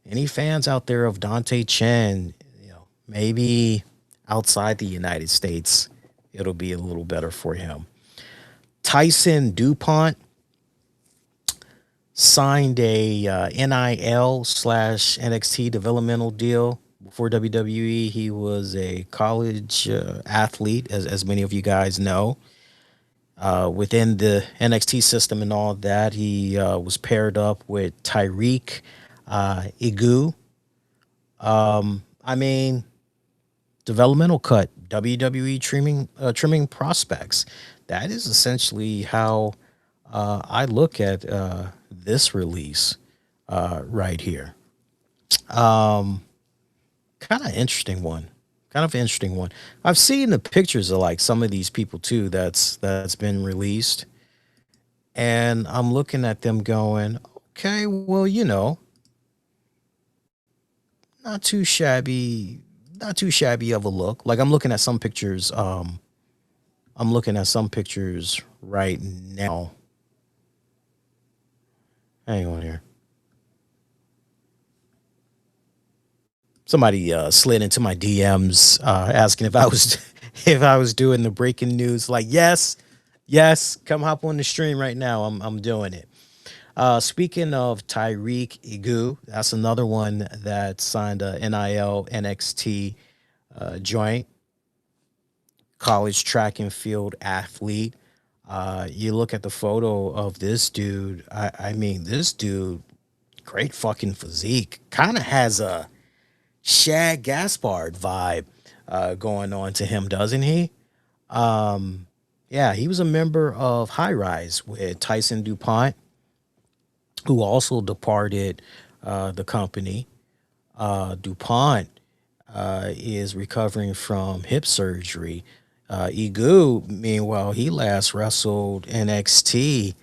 any fans out there of Dante Chen, maybe outside the United States, it'll be a little better for him. Tyson DuPont signed a NIL / NXT developmental deal before WWE. He was a college athlete, as many of you guys know. Within the NXT system and all that, he was paired up with Tyreek Igu. I mean, developmental cut, WWE trimming prospects. That is essentially how I look at this release right here. Kind of interesting one. I've seen the pictures of like some of these people too that's been released, and I'm looking at them going, okay, well, you know, not too shabby of a look. Like I'm looking at some pictures right now. Hang on here. Somebody slid into my DMs asking if I was doing the breaking news. Like, yes, come hop on the stream right now. I'm doing it. Speaking of Tyreek Igu, that's another one that signed a NIL NXT joint. College track and field athlete. You look at the photo of this dude. I mean, this dude, great fucking physique. Kind of has a Shad Gaspard vibe going on to him, doesn't he? Yeah, he was a member of High Rise with Tyson DuPont, who also departed the company. DuPont is recovering from hip surgery. Igu, meanwhile, he last wrestled NXT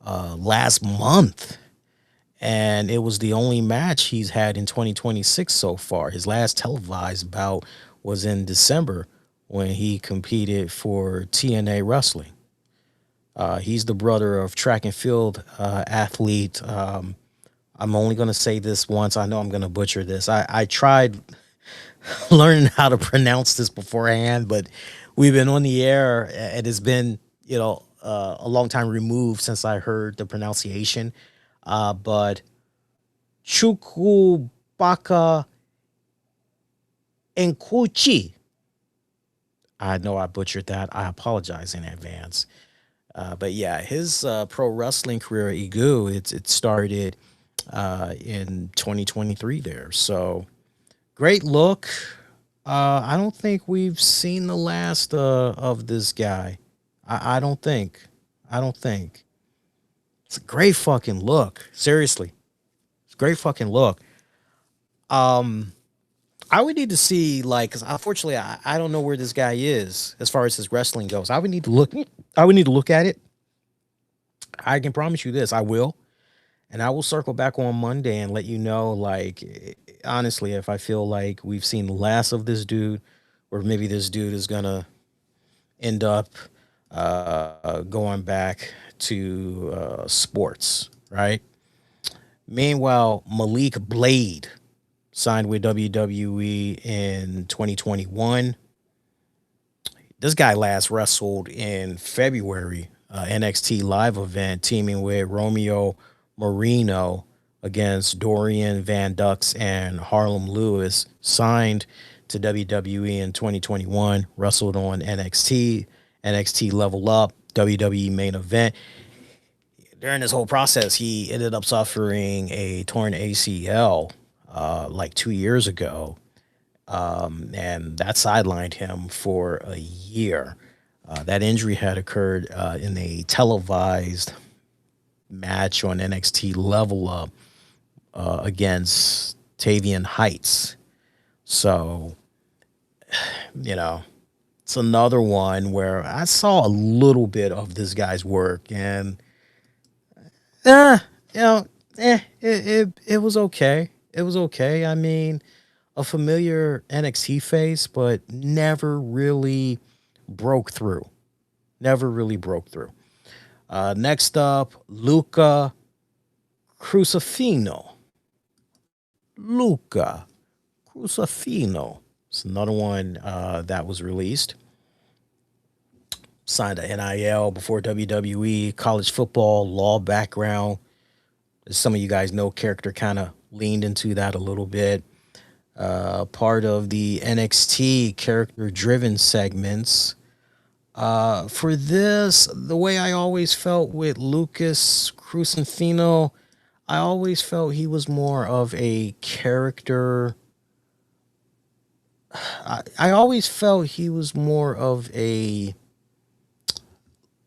last month. And it was the only match he's had in 2026 so far. His last televised bout was in December when he competed for TNA Wrestling. He's the brother of track and field athlete. I'm only going to say this once. I know I'm going to butcher this. I tried learning how to pronounce this beforehand, but we've been on the air. It has been, a long time removed since I heard the pronunciation. But Chukwubaka Nkuchi. I know I butchered that. I apologize in advance. But yeah, his pro wrestling career, Igu, it started in 2023 there. So great look. I don't think we've seen the last of this guy. I don't think. It's a great fucking look. Seriously. It's a great fucking look. I would need to see, like, because unfortunately I don't know where this guy is as far as his wrestling goes. I would need to look at it. I can promise you this, I will. And I will circle back on Monday and let you know, like, honestly, if I feel like we've seen less of this dude, or maybe this dude is gonna end up going back to sports, right? Meanwhile, Malik Blade signed with WWE in 2021. This guy last wrestled in February, NXT live event, teaming with Romeo Moreno against Dorian Van Dux and Harlem Lewis. Signed to WWE in 2021, wrestled on NXT Level Up, WWE main event. During this whole process, he ended up suffering a torn ACL like 2 years ago, and that sidelined him for a year. That injury had occurred in a televised match on NXT Level Up against Tavian Heights. So, it's another one where I saw a little bit of this guy's work, and it was okay. It was okay. I mean, a familiar NXT face, but never really broke through. Next up, Luca Crucifino. It's another one that was released. Signed a NIL before WWE, college football, law background. As some of you guys know, character kind of leaned into that a little bit. Part of the NXT character-driven segments. For this, the way I always felt with Lucas Crucifino, I always felt he was more of a character. I always felt he was more of a,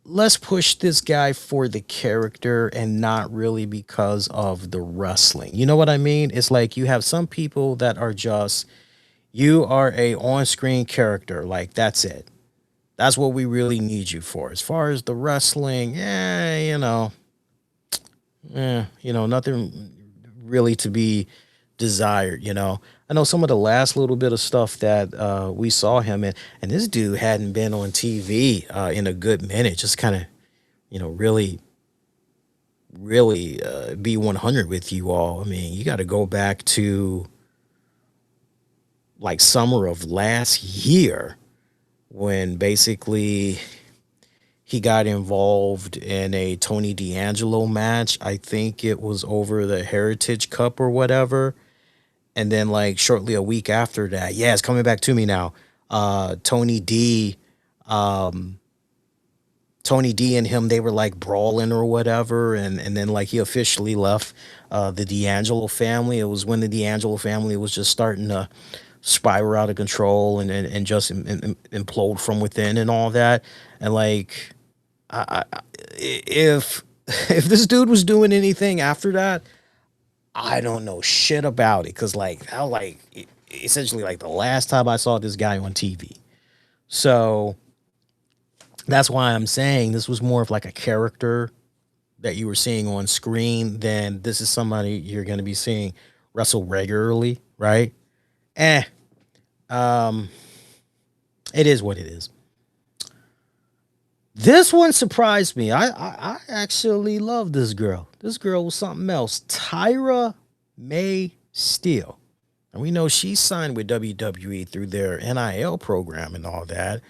let's push this guy for the character and not really because of the wrestling. You know what I mean? It's like you have some people that are just, you are a on-screen character. Like, that's it. That's what we really need you for. As far as the wrestling, nothing really to be desired, I know some of the last little bit of stuff that we saw him in, and this dude hadn't been on TV in a good minute. Just kind of, really be 100 with you all. I mean, you got to go back to like summer of last year when basically he got involved in a Tony D'Angelo match. I think it was over the Heritage Cup or whatever. And then like shortly a week after that, yeah, it's coming back to me now. Tony D and him, they were like brawling or whatever. And then like he officially left the D'Angelo family. It was when the D'Angelo family was just starting to spiral out of control and just implode from within and all that. And like, if this dude was doing anything after that, I don't know shit about it, because essentially like the last time I saw this guy on TV. So that's why I'm saying this was more of like a character that you were seeing on screen than this is somebody you're going to be seeing wrestle regularly, right? It is what it is. This one surprised me. I actually love this girl. This girl was something else. Tyra May Steele. And we know she signed with WWE through their NIL program and all that.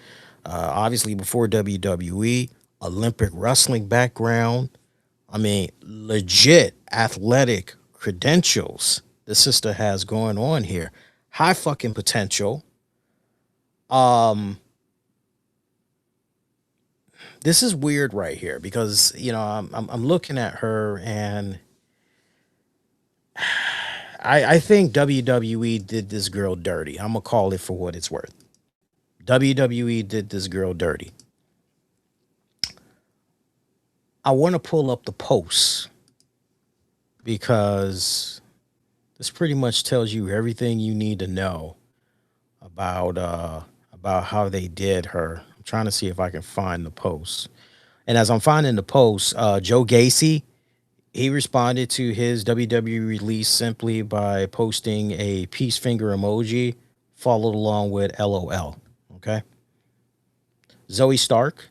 Obviously, before WWE, Olympic wrestling background. I mean, legit athletic credentials the sister has going on here. High fucking potential. This is weird right here because, I'm looking at her and I think WWE did this girl dirty. I'm going to call it for what it's worth. WWE did this girl dirty. I want to pull up the posts because this pretty much tells you everything you need to know about how they did her. I'm trying to see if I can find the post. And as I'm finding the post, Joe Gacy, he responded to his WWE release simply by posting a peace finger emoji, followed along with LOL. Okay. Zoey Stark,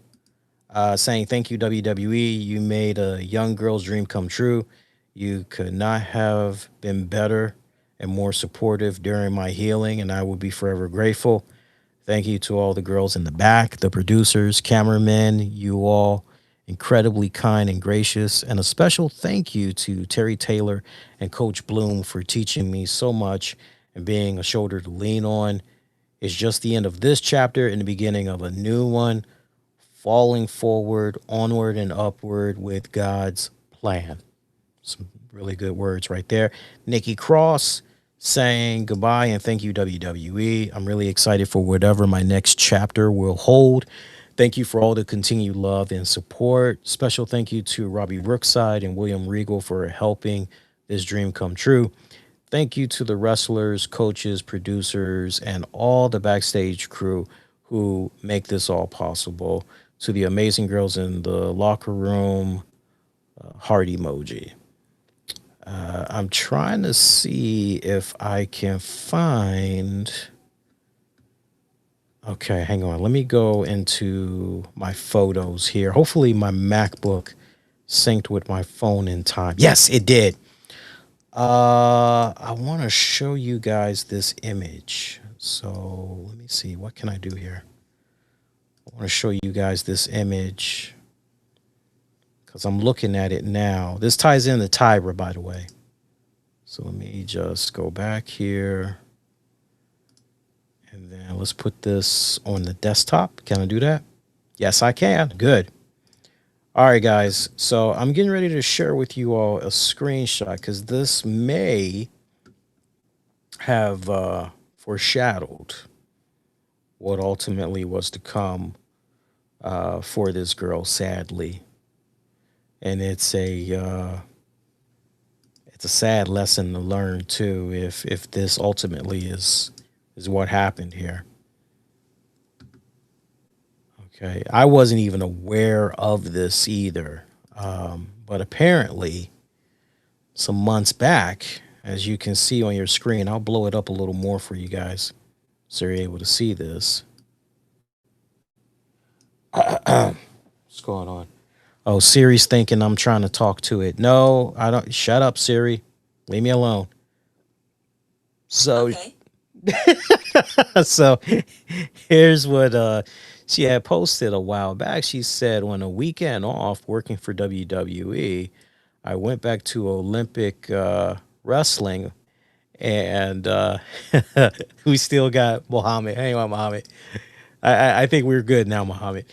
saying, "Thank you, WWE. You made a young girl's dream come true. You could not have been better and more supportive during my healing, and I will be forever grateful. Thank you to all the girls in the back, the producers, cameramen, you all incredibly kind and gracious, and a special thank you to Terry Taylor and Coach Bloom for teaching me so much and being a shoulder to lean on. It's just the end of this chapter and the beginning of a new one, falling forward, onward and upward with God's plan." Some really good words right there. Nikki Cross saying goodbye and thank you, WWE. I'm really excited for whatever my next chapter will hold. Thank you for all the continued love and support. Special thank you to Robbie Brookside and William Regal for helping this dream come true. Thank you to the wrestlers, coaches, producers, and all the backstage crew who make this all possible. To the amazing girls in the locker room, heart emoji. I'm trying to see if I can find... Okay, hang on. Let me go into my photos here. Hopefully my MacBook synced with my phone in time. Yes, it did. I want to show you guys this image. So let me see. What can I do here? I want to show you guys this image because I'm looking at it now. This ties into Tyra, by the way. So let me just go back here. And then let's put this on the desktop. Can I do that? Yes, I can. Good. All right, guys. So I'm getting ready to share with you all a screenshot because this may have foreshadowed what ultimately was to come for this girl, sadly. And it's a sad lesson to learn too, if this ultimately is what happened here. Okay, I wasn't even aware of this either, but apparently some months back, as you can see on your screen, I'll blow it up a little more for you guys so you're able to see this. What's going on? Oh, Siri's thinking I'm trying to talk to it. No, I don't. Shut up, Siri. Leave me alone. So, okay. So here's what she had posted a while back. She said, on a weekend off working for WWE, I went back to Olympic wrestling, and we still got Muhammad. Hang on, Muhammad. I think we're good now, Muhammad.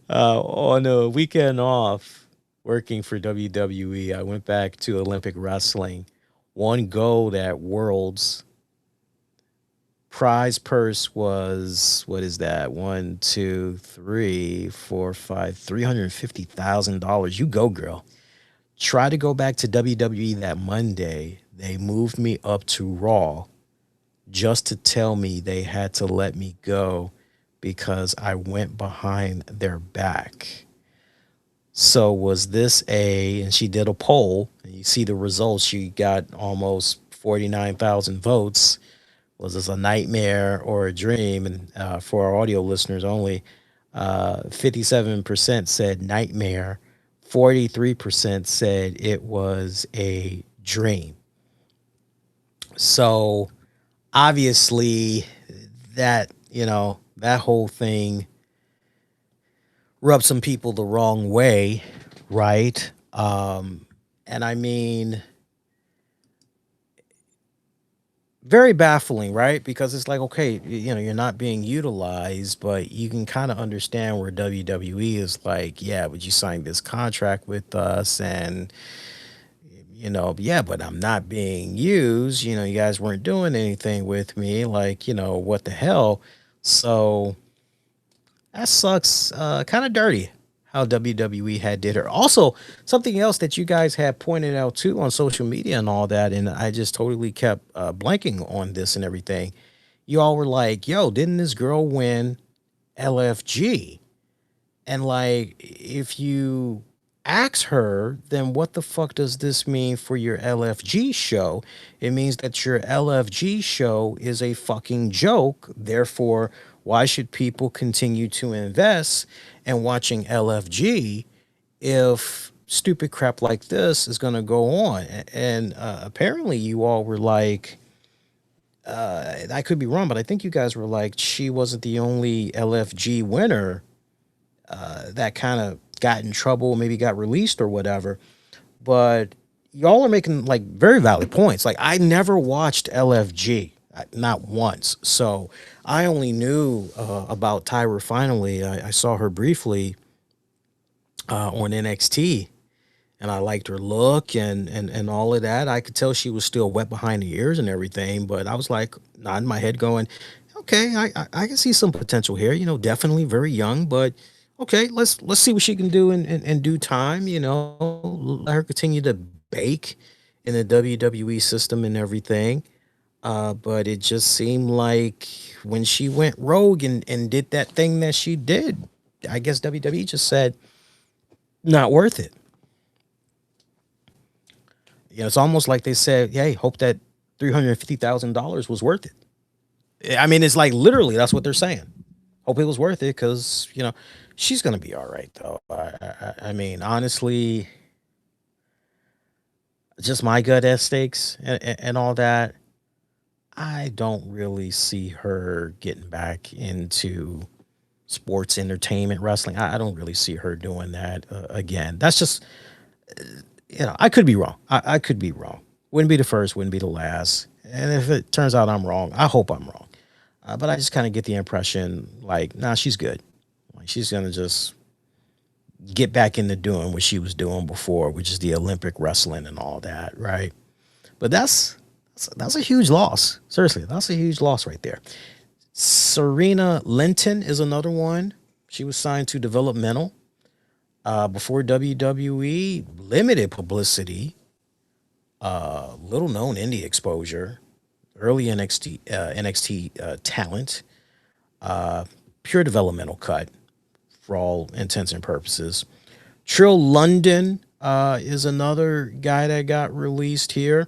On a weekend off working for WWE, I went back to Olympic wrestling. One gold at Worlds. Prize purse was, what is that? 1, 2, 3, 4, 5, $350,000. You go, girl. Try to go back to WWE that Monday. They moved me up to Raw just to tell me they had to let me go because I went behind their back. So was this and she did a poll, and you see the results. She got almost 49,000 votes. Was this a nightmare or a dream? And for our audio listeners only, 57% said nightmare. 43% said it was a dream. So obviously that, that whole thing rubbed some people the wrong way, right? And I mean, very baffling, right? Because it's like, okay, you're not being utilized, but you can kind of understand where WWE is like, yeah, but you signed this contract with us, and yeah, but I'm not being used. You guys weren't doing anything with me. Like, what the hell? So that sucks. Kind of dirty how WWE had did her. Also, something else that you guys had pointed out too on social media and all that, and I just totally kept blanking on this and everything. You all were like, yo, didn't this girl win LFG? And like, if you ask her, then what the fuck does this mean for your LFG show? It means that your LFG show is a fucking joke. Therefore, why should people continue to invest in watching LFG if stupid crap like this is going to go on? And apparently you all were like, I could be wrong, but I think you guys were like, she wasn't the only LFG winner that kind of got in trouble, maybe got released or whatever. But y'all are making like very valid points. Like, I never watched LFG. Not once. So I only knew about Tyra finally. I saw her briefly on NXT, and I liked her look and all of that. I could tell she was still wet behind the ears and everything, but I was like nodding my head going, okay, I can see some potential here. Definitely very young, but okay, let's see what she can do in due time. Let her continue to bake in the WWE system and everything. But it just seemed like when she went rogue and did that thing that she did, I guess WWE just said, not worth it. It's almost like they said, hey, hope that $350,000 was worth it. I mean, it's like literally that's what they're saying. Hope it was worth it because, she's going to be all right, though. I mean, honestly, just my gut instincts and all that. I don't really see her getting back into sports entertainment wrestling. I don't really see her doing that again. That's just, I could be wrong. I could be wrong. Wouldn't be the first, wouldn't be the last. And if it turns out I'm wrong, I hope I'm wrong. But I just kind of get the impression like, nah, she's good. Like she's going to just get back into doing what she was doing before, which is the Olympic wrestling and all that, right? But that's a huge loss. Seriously, that's a huge loss right there. Serena Linton is another one. She was signed to developmental before WWE. Limited publicity, little known indie exposure, early NXT talent, pure developmental cut for all intents and purposes. Trill London is another guy that got released here.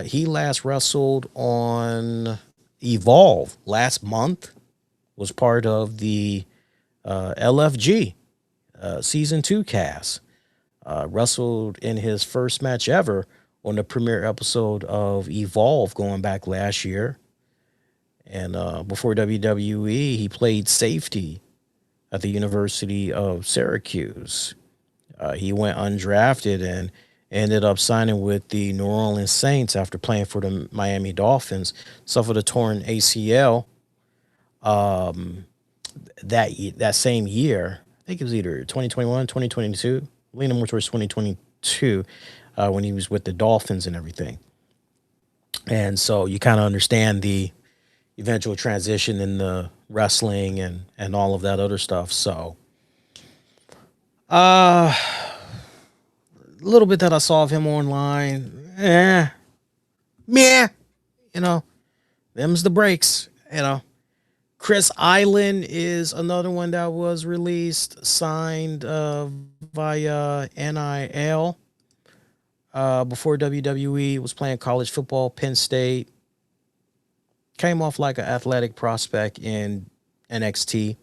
He last wrestled on Evolve last month, was part of the LFG season 2 cast. Wrestled in his first match ever on the premiere episode of Evolve going back last year. And before WWE, he played safety at the University of Syracuse. He went undrafted and ended up signing with the New Orleans Saints after playing for the Miami Dolphins. Suffered a torn ACL that same year. I think it was either 2021, 2022, leaning more towards 2022 when he was with the Dolphins and everything. And so you kind of understand the eventual transition in the wrestling and all of that other stuff. So little bit that I saw of him online, meh, them's the breaks, Chris Island is another one that was released, signed via NIL before WWE, was playing college football, Penn State, came off like an athletic prospect in NXT.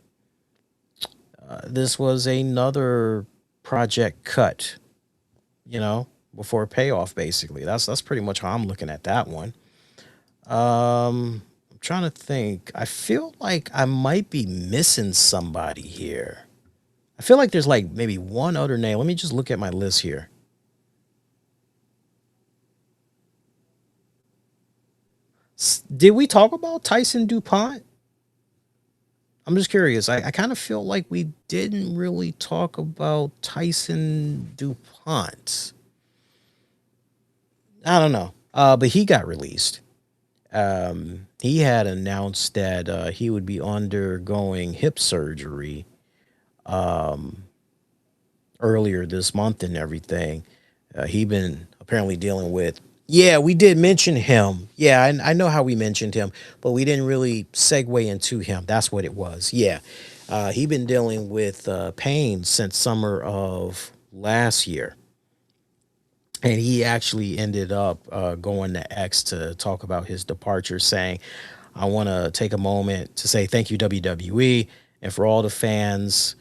This was another project cut, before payoff, basically. That's pretty much how I'm looking at that one. I'm trying to think. I feel like I might be missing somebody here. I feel like there's like maybe one other name. Let me just look at my list here. Did we talk about Tyson DuPont? I'm just curious. I kind of feel like we didn't really talk about Tyson DuPont. I don't know. But he got released. He had announced that he would be undergoing hip surgery earlier this month and everything. He'd been apparently dealing with. Yeah, we did mention him. Yeah, I know how we mentioned him, but we didn't really segue into him. That's what it was. Yeah, he'd been dealing with pain since summer of last year. And he actually ended up going to X to talk about his departure, saying, I want to take a moment to say thank you, WWE, and for all the fans,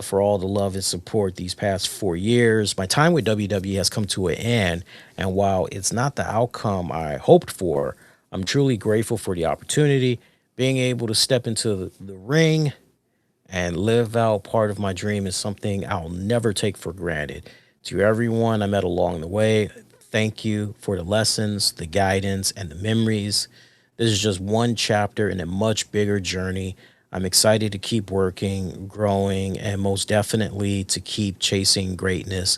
for all the love and support these past 4 years. My time with WWE has come to an end, and while it's not the outcome I hoped for, I'm truly grateful for the opportunity. Being able to step into the ring and live out part of my dream is something I'll never take for granted. To everyone I met along the way, thank you for the lessons, the guidance, and the memories. This is just one chapter in a much bigger journey. I'm excited to keep working, growing, and most definitely to keep chasing greatness.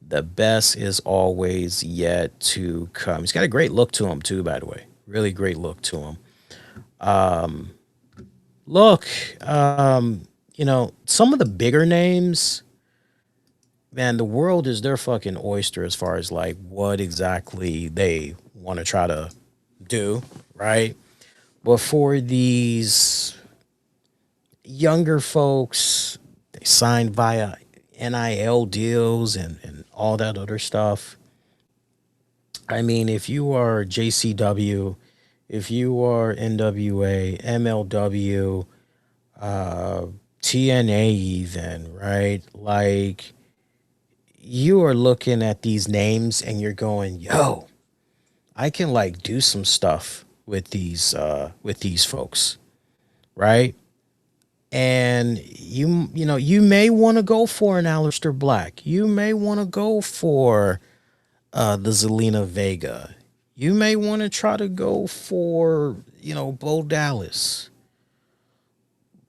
The best is always yet to come. He's got a great look to him, too, by the way. Really great look to him. Some of the bigger names, man, the world is their fucking oyster as far as like what exactly they want to try to do, right? But for these younger folks, they signed via NIL deals and all that other stuff. I mean, if you are JCW, if you are NWA, MLW, TNA even, right? Like, you are looking at these names and you're going, yo, I can like do some stuff with these folks, right? And you know, you may want to go for an Aleister Black. You may want to go for the Zelina Vega. You may want to try to go for, you know, Bo Dallas.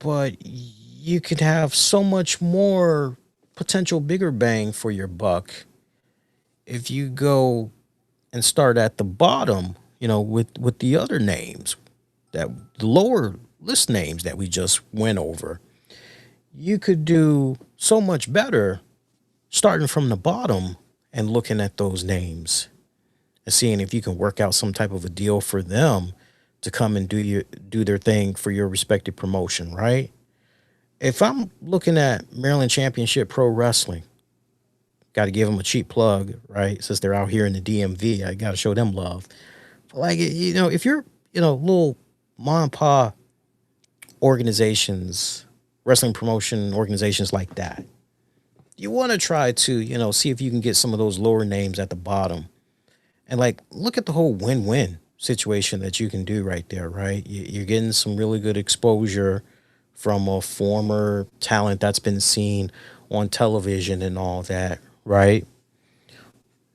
But you could have so much more potential bigger bang for your buck if you go and start at the bottom, you know, with the other names, that the lower list names that we just went over. You could do so much better starting from the bottom and looking at those names and seeing if you can work out some type of a deal for them to come and do their thing for your respective promotion, right? If I'm looking at Maryland Championship Pro Wrestling, got to give them a cheap plug, right? Since they're out here in the DMV, I got to show them love. But like, you know, if you're, you know, little mom and pop organizations, wrestling promotion organizations like that, you want to try to, you know, see if you can get some of those lower names at the bottom and like look at the whole win-win situation that you can do right there, right? You're getting some really good exposure from a former talent that's been seen on television and all that, right?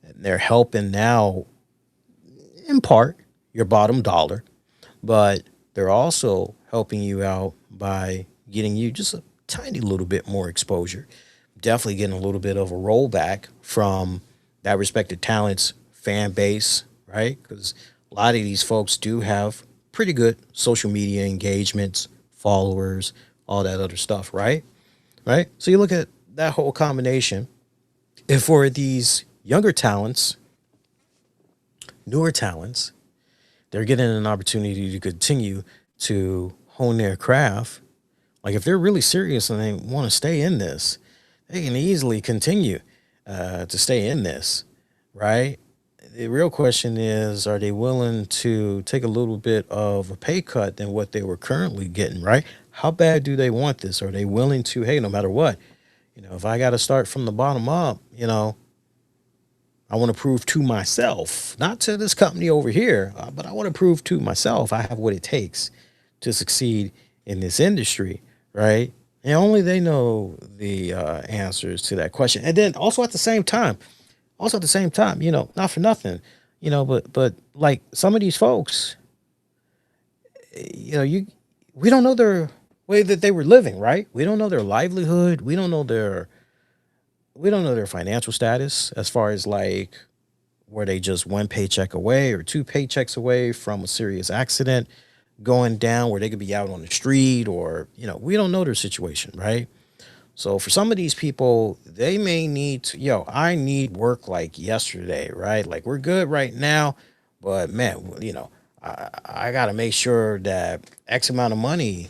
And they're helping now, in part, your bottom dollar, but they're also helping you out by getting you just a tiny little bit more exposure. Definitely getting a little bit of a rollback from that respected talent's fan base, right? Because a lot of these folks do have pretty good social media engagements, followers, all that other stuff, right? Right? So you look at that whole combination. And for these younger talents, newer talents, they're getting an opportunity to continue to hone their craft. Like if they're really serious and they want to stay in this, they can easily continue to stay in this, right? The real question is, are they willing to take a little bit of a pay cut than what they were currently getting, right? How bad do they want this? Are they willing to, hey, no matter what, you know, if I got to start from the bottom up, you know, I want to prove to myself, not to this company over here, but I want to prove to myself I have what it takes to succeed in this industry, right? And only they know the answers to that question. And then also at the same time, you know, not for nothing, you know, but like some of these folks, you know, we don't know their way that they were living, right? We don't know their livelihood. We don't know their financial status as far as like, were they just one paycheck away or two paychecks away from a serious accident going down where they could be out on the street, or, you know, we don't know their situation, right? So for some of these people, they may need to, I need work like yesterday, right? Like we're good right now, but man, you know, I got to make sure that X amount of money,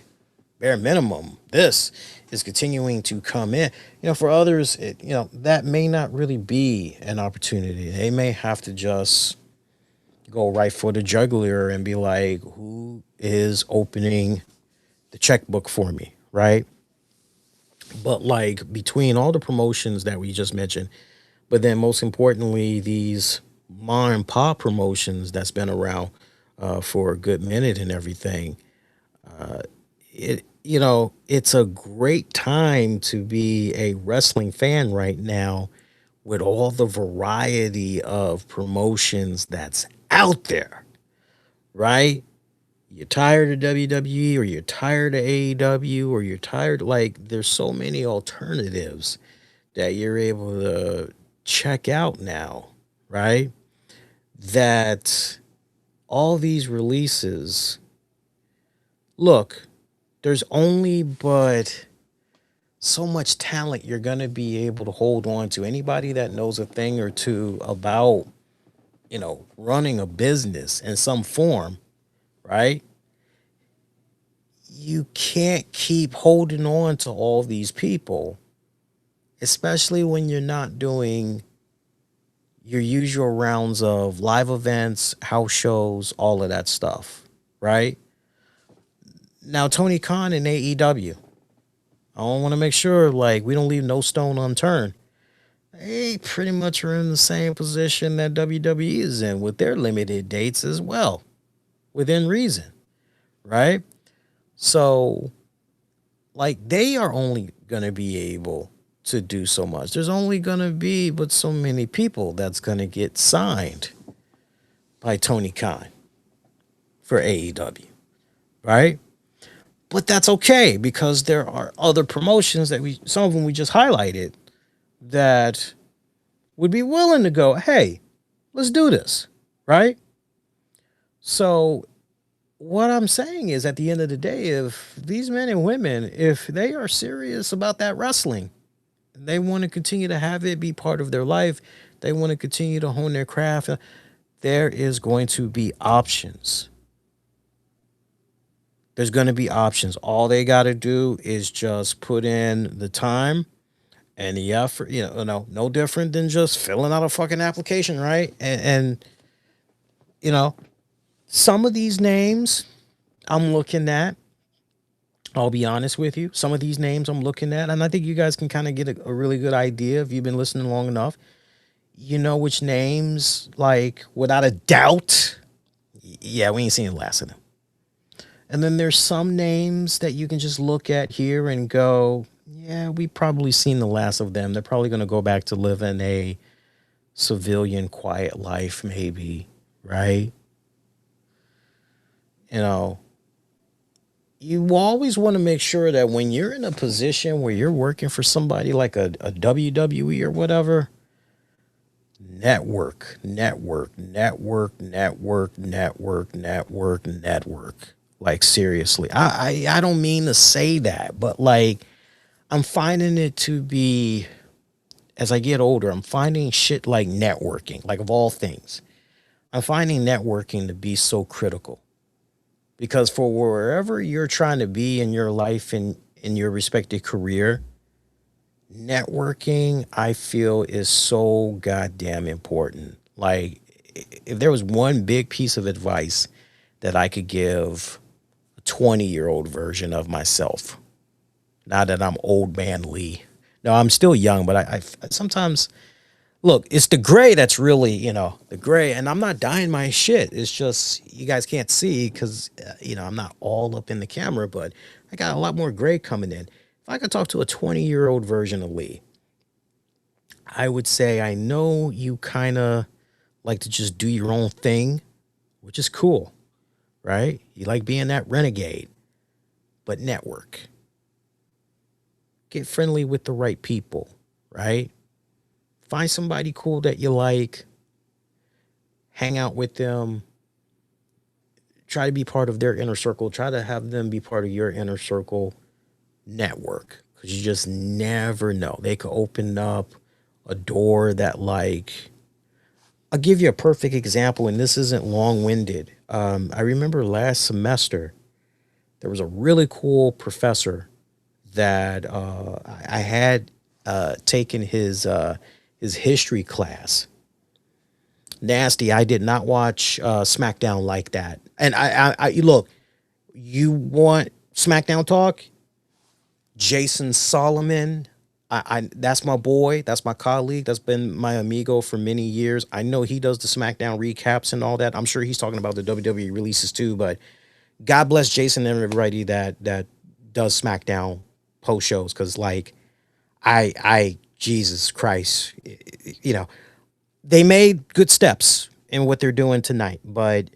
bare minimum, this is continuing to come in. You know, for others, you know, that may not really be an opportunity. They may have to just go right for the jugular and be like, who is opening the checkbook for me, right? But like between all the promotions that we just mentioned, but then most importantly, these mom and pop promotions that's been around for a good minute and everything, you know, it's a great time to be a wrestling fan right now with all the variety of promotions that's out there, right? You're tired of WWE, or you're tired of AEW, or you're tired, like there's so many alternatives that you're able to check out now, right? That all these releases, look, there's only but so much talent you're going to be able to hold on to. Anybody that knows a thing or two about, you know, running a business in some form, right? You can't keep holding on to all these people, especially when you're not doing your usual rounds of live events, house shows, all of that stuff, right? Now, Tony Khan and AEW, I want to make sure, like, we don't leave no stone unturned. they pretty much are in the same position that WWE is in with their limited dates as well, within reason, right? So, like, they are only going to be able to do so much. There's only going to be but so many people that's going to get signed by Tony Khan for AEW, right? But that's okay because there are other promotions that some of them we just highlighted that would be willing to go, hey, let's do this, right? So what I'm saying is at the end of the day, if these men and women, if they are serious about that wrestling, they want to continue to have it be part of their life, they want to continue to hone their craft, there is going to be options. There's going to be options. All they got to do is just put in the time and the effort. No different than just filling out a fucking application, right? And some of these names I'm looking at. I'll be honest with you. Some of these names I'm looking at, and I think you guys can kind of get a really good idea if you've been listening long enough. You know which names, like, without a doubt, yeah, we ain't seen the last of them. And then there's some names that you can just look at here and go, yeah, we've probably seen the last of them. They're probably going to go back to living a civilian, quiet life, maybe, right? You always want to make sure that when you're in a position where you're working for somebody like a WWE or whatever, network. Like, seriously, I don't mean to say that, but like, I'm finding it to be, as I get older, I'm finding shit like networking, like, of all things, I'm finding networking to be so critical. Because for wherever you're trying to be in your life and in your respective career, networking, I feel, is so goddamn important. Like, if there was one big piece of advice that I could give 20-year-old version of myself. Now that I'm old man Lee. No, I'm still young, but I sometimes look, it's the gray that's really, the gray, and I'm not dying my shit. It's just you guys can't see because, I'm not all up in the camera, but I got a lot more gray coming in. If I could talk to a 20-year-old version of Lee, I would say, I know you kind of like to just do your own thing, which is cool. Right? You like being that renegade, but network. Get friendly with the right people, right? Find somebody cool that you like. Hang out with them. Try to be part of their inner circle. Try to have them be part of your inner circle. Network. Because you just never know. They could open up a door that, like, I'll give you a perfect example, and this isn't long-winded. I remember last semester, there was a really cool professor that I had taken his history class. Nasty, I did not watch SmackDown like that. And I look, you want SmackDown talk? Jason Solomon, I that's my boy. That's my colleague. That's been my amigo for many years. I know he does the SmackDown recaps and all that. I'm sure he's talking about the WWE releases too, but God bless Jason and everybody that does SmackDown post shows. Cause like I Jesus Christ, they made good steps in what they're doing tonight, but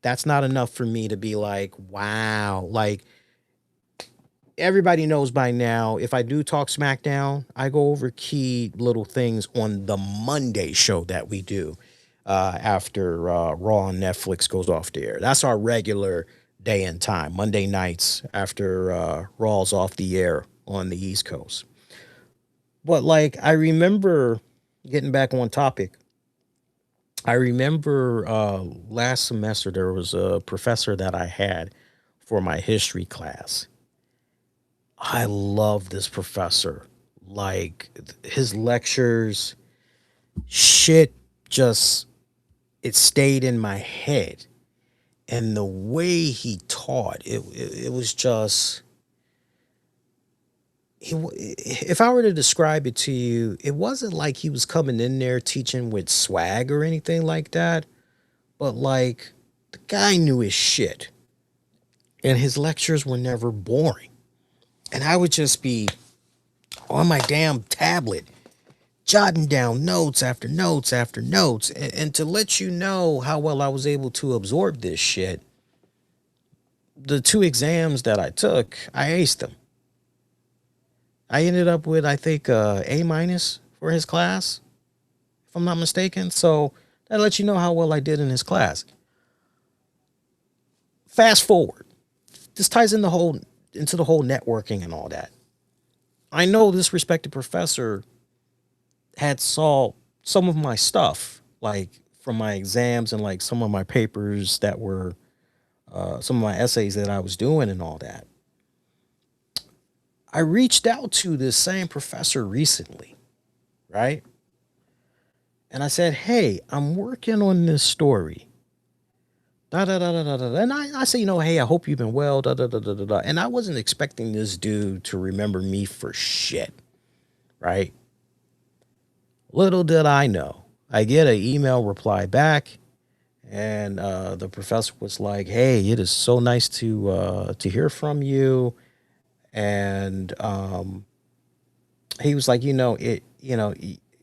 that's not enough for me to be like, wow, like, everybody knows by now, if I do talk SmackDown, I go over key little things on the Monday show that we do after Raw on Netflix goes off the air. That's our regular day and time, Monday nights after Raw's off the air on the East Coast. But, like, I remember, getting back on topic, I remember last semester there was a professor that I had for my history class. I love this professor. Like, his lectures, shit just, it stayed in my head. And the way he taught, it was just, if I were to describe it to you, it wasn't like he was coming in there teaching with swag or anything like that, but like the guy knew his shit, and his lectures were never boring. And I would just be on my damn tablet, jotting down notes after notes after notes. And to let you know how well I was able to absorb this shit, the 2 exams that I took, I aced them. I ended up with, I think, A- for his class, if I'm not mistaken. So that lets you know how well I did in his class. Fast forward. This ties in into the whole networking and all that. I know this respected professor had saw some of my stuff, like from my exams and like some of my papers that were some of my essays that I was doing and all that. I reached out to this same professor recently, right? And I said, hey, I'm working on this story. Da, da, da, da, da, da. And I say, hey, I hope you've been well. Da, da, da, da, da, da. And I wasn't expecting this dude to remember me for shit, right? Little did I know. I get an email reply back, and the professor was like, hey, it is so nice to hear from you. And he was like,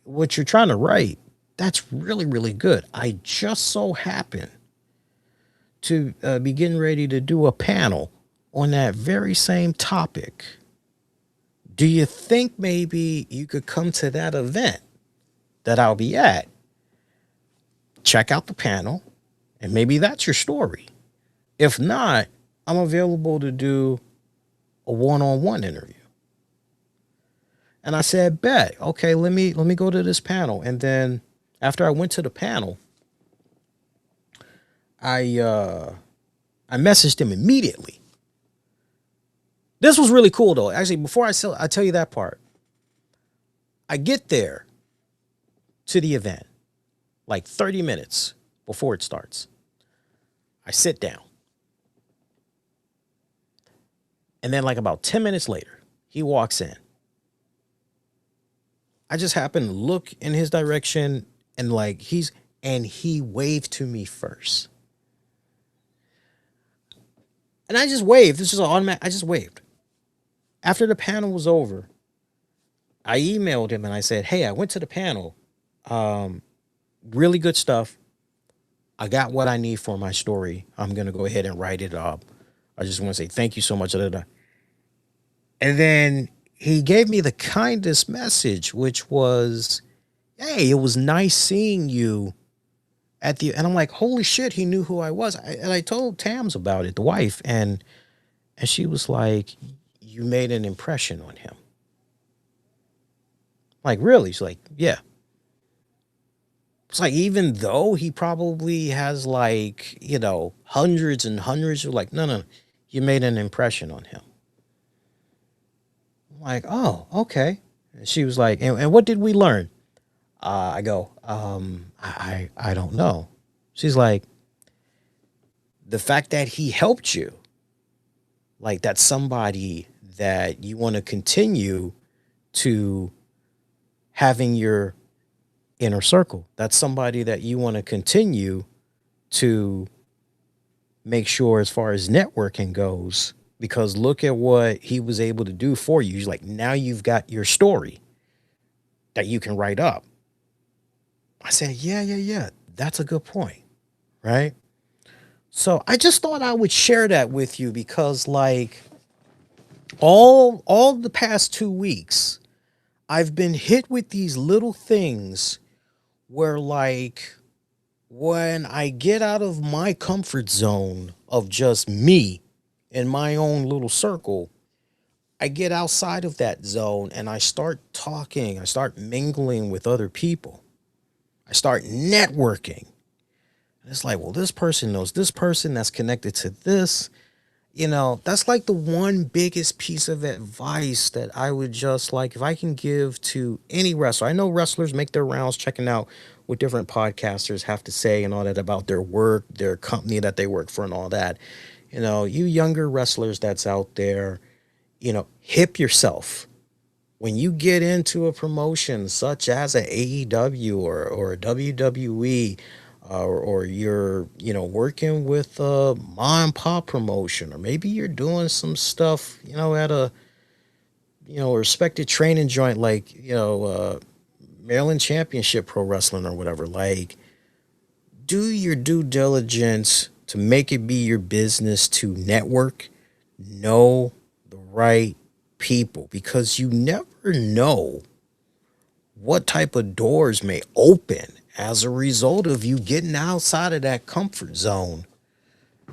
what you're trying to write, that's really, really good. I just so happen to be getting ready to do a panel on that very same topic. Do you think maybe you could come to that event that I'll be at? Check out the panel, and maybe that's your story. If not, I'm available to do a one-on-one interview. And I said, bet. Okay, let me go to this panel. And then after I went to the panel, I messaged him immediately. This was really cool, though. Actually, before I tell you that part, I get there to the event like 30 minutes before it starts. I sit down. And then like about 10 minutes later, he walks in. I just happened to look in his direction, and like he waved to me first. And I just waved. This is an automatic. I just waved. After the panel was over, I emailed him and I said, hey, I went to the panel. Really good stuff. I got what I need for my story. I'm going to go ahead and write it up. I just want to say thank you so much. And then he gave me the kindest message, which was, hey, it was nice seeing you at the, and I'm like, holy shit, he knew who I was. And I told Tams about it, the wife, and she was like, you made an impression on him. Like, really? She's like, yeah. It's like, even though he probably has like, hundreds and hundreds of, like, no, you made an impression on him. I'm like, oh, okay. And she was like, and what did we learn? I go, I don't know. She's like, the fact that he helped you, like, that's somebody that you want to continue to having your inner circle. That's somebody that you want to continue to make sure as far as networking goes, because look at what he was able to do for you. He's like, now you've got your story that you can write up. I said, yeah. That's a good point. Right. So I just thought I would share that with you because, like, all the past 2 weeks, I've been hit with these little things where, like, when I get out of my comfort zone of just me in my own little circle, I get outside of that zone and I start talking, I start mingling with other people. I start networking. And it's like, well, this person knows this person that's connected to this. That's like the one biggest piece of advice that I would just like, if I can give to any wrestler. I know wrestlers make their rounds checking out what different podcasters have to say and all that about their work, their company that they work for and all that. You younger wrestlers that's out there, hip yourself when you get into a promotion such as a AEW or a WWE, or you're, working with a mom and pop promotion, or maybe you're doing some stuff, at a, respected training joint like, Maryland Championship Pro Wrestling or whatever, like, do your due diligence to make it be your business to network, know the right people, because you never know what type of doors may open as a result of you getting outside of that comfort zone.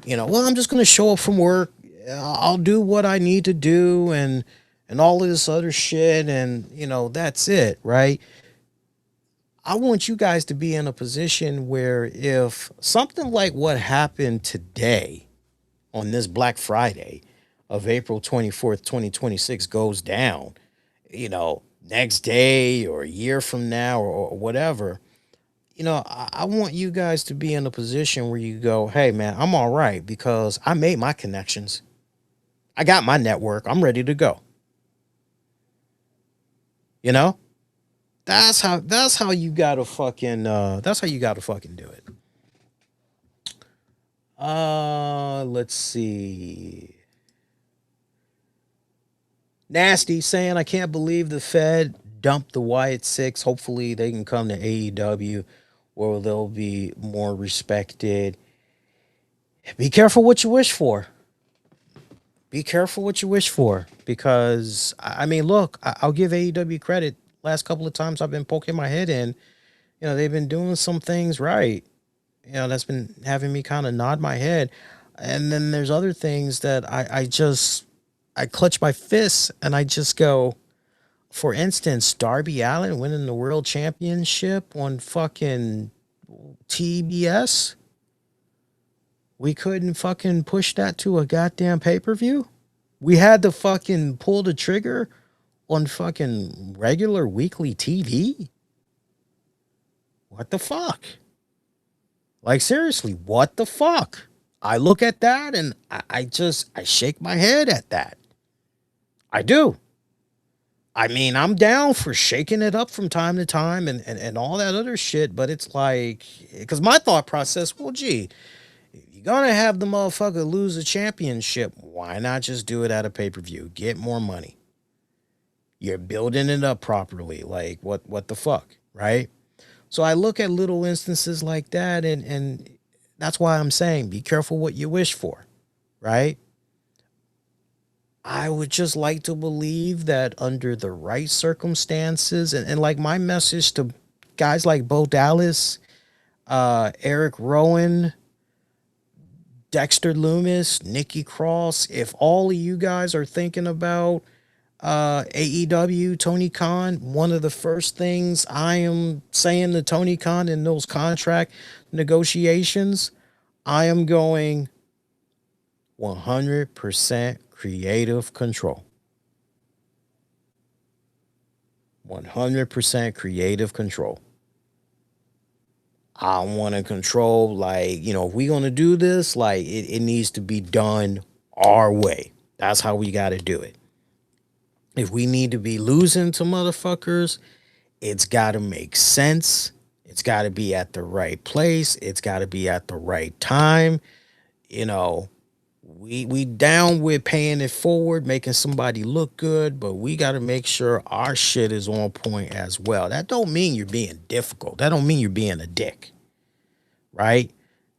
Well, I'm just going to show up from work. I'll do what I need to do and all of this other shit. And, that's it, right? I want you guys to be in a position where if something like what happened today on this Black Friday of April 24th, 2026 goes down, next day or a year from now or whatever, I want you guys to be in a position where you go, hey, man, I'm all right because I made my connections. I got my network. I'm ready to go. That's how you gotta fucking do it. Let's see. Nasty saying, I can't believe the Fed dumped the Wyatt Sicks. Hopefully they can come to AEW where they'll be more respected. Be careful what you wish for. Be careful what you wish for, because I mean, look, I'll give AEW credit. Last couple of times I've been poking my head in, they've been doing some things right. That's been having me kind of nod my head. And then there's other things that I clutch my fists and I just go, for instance, Darby Allin winning the world championship on fucking TBS. We couldn't fucking push that to a goddamn pay-per-view. We had to fucking pull the trigger on fucking regular weekly TV. What the fuck? Like, seriously, what the fuck? I look at that and I shake my head at that. I do. I mean, I'm down for shaking it up from time to time and all that other shit, but it's like, because my thought process, well, gee, if you're going to have the motherfucker lose a championship, why not just do it at a pay-per-view? Get more money. You're building it up properly. Like, what the fuck, right? So I look at little instances like that, and that's why I'm saying be careful what you wish for, right? I would just like to believe that under the right circumstances, and like my message to guys like Bo Dallas, Eric Rowan, Dexter Lumis, Nikki Cross, if all of you guys are thinking about AEW, Tony Khan, one of the first things I am saying to Tony Khan in those contract negotiations, I am going 100% creative control. 100% creative control. I want to control, like, if we're going to do this, like, it needs to be done our way. That's how we got to do it. If we need to be losing to motherfuckers, it's got to make sense. It's got to be at the right place. It's got to be at the right time. We down with paying it forward, making somebody look good, but we got to make sure our shit is on point as well. That don't mean you're being difficult. That don't mean you're being a dick, right?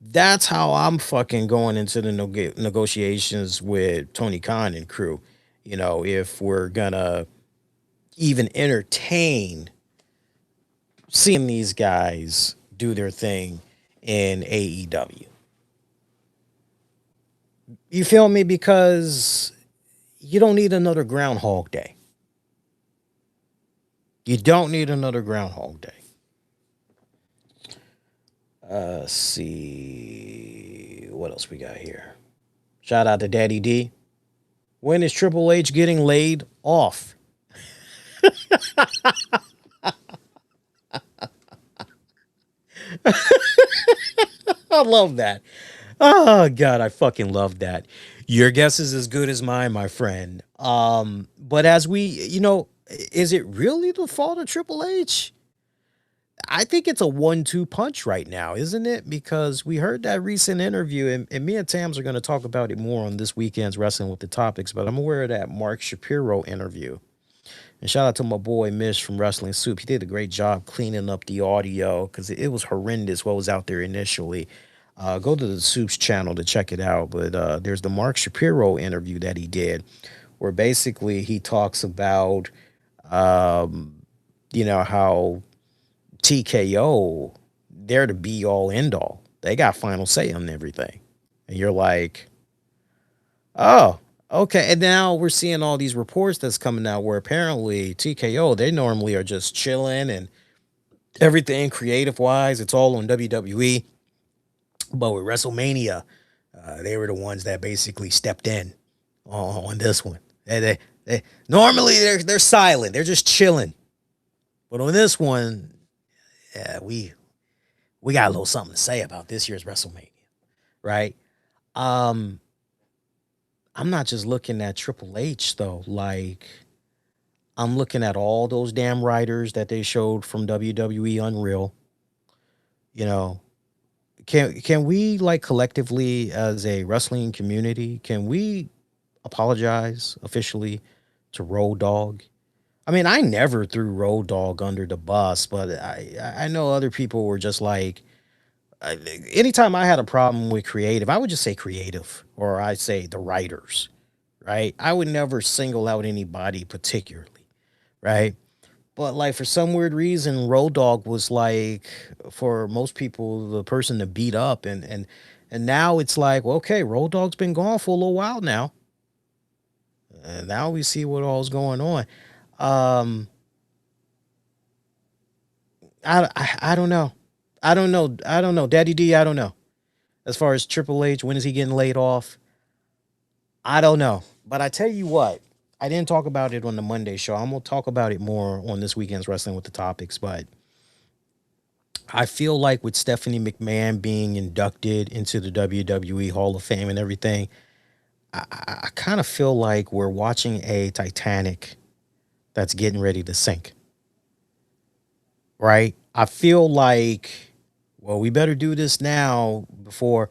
That's how I'm fucking going into the negotiations with Tony Khan and crew. If we're gonna even entertain seeing these guys do their thing in AEW. You feel me? Because you don't need another Groundhog Day. You don't need another Groundhog Day. Let's see what else we got here. Shout out to Daddy D. When is Triple H getting laid off? I love that. Oh, God, I fucking love that. Your guess is as good as mine, my friend. But as we, Is it really the fault of Triple H? I think it's a 1-2 punch right now, isn't it? Because we heard that recent interview, and me and Tams are going to talk about it more on this weekend's Wrestling with the Topics, but I'm aware of that Mark Shapiro interview. And shout out to my boy Mish from Wrestling Soup. He did a great job cleaning up the audio because it was horrendous what was out there initially. Go to the Soup's channel to check it out. But there's the Mark Shapiro interview that he did where basically he talks about, how TKO, they're the be all end all. They got final say on everything. And you're like, oh, okay. And now we're seeing all these reports that's coming out where apparently TKO, they normally are just chilling and everything creative wise. It's all on WWE. But with WrestleMania, they were the ones that basically stepped in on this one. They normally they're silent. They're just chilling. But on this one, yeah, we got a little something to say about this year's WrestleMania, right? I'm not just looking at Triple H though. Like, I'm looking at all those damn writers that they showed from WWE Unreal. Can we, like, collectively as a wrestling community, can we apologize officially to Road Dogg? I mean, I never threw Road Dogg under the bus, but I know other people were just like, anytime I had a problem with creative, I would just say creative, or I'd say the writers, right? I would never single out anybody particularly, right? But like for some weird reason, Road Dogg was like, for most people, the person to beat up, and now it's like, well, okay, Road Dogg's been gone for a little while now, and now we see what all's going on. I don't know. I don't know. Daddy D, I don't know. As far as Triple H, when is he getting laid off? I don't know. But I tell you what, I didn't talk about it on the Monday show. I'm going to talk about it more on this weekend's Wrestling with the Topics. But I feel like with Stephanie McMahon being inducted into the WWE Hall of Fame and everything, I kind of feel like we're watching a Titanic that's getting ready to sink. Right? I feel like, well, we better do this now before.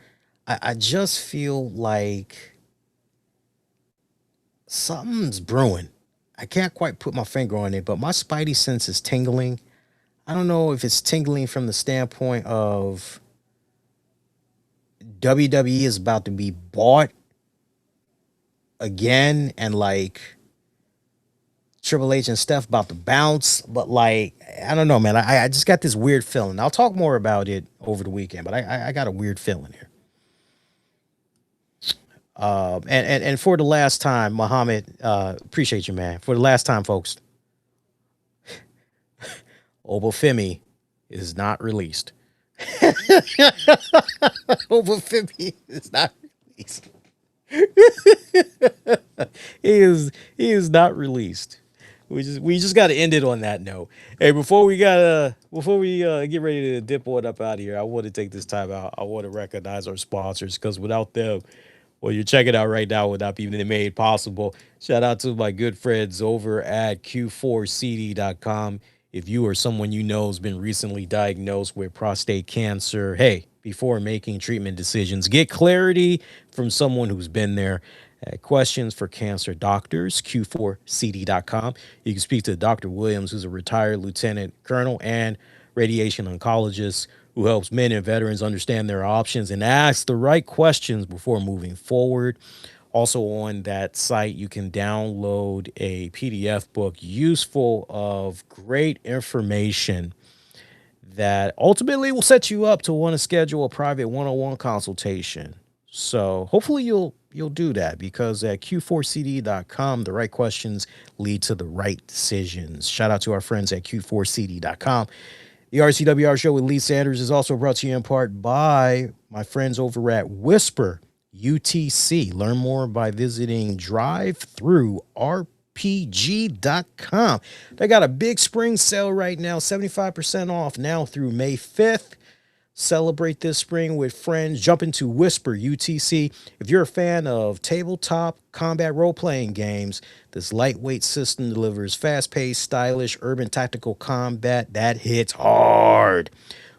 I just feel like something's brewing. I can't quite put my finger on it, but my spidey sense is tingling. I don't know if it's tingling from the standpoint of WWE is about to be bought again, and like Triple H and Steph about to bounce, but like, I don't know, man. I just got this weird feeling. I'll talk more about it over the weekend, but I got a weird feeling here. And for the last time, Muhammad, appreciate you, man. For the last time, folks, Obafemi is not released. Obafemi is not released. He is not released. We just got to end it on that note. Hey, before we get ready to dip on up out of here, I want to take this time out. I want to recognize our sponsors, because without them, well, you're checking out right now would not be made possible. Shout out to my good friends over at Q4CD.com. If you or someone you know has been recently diagnosed with prostate cancer, hey, before making treatment decisions, get clarity from someone who's been there. Questions for cancer doctors, Q4CD.com. You can speak to Dr. Williams, who's a retired lieutenant colonel and radiation oncologist who helps men and veterans understand their options and ask the right questions before moving forward. Also on that site, you can download a PDF book useful of great information that ultimately will set you up to want to schedule a private one-on-one consultation. So hopefully you'll do that, because at Q4CD.com, the right questions lead to the right decisions. Shout out to our friends at Q4CD.com. The RCWR show with Lee Sanders is also brought to you in part by my friends over at Whisper UTC. Learn more by visiting drivethrurpg.com. They got a big spring sale right now, 75% off now through May 5th. Celebrate this spring with friends. Jump into Whisper UTC. If you're a fan of tabletop combat role-playing games, this lightweight system delivers fast-paced, stylish, urban tactical combat that hits hard.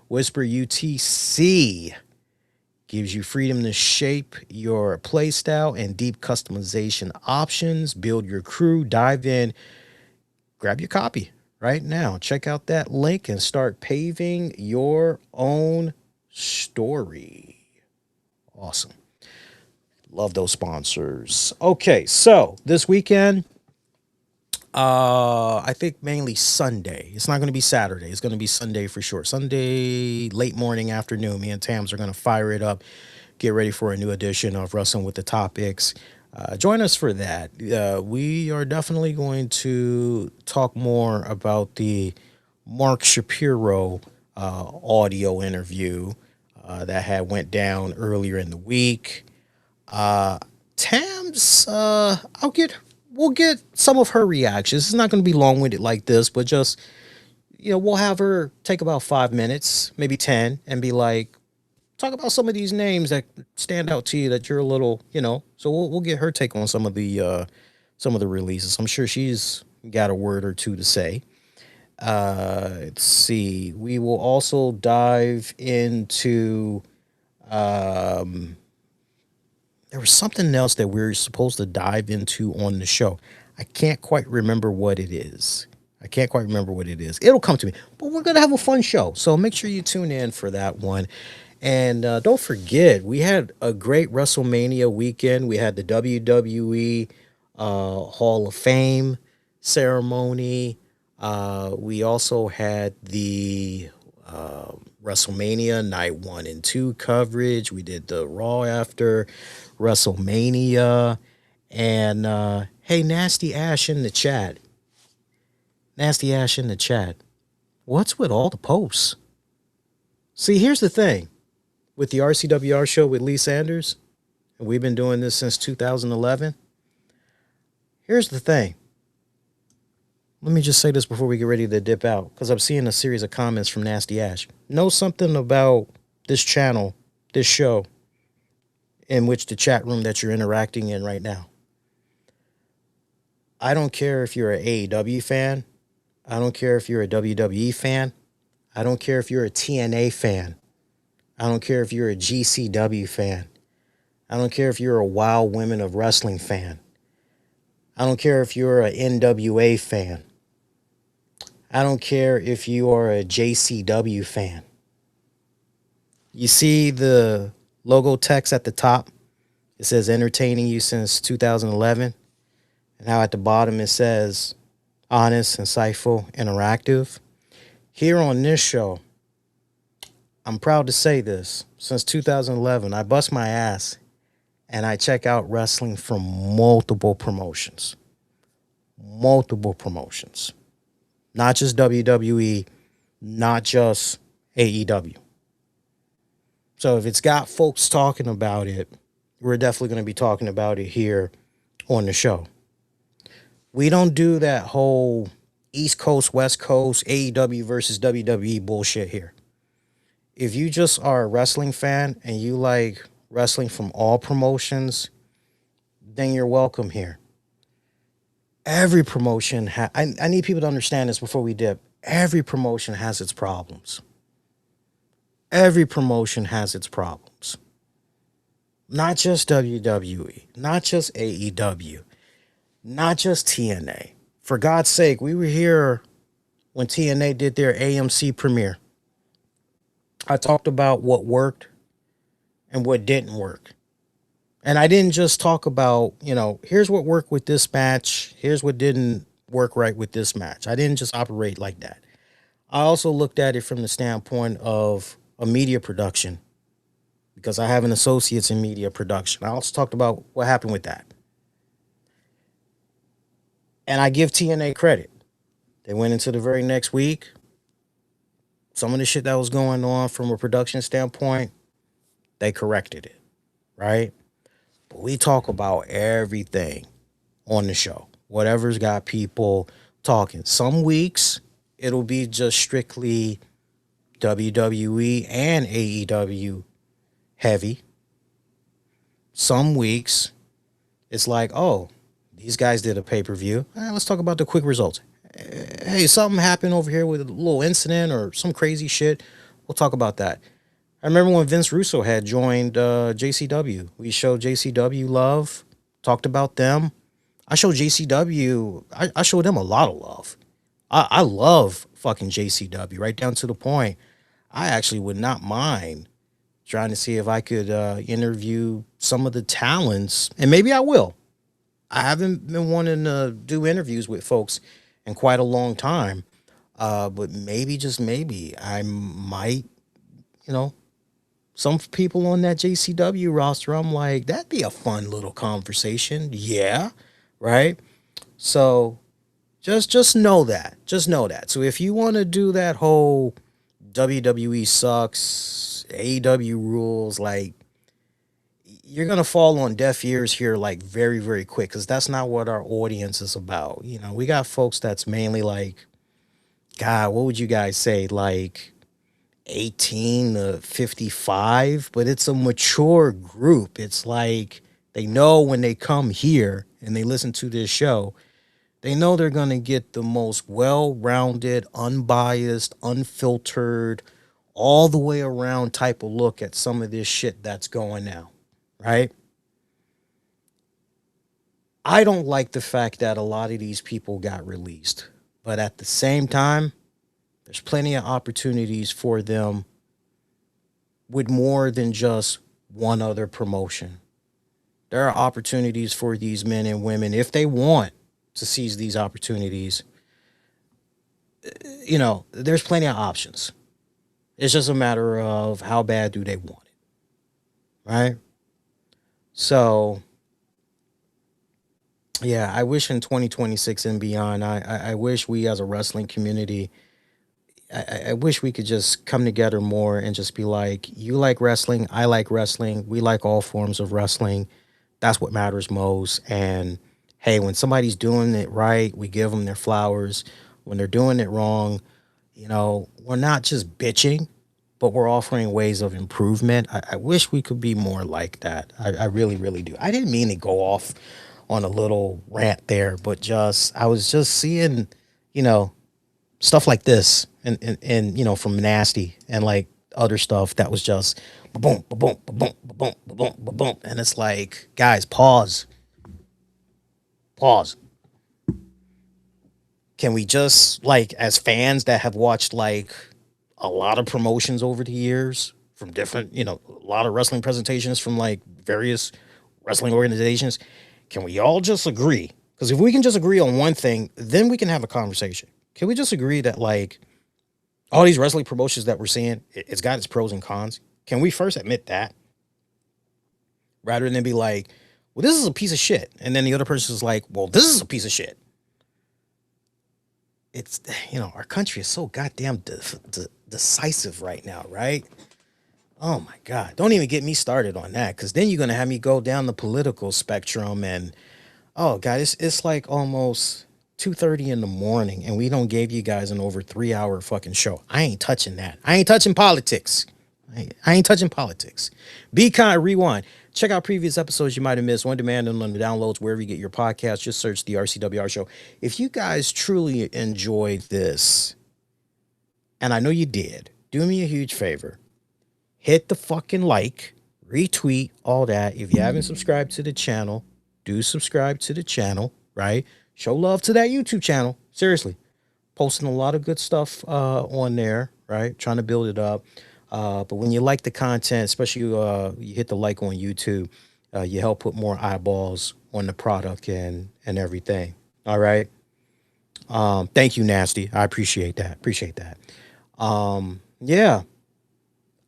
Whisper UTC gives you freedom to shape your playstyle and deep customization options. Build your crew, dive in, grab your copy right now. Check out that link and start paving your own story. Awesome. Love those sponsors. Okay, so this weekend, I think mainly Sunday. It's not going to be Saturday. It's going to be Sunday for sure. Sunday, late morning, afternoon. Me and Tams are going to fire it up, get ready for a new edition of Wrestling with the Topics. Join us for that. We are definitely going to talk more about the Mark Shapiro audio interview that had went down earlier in the week. Tams, we'll get some of her reactions. It's not going to be long-winded like this, but just, we'll have her take about 5 minutes, maybe 10, and be like, talk about some of these names that stand out to you that you're a little, so we'll get her take on some of the releases. I'm sure she's got a word or two to say. Let's see. We will also dive into, there was something else that we're supposed to dive into on the show. I can't quite remember what it is. It'll come to me, but we're going to have a fun show. So make sure you tune in for that one. And don't forget, we had a great WrestleMania weekend. We had the WWE Hall of Fame ceremony. We also had the WrestleMania Night 1 and 2 coverage. We did the Raw after WrestleMania. And hey, Nasty Ash in the chat. What's with all the posts? See, here's the thing. With the RCWR show with Lee Sanders, and we've been doing this since 2011. Here's the thing. Let me just say this before we get ready to dip out, because I'm seeing a series of comments from Nasty Ash. Know something about this channel, this show, in which the chat room that you're interacting in right now. I don't care if you're an AEW fan. I don't care if you're a WWE fan. I don't care if you're a TNA fan. I don't care if you're a GCW fan. I don't care if you're a Wild Women of Wrestling fan. I don't care if you're an NWA fan. I don't care if you are a JCW fan. You see the logo text at the top? It says entertaining you since 2011. And now at the bottom it says honest, insightful, interactive. Here on this show, I'm proud to say this. Since 2011, I bust my ass and I check out wrestling from multiple promotions. Not just WWE, not just AEW. So if it's got folks talking about it, we're definitely going to be talking about it here on the show. We don't do that whole East Coast, West Coast, AEW versus WWE bullshit here. If you just are a wrestling fan and you like wrestling from all promotions, then you're welcome here. Every promotion, I need people to understand this before we dip. Every promotion has its problems. Not just WWE, not just AEW, not just TNA. For God's sake, we were here when TNA did their AMC premiere. I talked about what worked and what didn't work. And I didn't just talk about, here's what worked with this match. Here's what didn't work right with this match. I didn't just operate like that. I also looked at it from the standpoint of a media production, because I have an associates in media production. I also talked about what happened with that. And I give TNA credit. They went into the very next week. Some of the shit that was going on from a production standpoint, they corrected it, right? But we talk about everything on the show. Whatever's got people talking. Some weeks, it'll be just strictly WWE and AEW heavy. Some weeks, it's like, oh, these guys did a pay-per-view. Let's talk about the quick results. Hey, something happened over here with a little incident or some crazy shit. We'll talk about that. I remember when Vince Russo had joined JCW. We showed JCW love, talked about them. I showed JCW, I showed them a lot of love. I love fucking JCW, right down to the point. I actually would not mind trying to see if I could interview some of the talents, and maybe I will. I haven't been wanting to do interviews with folks in quite a long time, but maybe, just maybe, I might, some people on that JCW roster, I'm like, that'd be a fun little conversation. Yeah, right? So just know that. Just know that. So if you want to do that whole WWE sucks, AEW rules, like, you're going to fall on deaf ears here, like, very, very quick, because that's not what our audience is about. We got folks that's mainly like, God, what would you guys say? Like 18 to 55, but it's a mature group. It's like they know when they come here and they listen to this show, they know they're going to get the most well-rounded, unbiased, unfiltered, all the way around type of look at some of this shit that's going now, right? I don't like the fact that a lot of these people got released, but at the same time, there's plenty of opportunities for them with more than just one other promotion. There are opportunities for these men and women, if they want to seize these opportunities. There's plenty of options. It's just a matter of how bad do they want it, right? So, yeah, I wish in 2026 and beyond, I wish we as a wrestling community, I wish we could just come together more and just be like, you like wrestling, I like wrestling, we like all forms of wrestling. That's what matters most. And hey, when somebody's doing it right, we give them their flowers. When they're doing it wrong, we're not just bitching, but we're offering ways of improvement. I wish we could be more like that. I really, really do. I didn't mean to go off on a little rant there, but I was just seeing, stuff like this and from Nasty and like other stuff that was just boom, boom, boom, boom, boom, boom. And it's like, guys, pause. Can we just, like, as fans that have watched like a lot of promotions over the years from different, a lot of wrestling presentations from like various wrestling organizations, can we all just agree? Because if we can just agree on one thing, then we can have a conversation. Can we just agree that, like, all these wrestling promotions that we're seeing, it's got its pros and cons? Can we first admit that? Rather than be like, well, this is a piece of shit. And then the other person is like, well, this is a piece of shit. It's, our country is so goddamn decisive right now, right? Oh my God. Don't even get me started on that, because then you're going to have me go down the political spectrum and, oh God, it's like almost 2:30 in the morning and we don't give you guys an over 3-hour fucking show. I ain't touching that. I ain't touching politics. I ain't touching politics. Be kind, rewind. Check out previous episodes you might have missed on demand and on the downloads wherever you get your podcasts. Just search the RCWR show. If you guys truly enjoyed this, and I know you did, do me a huge favor. Hit the fucking like, retweet, all that. If you haven't subscribed to the channel, do subscribe to the channel, right? Show love to that YouTube channel. Seriously. Posting a lot of good stuff on there, right? Trying to build it up. But when you like the content, especially you hit the like on YouTube, you help put more eyeballs on the product and everything. All right. Thank you, Nasty. I appreciate that. Yeah.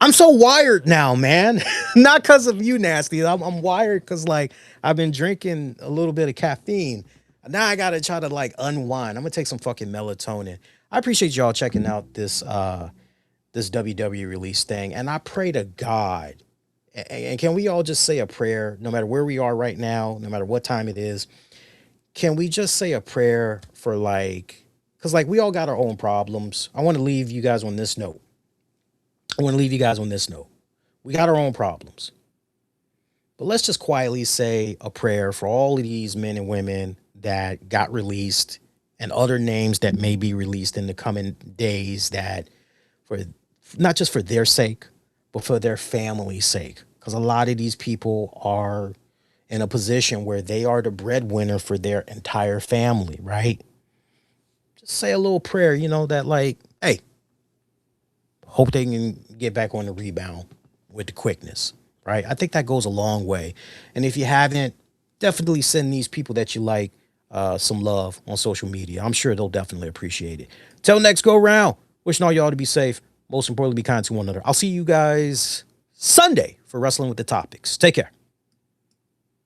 I'm so wired now, man. Not because of you, Nasty. I'm wired because, like, I've been drinking a little bit of caffeine. Now I got to try to, like, unwind. I'm going to take some fucking melatonin. I appreciate y'all checking out this WWE release thing. And I pray to God, and can we all just say a prayer, no matter where we are right now, no matter what time it is, can we just say a prayer for, like, because, like, we all got our own problems. I want to leave you guys on this note. I want to leave you guys on this note. We got our own problems. But let's just quietly say a prayer for all of these men and women that got released and other names that may be released in the coming days, that for not just for their sake, but for their family's sake. Because a lot of these people are in a position where they are the breadwinner for their entire family, right? Just say a little prayer, that like, hey, hope they can get back on the rebound with the quickness, right? I think that goes a long way. And if you haven't, definitely send these people that you like some love on social media. I'm sure they'll definitely appreciate it. Till next go round, wishing all y'all to be safe. Most importantly, be kind to one another. I'll see you guys Sunday for Wrestling with the Topics. Take care.